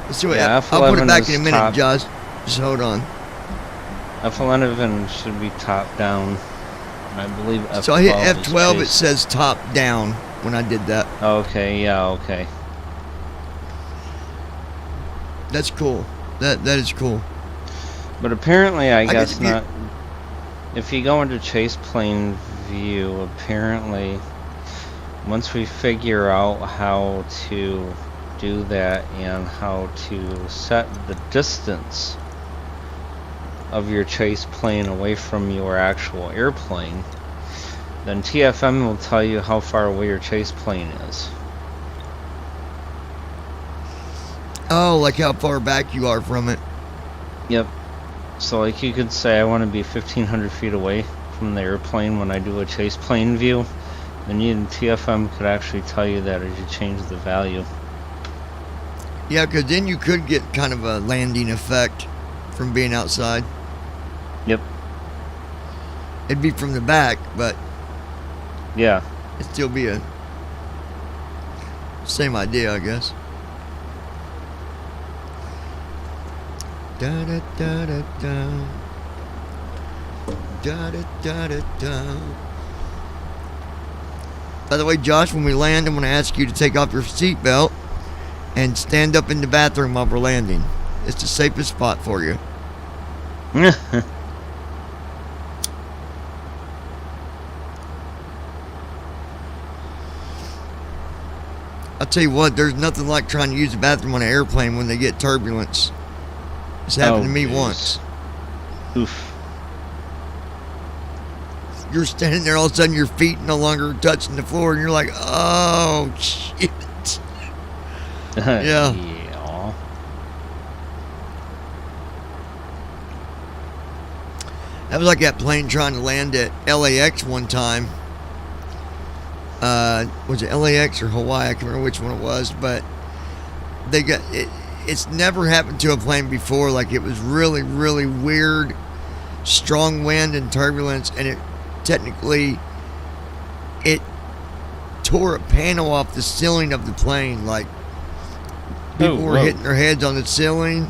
let's see what. Yeah, I'll put it F11 back is in a minute, top. Josh. Just hold on. F11 should be top down. And I believe F12 So I hit is F12. It chase. says top down when I did that. Okay, yeah, okay. That's cool. That is cool. But apparently, I guess guess if you- not. If you go into chase plane view, apparently, once we figure out how to do that and how to set the distance of your chase plane away from your actual airplane, then TFM will tell you how far away your chase plane is. Oh, like how far back you are from it. Yep. So like you could say I want to be 1,500 feet away from the airplane when I do a chase plane view, then TFM could actually tell you that as you change the value. Yeah, because then you could get kind of a landing effect from being outside. Yep. It'd be from the back, but Yeah. it'd still be a same idea, I guess. Da da da da da. Da da da da da. By the way, Josh, when we land, I'm going to ask you to take off your seatbelt and stand up in the bathroom while we're landing. It's the safest spot for you. I'll tell you what, there's nothing like trying to use the bathroom on an airplane when they get turbulence. It's happened to me geez. once. Oof. You're standing there, all of a sudden your feet no longer touching the floor, and you're like, oh, shit. Yeah. Yeah. That was like that plane trying to land at LAX one time. Was it LAX or Hawaii? I can't remember which one it was, but they got it. It's never happened to a plane before. Like, it was really, really weird, strong wind and turbulence, and technically it tore a panel off the ceiling of the plane. Like, people were whoa. hitting their heads on the ceiling,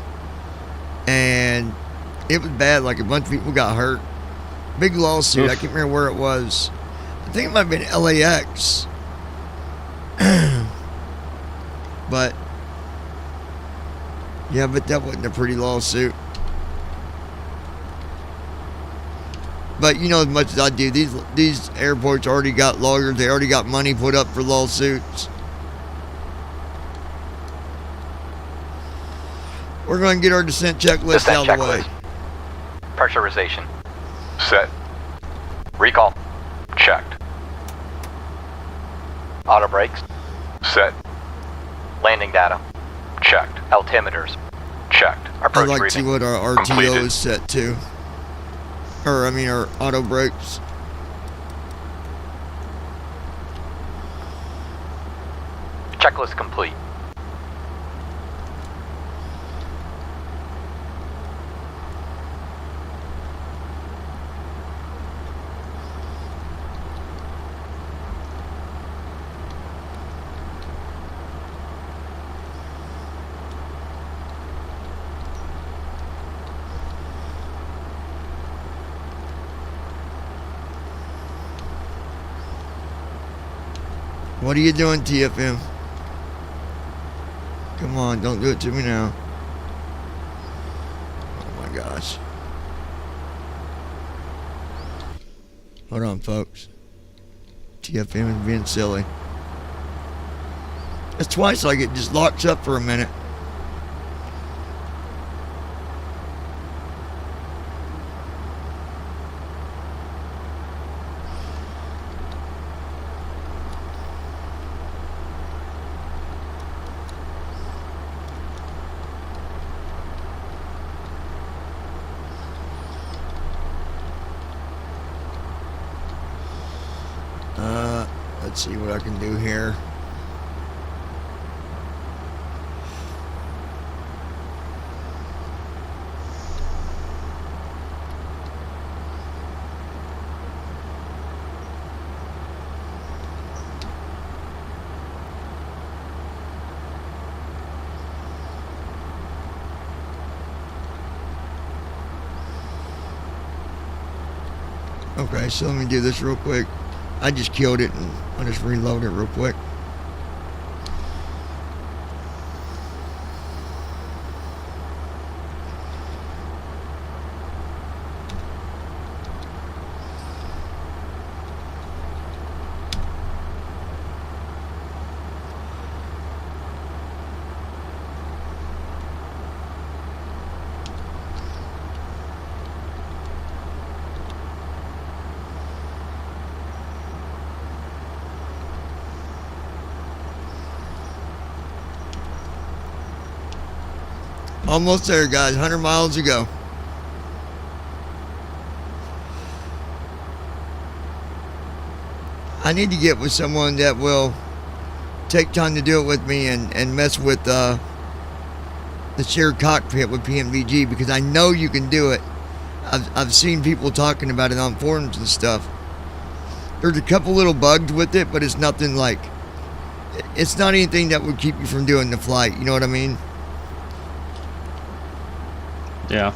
and it was bad. Like, a bunch of people got hurt. Big lawsuit. Oof. I can't remember where it was. I think it might have been LAX. But yeah, but that wasn't a pretty lawsuit. But you know, as much as I do, these airports already got lawyers. They already got money put up for lawsuits. We're going to get our descent checklist Descent out of the way. checklist. Pressurization. Set. Recall. Checked. Auto brakes. Set. Landing data. Checked. Altimeters. Checked. I'd Approach like to see briefing. what our RTO Completed. is set to. Or, I mean, our auto brakes. Checklist complete. What are you doing, TFM? Come on, don't do it to me now. Oh my gosh. Hold on, folks. TFM is being silly. That's twice like it just locks up for a minute. Let's see what I can do here. Okay, so let me do this real quick. I just killed it and I'll just reload it real quick. Almost there, guys. 100 miles to go. I need to get with someone that will take time to do it with me and mess with the shared cockpit with PMVG, because I know you can do it. I've seen people talking about it on forums and stuff. There's a couple little bugs with it, but it's nothing like... It's not anything that would keep you from doing the flight. You know what I mean? Yeah.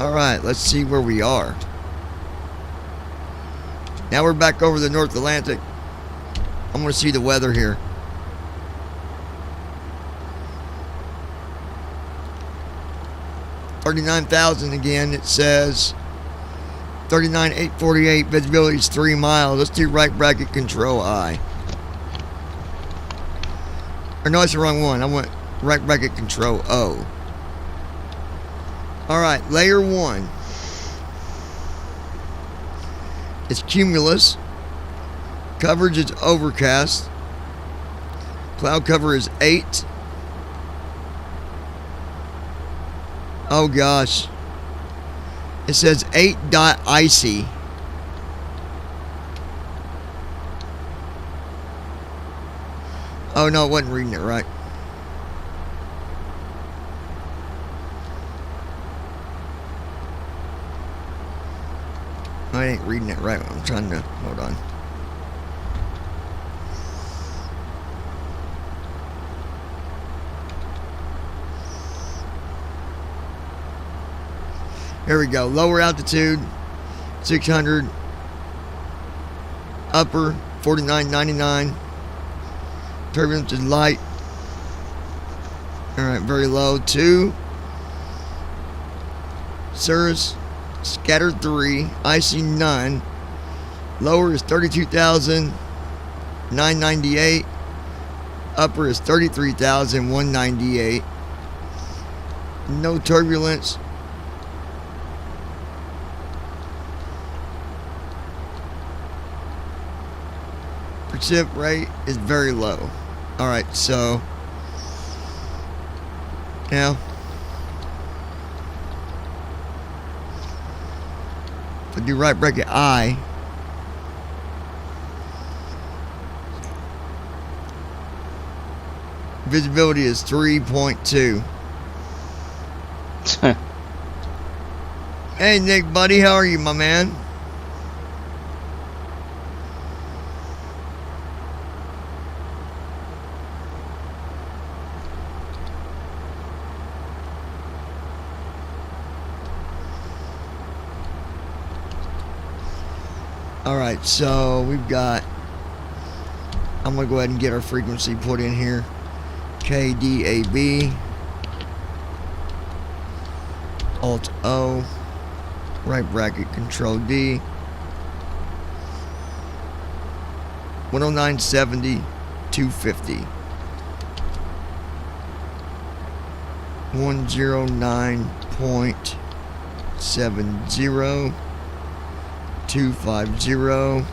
All right, let's see where we are. Now we're back over the North Atlantic. I'm going to see the weather here. $39,000 again. It says 39,848. Visibility is 3 miles. Let's do right bracket control I. Or no, that's the wrong one. I went right bracket control O. Alright, layer 1. It's cumulus. Coverage is overcast. Cloud cover is 8. Oh gosh. It says 8 dot icy. Oh no, it wasn't reading it right. I ain't reading it right. I'm trying to, hold on. Here we go. Lower altitude, 600. Upper, 49.99. Turbulence is light. Alright, very low. 2. Cirrus, scattered 3. Icy, none. Lower is 32,998. Upper is 33,198. No turbulence. Precip rate is very low. Alright, so now if I do right bracket I, visibility is 3.2. Hey Nick, buddy, how are you, my man? Alright, so we've got, I'm going to go ahead and get our frequency put in here. KDAB, Alt O, right bracket Control D, 109.70, 250, 109.70, 250,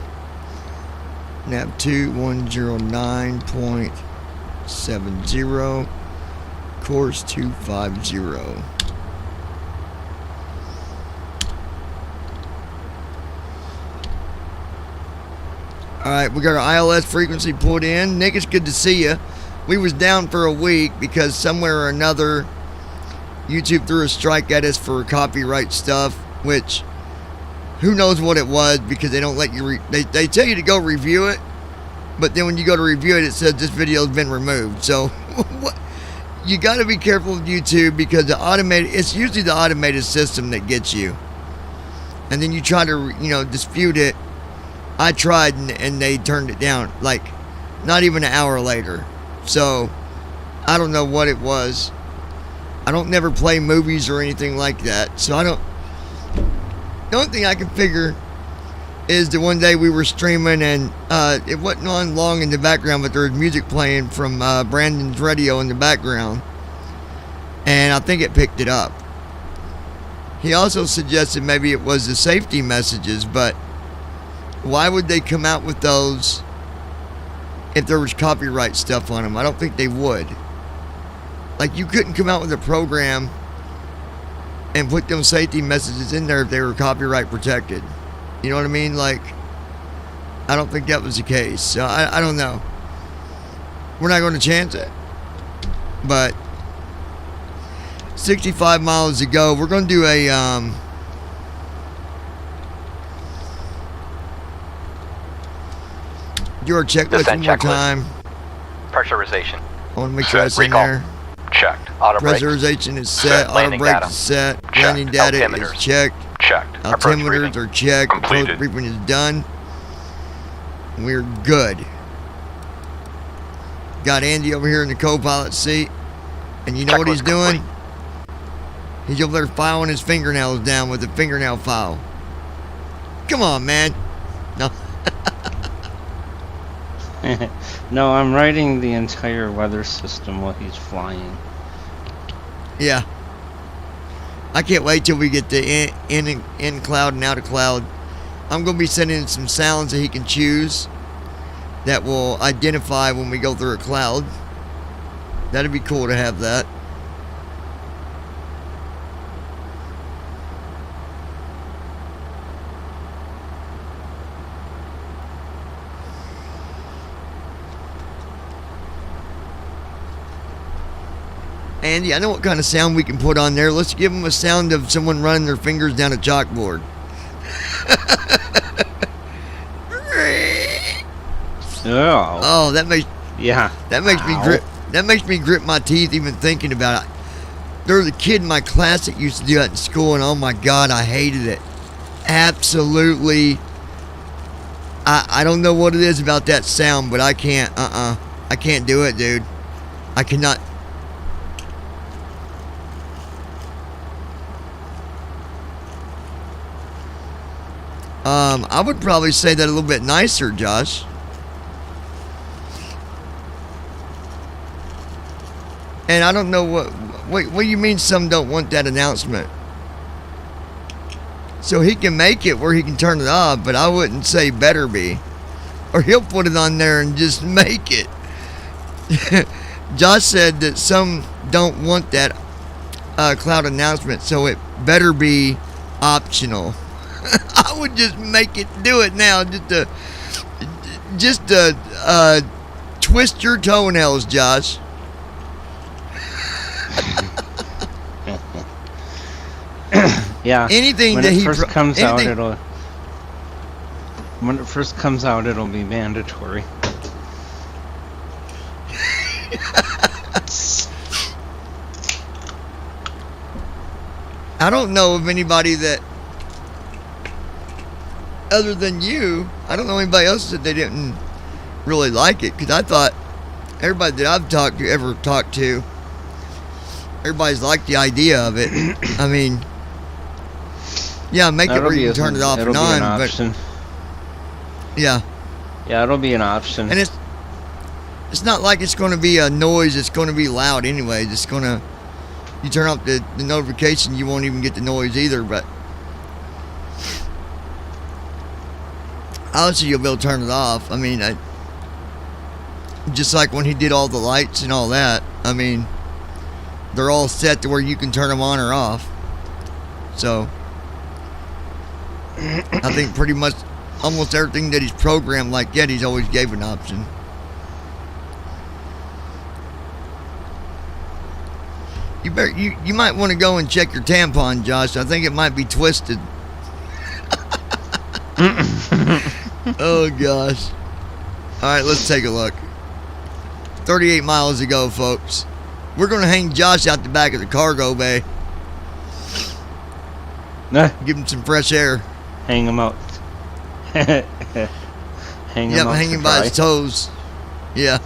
nav 2, 109.70, course 250. Alright, we got our ILS frequency put in. Nick, it's good to see you. We was down for a week because somewhere or another YouTube threw a strike at us for copyright stuff, which who knows what it was, because they don't let you they tell you to go review it, but then when you go to review it, it says this video has been removed. So you got to be careful with YouTube, because it's usually the automated system that gets you, and then you try to dispute it. I tried and they turned it down like not even an hour later. So I don't know what it was. I don't never play movies or anything like that, so I don't. The only thing I can figure is that one day we were streaming and it wasn't on long in the background, but there was music playing from Brandon's radio in the background, and I think it picked it up. He also suggested maybe it was the safety messages, but why would they come out with those if there was copyright stuff on them? I don't think they would. Like, you couldn't come out with a program and put them safety messages in there if they were copyright protected. You know what I mean? Like, I don't think that was the case. So I don't know. We're not going to chance it. But 65 miles to go. We're going to do a do our checklist one more time. Pressurization. I want to make sure that's in Recall. there. Checked. Auto brakes. Pressurization is set. Auto Landing brakes data. is set. Checked. Landing data is Altimeters. checked. Checked. Approach Altimeters briefing. are checked. Completed. Approach briefing is done. We're good. Got Andy over here in the co-pilot seat. And you know what he's Checklist doing? complete. He's over there filing his fingernails down with a fingernail file. Come on, man. No. No, I'm writing the entire weather system while he's flying. Yeah. I can't wait till we get the in cloud and out of cloud. I'm going to be sending him some sounds that he can choose that will identify when we go through a cloud. That'd be cool to have that. Andy, I know what kind of sound we can put on there. Let's give them a sound of someone running their fingers down a chalkboard. Oh. Oh, that makes Ow. me grip my teeth even thinking about it. There was a kid in my class that used to do that in school, and oh my God, I hated it. Absolutely. I don't know what it is about that sound, but I can't. I can't do it, dude. I cannot. I would probably say that a little bit nicer, Josh. And I don't know what do you mean some don't want that announcement? So he can make it where he can turn it off, but I wouldn't say better be. Or he'll put it on there and just make it. Josh said that some don't want that cloud announcement, so it better be optional. I would just make it do it now, just to twist your toenails, Josh. Yeah. Anything when that it he first comes out, anything- when it first comes out, it'll be mandatory. I don't know of anybody that, other than you, I don't know anybody else that they didn't really like it, because I thought everybody that I've talked to, everybody's liked the idea of it. I mean, yeah, make it where you can turn it off and on, but yeah, it'll be an option. and it's not like it's going to be a noise. It's going to be loud anyways. It's going to, you turn off the notification, you won't even get the noise either. But obviously you'll be able to turn it off. I mean, just like when he did all the lights and all that. I mean, they're all set to where you can turn them on or off. So I think pretty much almost everything that he's programmed like that, he's always gave an option. You might want to go and check your tampon, Josh. I think it might be twisted. Oh gosh. Alright, let's take a look. 38 miles to go, folks. We're gonna hang Josh out the back of the cargo bay. Give him some fresh air. Hang him out. Hang him out. Hang him by his toes. Yeah.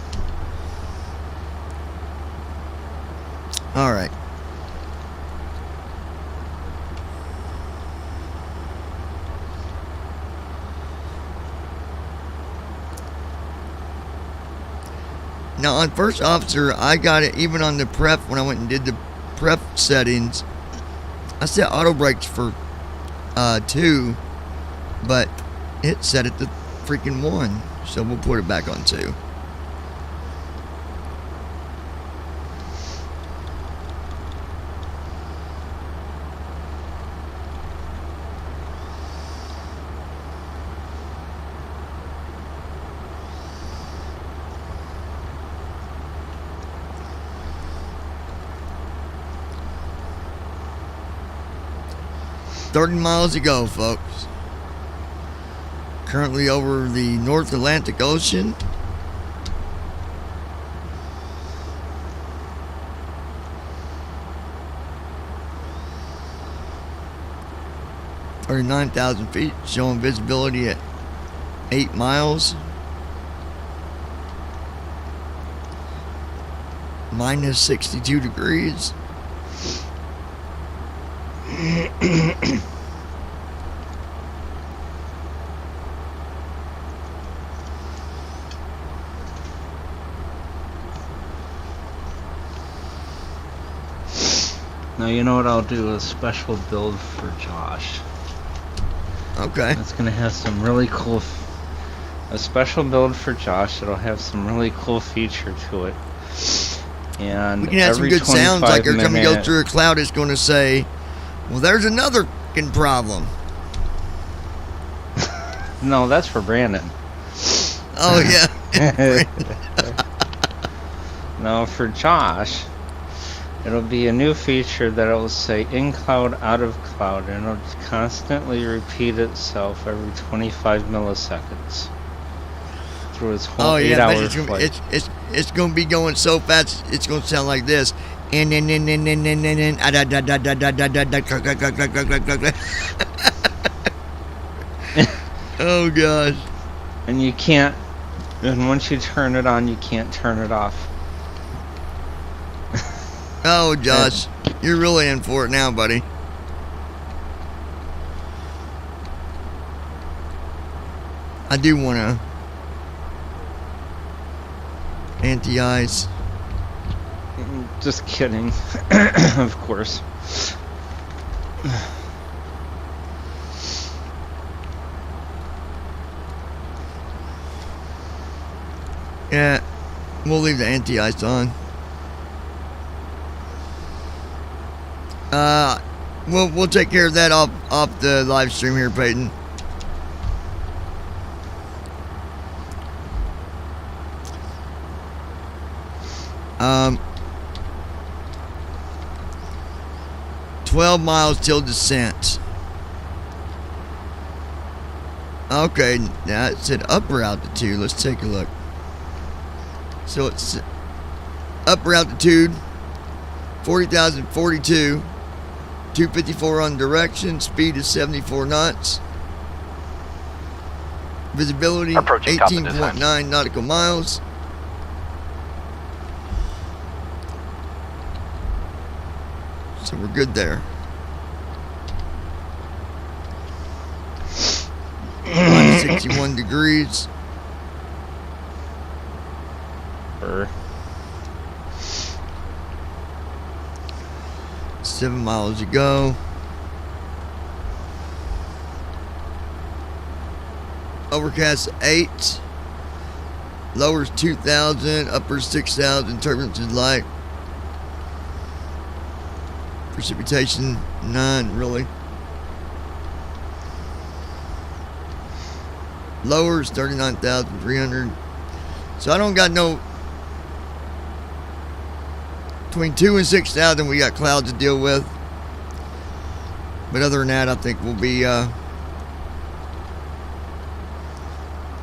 Alright. Now on first officer, I got it even on the prep when I went and did the prep settings. I set auto brakes for 2, but it set it to freaking 1. So we'll put it back on 2. $30 miles to go, folks. Currently over the North Atlantic Ocean. Or 9,000 feet, showing visibility at 8 miles. Minus 62 degrees. Now you know what I'll do, a special build for Josh. Okay. It's gonna have some really cool, a special build for Josh that'll have some really cool feature to it. And we can have some every good sounds, like every time you go minute- through a cloud, it's going to say, well, there's another fucking problem. No, that's for Brandon. Oh, yeah. No, for Josh, It'll be a new feature that will say in cloud, out of cloud, and it'll constantly repeat itself every 25 milliseconds through its whole Oh yeah, 8-hour but flight. it's gonna be going so fast. It's gonna sound like this. And oh gosh. And you can't, and once you turn it on, you can't turn it off. Oh Josh, you're really in for it now, buddy. I do wanna anti-ice. Just kidding. Of course. Yeah, we'll leave the anti-ice on. We'll take care of that off the live stream here, Peyton. Um, 12 miles till descent. Okay, now it said upper altitude. Let's take a look. So it's upper altitude, 40,042, 254 on direction, speed is 74 knots. Visibility, Approaching top of descent. 18.9 nautical miles. So we're good there. Minus 61 degrees. Or 7 miles to go. Overcast 8. Lowers 2,000. Upper 6,000. Turbulence is light. Precipitation none, really. Lowers 39,300. So I don't got no. Between 2 and 6,000, we got clouds to deal with. But other than that, I think we'll be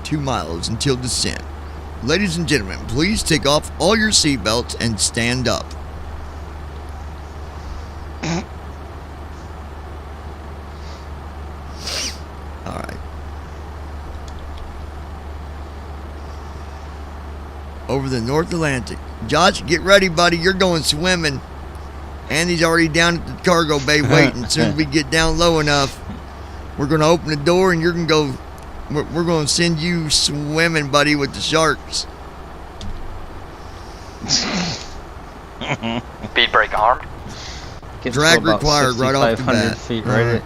2 miles until descent. Ladies and gentlemen, please take off all your seatbelts and stand up. All right. Over the North Atlantic. Josh, get ready, buddy. You're going swimming. Andy's already down at the cargo bay waiting. As soon as we get down low enough, we're going to open the door and you're going to go. We're going to send you swimming, buddy, with the sharks. Speed brake armed. get to Drag about required right off the 6,500 bat. feet, Alright.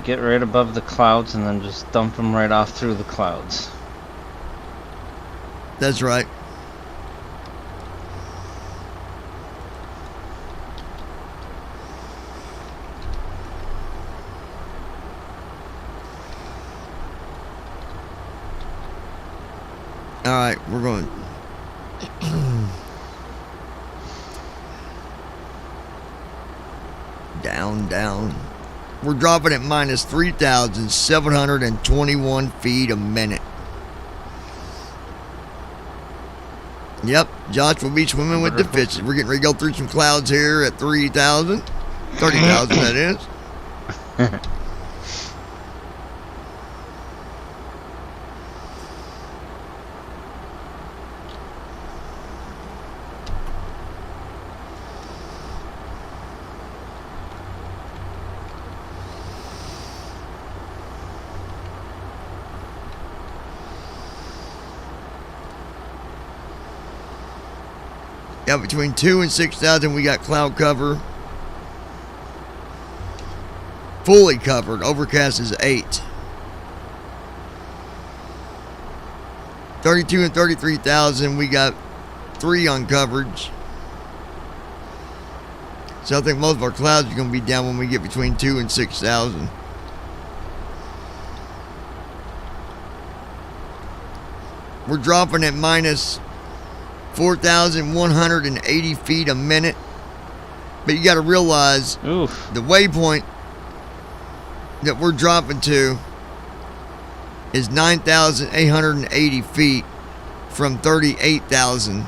Get right above the clouds and then just dump them right off through the clouds. That's right. All right, we're going. Down. We're dropping at minus 3,721 feet a minute. Yep, Josh will be swimming with the fishes. We're getting ready to go through some clouds here at 3,000. 30,000, that is. Yeah, between 2 and 6,000, we got cloud cover. Fully covered. Overcast is 8. 32 and 33,000, we got 3 on coverage. So I think most of our clouds are going to be down when we get between 2 and 6,000. We're dropping at minus 4,180 feet a minute. But you got to realize Oof. the waypoint that we're dropping to is 9,880 feet from 38,000.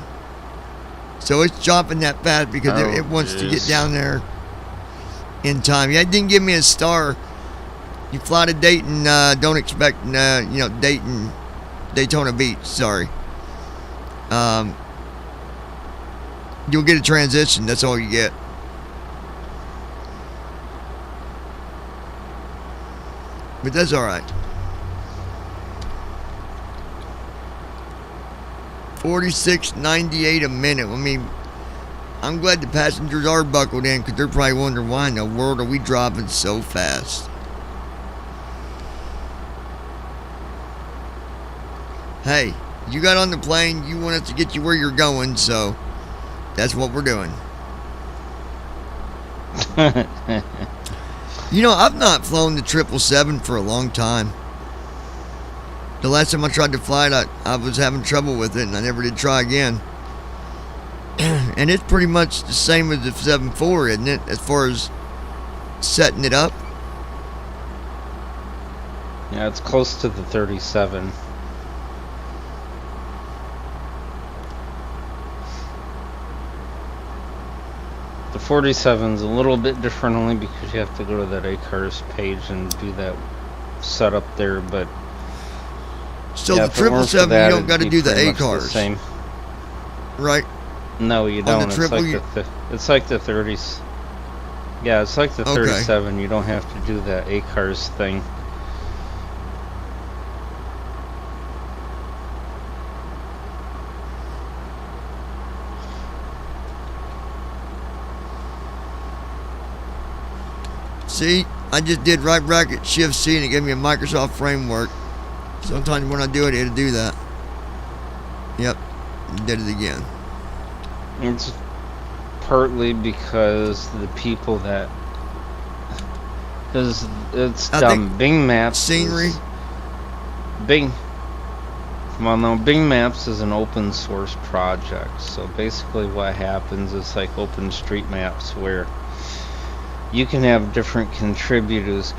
So it's dropping that fast because it wants to get down there in time. Yeah, it didn't give me a star. You fly to Dayton, don't expect, Daytona Beach, sorry. You'll get a transition, that's all you get. But that's all right. 46.98 a minute. I mean, I'm glad the passengers are buckled in because they're probably wondering why in the world are we dropping so fast. Hey, you got on the plane, you want us to get you where you're going, so that's what we're doing. You know, I've not flown the 777 for a long time. The last time I tried to fly it, I was having trouble with it, and I never did try again. And it's pretty much the same as the 74, isn't it, as far as setting it up? Yeah, it's close to the 37. The 47's a little bit different only because you have to go to that ACARS page and do that setup there, but So yeah, the 777, you don't got to do the ACARS. ACARS, Same. right? No, you On don't. the It's triple, it's like the 30s. Yeah, it's like the Okay. 37. You don't have to do that ACARS thing. See, I just did right bracket shift C and it gave me a Microsoft framework. Sometimes when I do it, it'll do that. Yep, did it again. It's partly because the people that, because it's I think Bing Maps. scenery. Bing. Well, no, Bing Maps is an open source project. So basically, what happens is like OpenStreetMaps, where you can have different contributors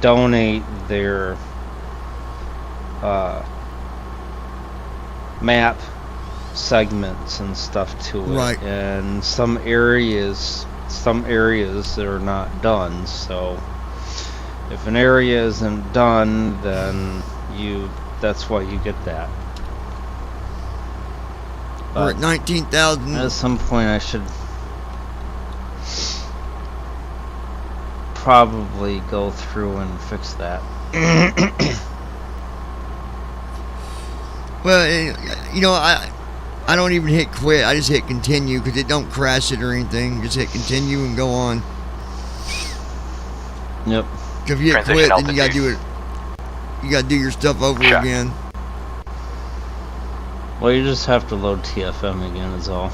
donate their map segments and stuff to it, Right. and some areas are not done. So if an area isn't done, then that's why you get that. We're at 19,000. At some point I should probably go through and fix that. Well, you know, I don't even hit quit. I just hit continue because it don't crash it or anything. Just hit continue and go on. Yep. 'Cause if you hit Transition quit, then you gotta do altitude. it. You gotta do your stuff over Check. again. Well, you just have to load TFM again is all.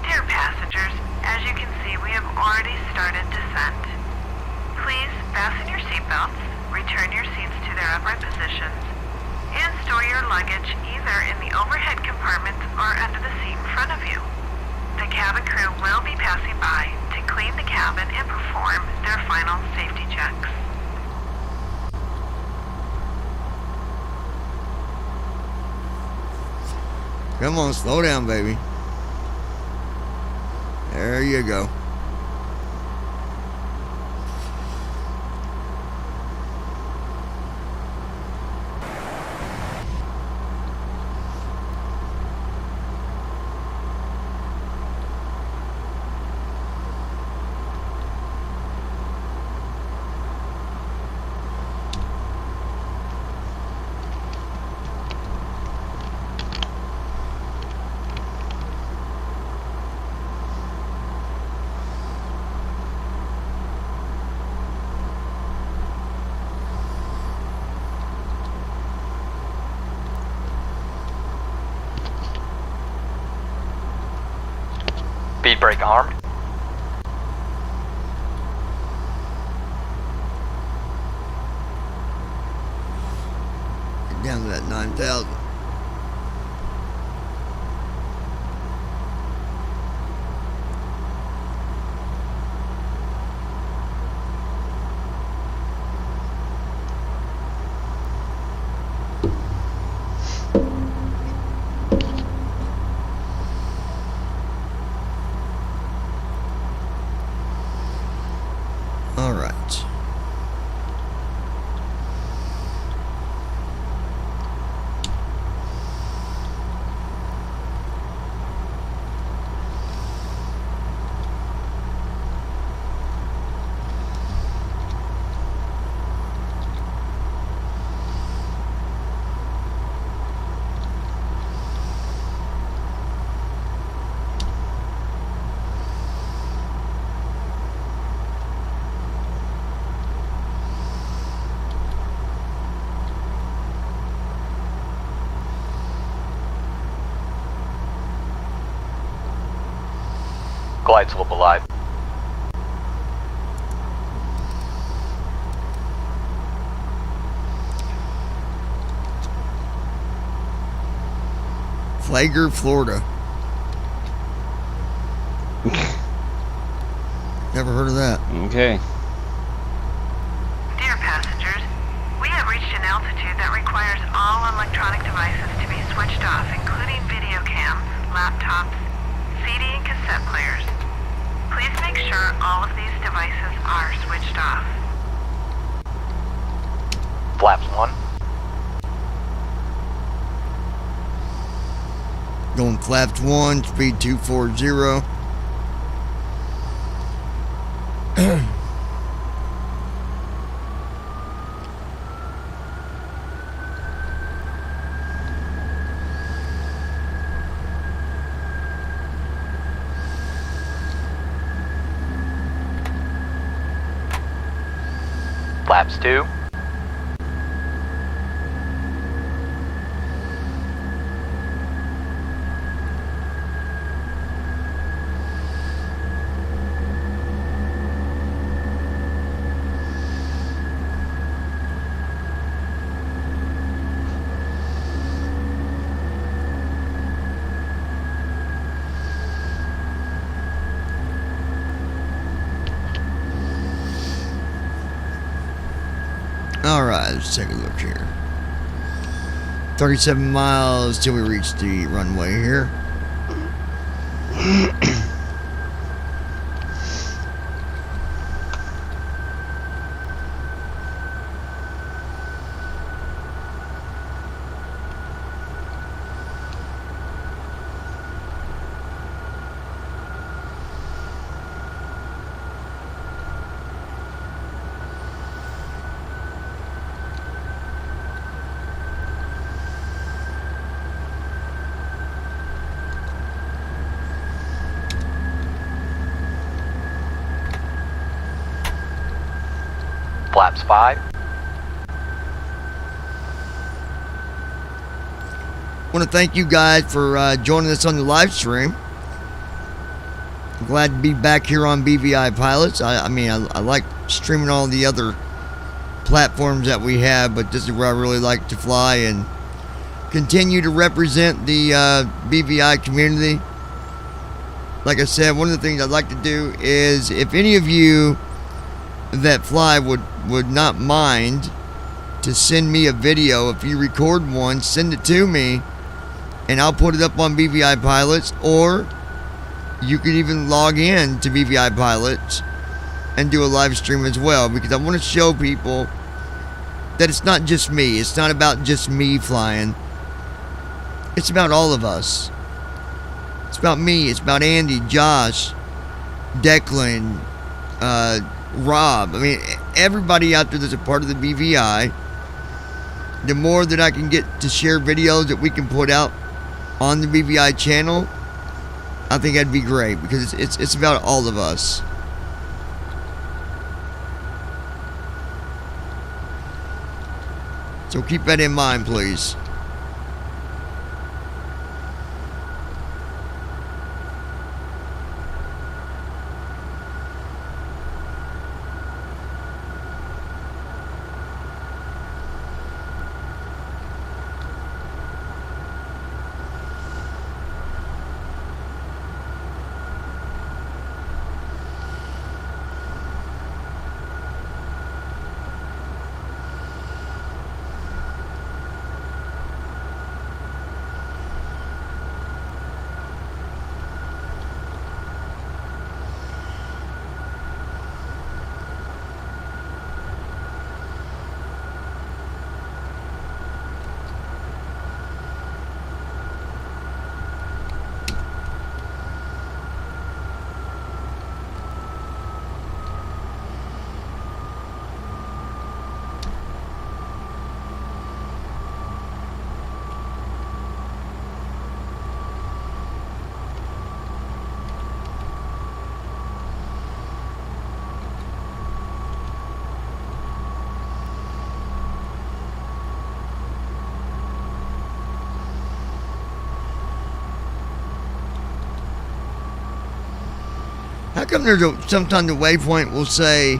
Dear passengers, as you can see, we have already started descent. Please fasten your seatbelts, return your seats to their upright positions, and store your luggage either in the overhead compartment or under the seat in front of you. The cabin crew will be passing by to clean the cabin and perform their final safety checks. Come on, slow down, baby. There you go. Speed brake armed. 9,000. All right. Glide slope alive. Flagler, Florida. Never heard of that. Okay. Dear passengers, we have reached an altitude that requires all electronic devices to be switched off, including video cams, laptops, CD and cassette players. Please make sure all of these devices are switched off. Flaps 1. Going flaps 1, speed 240. Flaps 2. Alright, let's take a look here. 37 miles till we reach the runway here. Flaps 5. I want to thank you guys for joining us on the live stream. I'm glad to be back here on BVI Pilots. I like streaming all the other platforms that we have, but this is where I really like to fly and continue to represent the BVI community. Like I said, one of the things I'd like to do is, if any of you that fly would not mind to send me a video, if you record one, send it to me and I'll put it up on BVI Pilots, or you can even log in to BVI Pilots and do a live stream as well, because I want to show people that it's not just me. It's not about just me flying. It's about all of us. It's about me. It's about Andy, Josh, Declan, Rob. I mean, everybody out there that's a part of the BVI. The more that I can get to share videos that we can put out on the BVI channel, I think that'd be great, because it's about all of us. So keep that in mind, please. How come sometimes the waypoint will say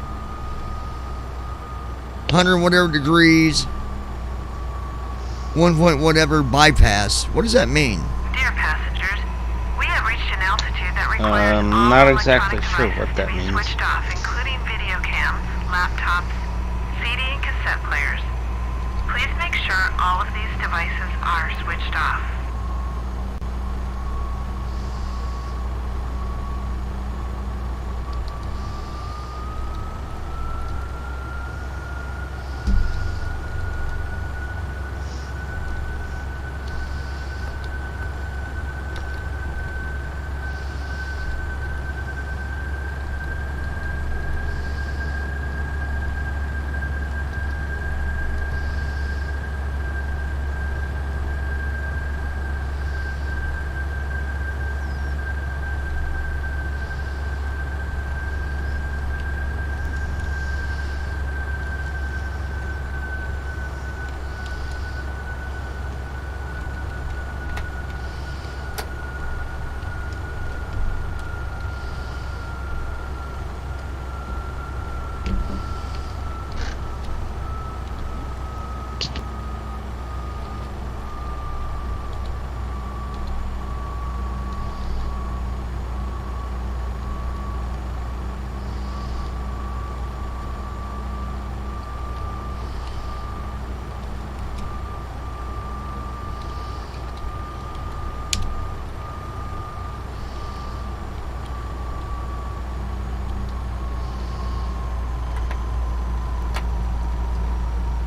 100 whatever degrees, 1 point whatever bypass? What does that mean? Dear passengers, we have reached an altitude that requires all Not exactly electronic sure devices what that to be means. switched off, including video cams, laptops, CD and cassette players. Please make sure all of these devices are switched off.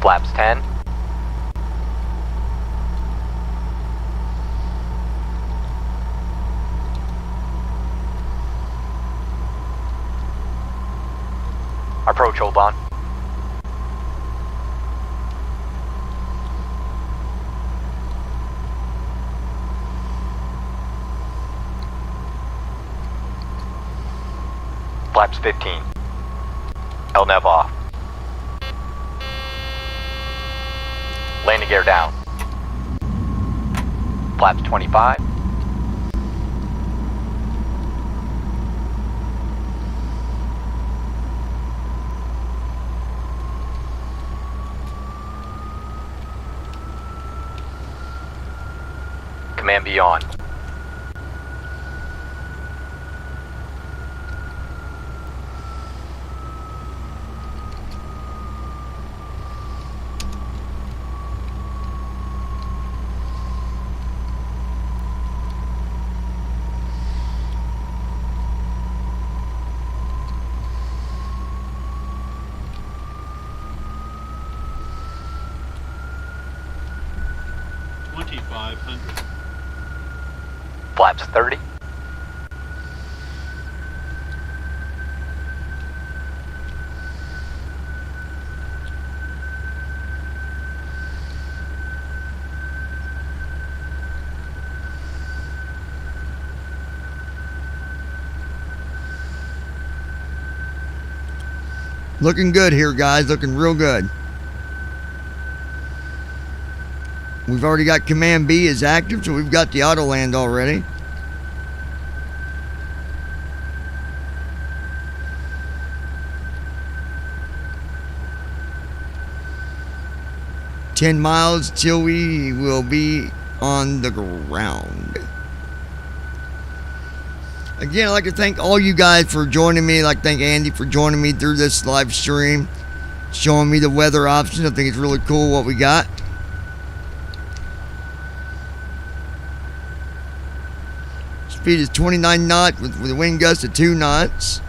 Flaps 10. Approach, hold on. Flaps 15. LNAV off. Landing gear down. Flaps 25. Command B on. Flaps 30. Looking good here, guys. Looking real good. We've already got Command B is active, so we've got the auto land already. "10 miles till we will be on the ground." Again, I'd like to thank all you guys for joining me. I'd like to thank Andy for joining me through this live stream, showing me the weather options. I think it's really cool what we got. Speed is 29 knots with a wind gust of 2 knots.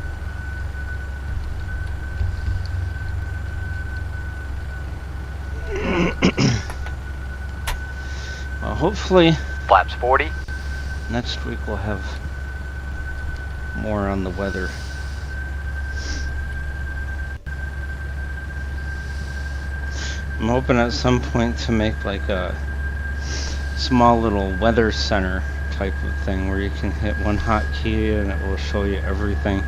Well, hopefully Flaps 40. next week we'll have more on the weather. I'm hoping at some point to make like a small little weather center type of thing where you can hit one hotkey and it will show you everything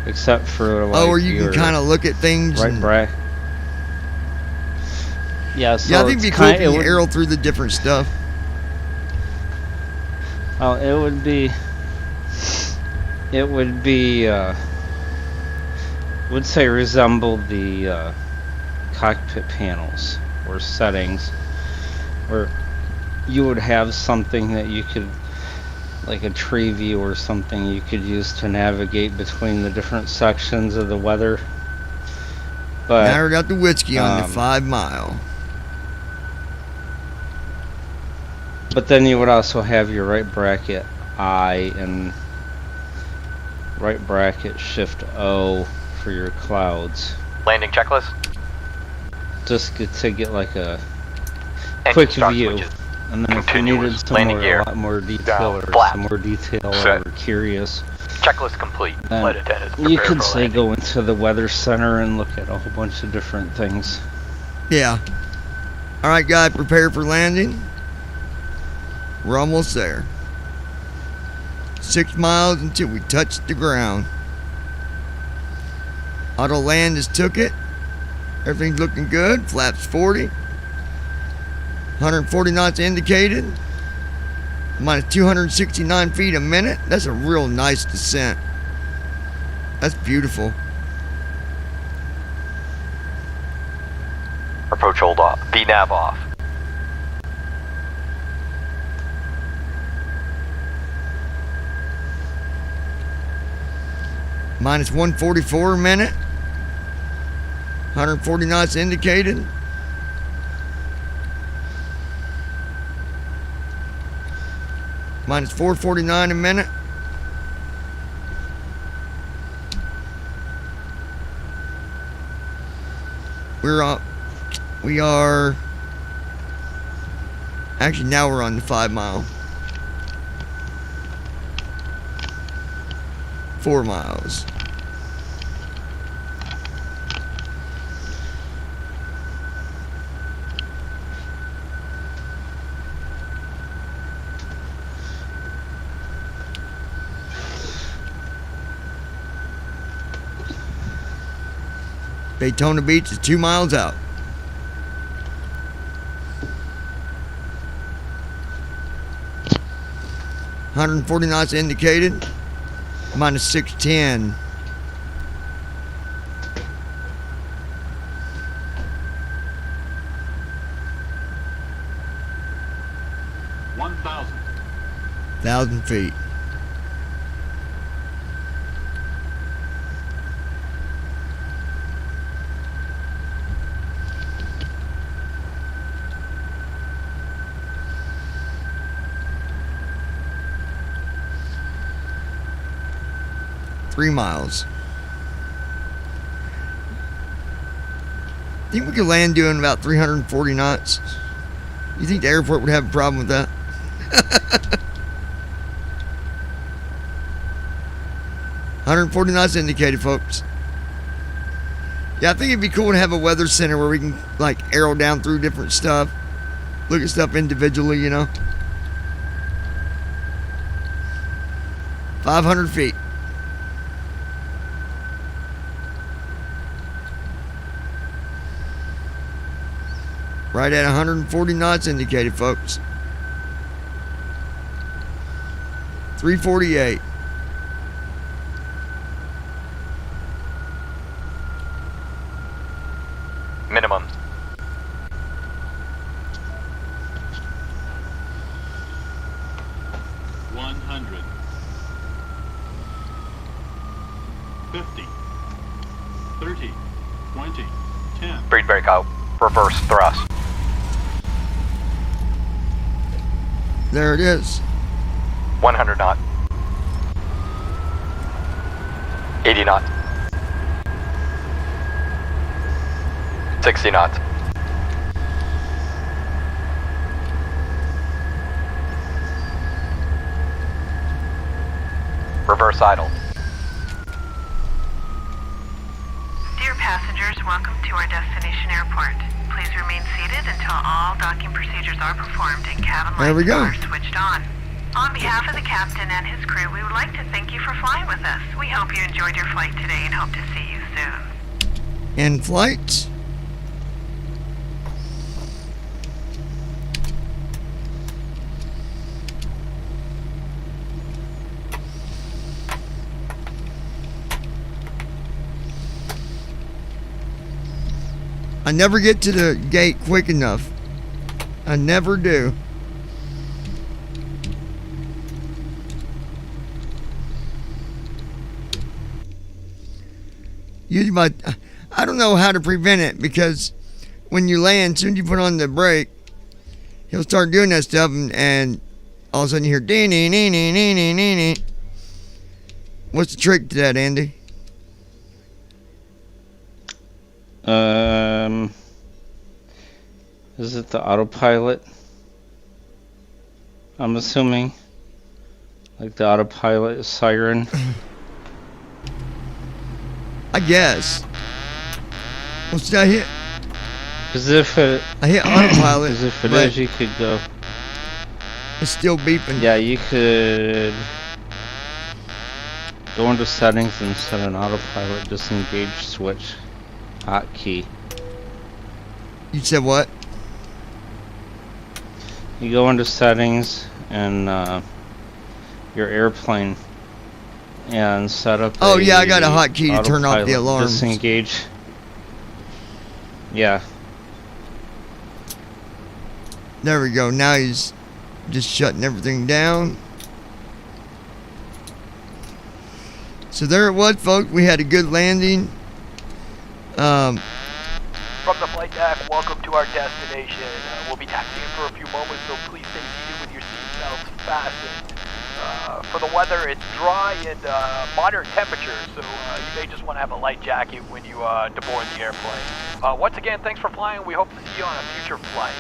except for like Or you can kind of look at things. right. Yeah, so Yeah, I think it'd be cool if you can arrow through the different stuff. Well, it would be it would be, would say resemble the cockpit panels or settings, where you would have something that you could, like a tree view or something you could use to navigate between the different sections of the weather. But Narrowed out the whiskey on the 5 mile. but then you would also have your right bracket I and right bracket shift O for your clouds. Landing checklist. Just to get like a Engine quick start view. switches. And then if you Continuous. needed some Landing more, gear. a lot more detail Down. or Flap. some more detail Set. or curious, Checklist complete. then Flight attendants you prepare could for say landing. go into the weather center and look at a whole bunch of different things. Yeah. All right, guys, prepare for landing. We're almost there. 6 miles until we touch the ground. Auto land has took it. Everything's looking good. Flaps 40. 140 knots indicated. Minus 269 feet a minute. That's a real nice descent. That's beautiful. Approach hold off. VNAV off. Minus 144 a minute. 140 knots indicated. Minus 449 a minute. We are actually now we're on the 5 mile. 4 miles. Daytona Beach is 2 miles out. $140 knots indicated. Minus 610. Thousand feet. Three miles. Think we could land doing about 340 knots? You think the airport would have a problem with that? $140 knots indicated, folks. Yeah, I think it'd be cool to have a weather center where we can like arrow down through different stuff, look at stuff individually, you know. 500 feet. Right at 140 knots indicated, folks. 348. Minimum. $100. 50. 30. 20. 10. Breed brake out. Reverse thrust. There it is. 100 knot. 80 knot. 60 knots. Reverse idle. Dear passengers, welcome to our destination airport. Please remain seated until all docking procedures are performed and cabin There we lights go. are switched on. On behalf of the captain and his crew, we would like to thank you for flying with us. We hope you enjoyed your flight today and hope to see you soon. In flight. I never get to the gate quick enough. I never do. I don't know how to prevent it, because when you land, as soon as you put on the brake, he'll start doing that stuff, and all of a sudden you hear ding ding ding ding ding ding ding. What's the trick to that, Andy? Is it the autopilot? I'm assuming. Like the autopilot siren. I guess. What's that hit? Because if it... I hit autopilot. Because if it but is, you could go... It's still beeping. Yeah, you could... Go into settings and set an autopilot disengage switch hotkey. You said what? You go into settings and your airplane and set up. Oh yeah, I got a hotkey to turn off the alarms. Disengage. Yeah. There we go. Now he's just shutting everything down. So there it was, folks. We had a good landing. From the flight deck, welcome to our destination. We'll be taxiing for a few moments, so please stay seated with your seatbelts fastened. For the weather, it's dry and moderate temperatures, so you may just want to have a light jacket when you deboard the airplane. Once again, thanks for flying. We hope to see you on a future flight.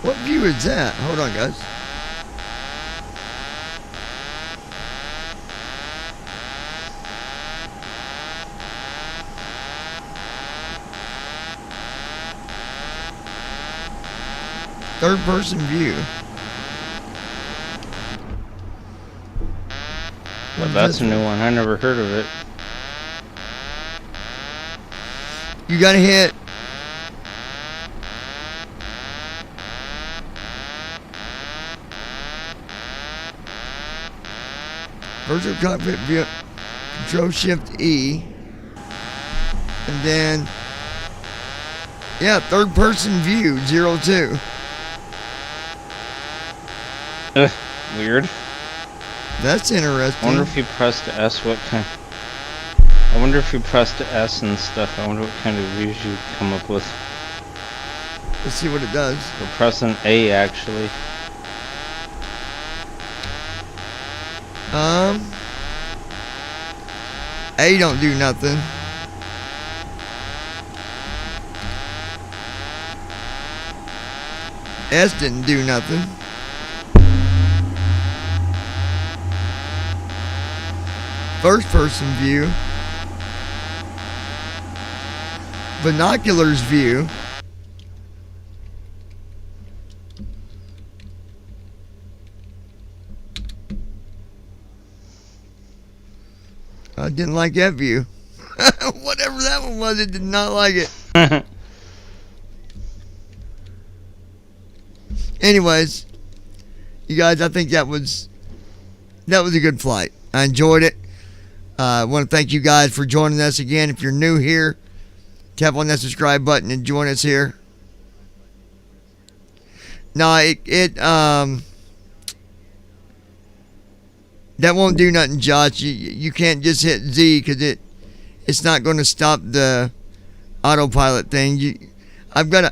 What view is that? Hold on, guys. Third person view. Well, that's a new one. I never heard of it. You gotta hit virtual cockpit view, Control Shift E, and then yeah, third person view 02. Weird. That's interesting. I wonder if you pressed S, what kind... I wonder if you pressed S and stuff, I wonder what kind of views you'd come up with. Let's see what it does. Or pressing A, actually. A don't do nothing. S didn't do nothing. First person view. Binoculars view. I didn't like that view. Whatever that one was, it did not like it. Anyways, you guys, I think that was a good flight. I enjoyed it. I want to thank you guys for joining us again. If you're new here, tap on that subscribe button and join us here. No, that won't do nothing, Josh. You can't just hit Z because it's not going to stop the autopilot thing. I've got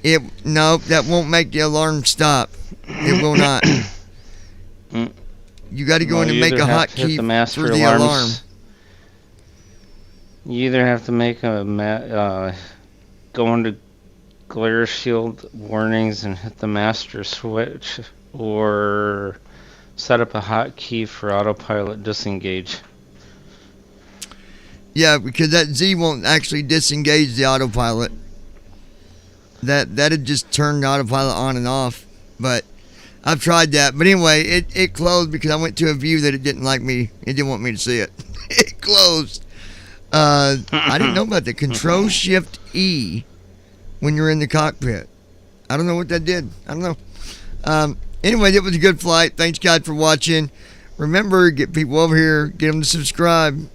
to. No, that won't make the alarm stop. It will not. You got to go in and make a hotkey for the alarm. You either have to make a go into glare shield warnings and hit the master switch, or set up a hotkey for autopilot disengage. Yeah, because that Z won't actually disengage the autopilot. That'd just turn the autopilot on and off. But I've tried that. But anyway, it closed because I went to a view that it didn't like me. It didn't want me to see it. It closed. I didn't know about the Control Shift E when you're in the cockpit. I don't know what that did. I don't know. Anyway, it was a good flight. Thanks, guys, for watching. Remember, get people over here. Get them to subscribe.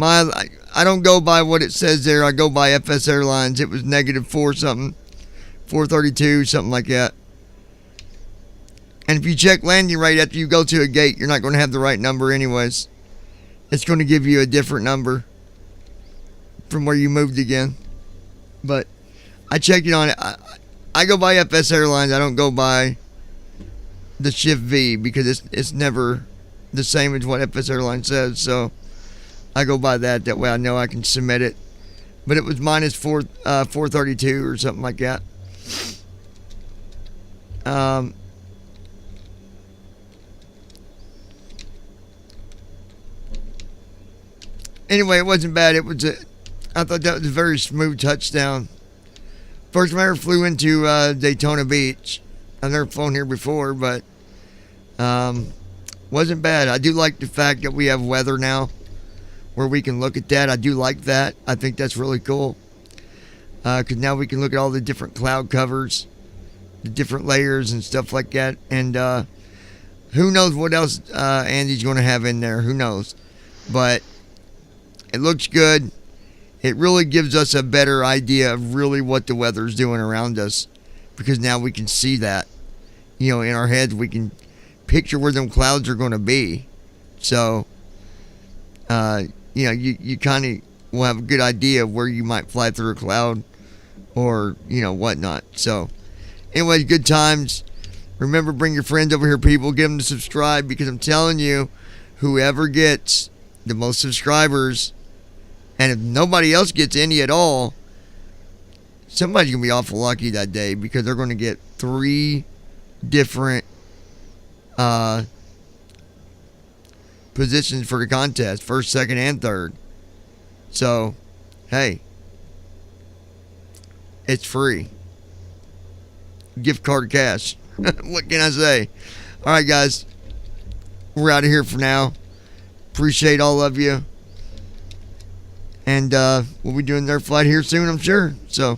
I don't go by what it says there. I go by FS Airlines. It was -4 something. 432, something like that. And if you check landing rate after you go to a gate, you're not going to have the right number anyways. It's going to give you a different number from where you moved again. But I checked it on it. I go by FS Airlines. I don't go by the Shift V because it's never the same as what FS Airlines says. So I go by that. That way I know I can submit it. But it was -432 or something like that. Anyway, it wasn't bad. I thought that was a very smooth touchdown. First time I ever flew into Daytona Beach. I've never flown here before, but wasn't bad. I do like the fact that we have weather now where we can look at that. I do like that. I think that's really cool. Because now we can look at all the different cloud covers, the different layers and stuff like that. And who knows what else Andy's going to have in there. Who knows? But it looks good. It really gives us a better idea of really what the weather's doing around us. Because now we can see that. You know, in our heads we can picture where them clouds are going to be. So, you know, you kind of will have a good idea of where you might fly through a cloud or, you know, whatnot. So, anyways, good times. Remember, bring your friends over here, people. Get them to subscribe because I'm telling you, whoever gets the most subscribers, and if nobody else gets any at all, somebody's going to be awful lucky that day because they're going to get 3 different positions for the contest. First, second, and third. So, hey, it's free. Gift card cash. What can I say? All right, guys. We're out of here for now. Appreciate all of you. And we'll be doing their flight here soon, I'm sure. So,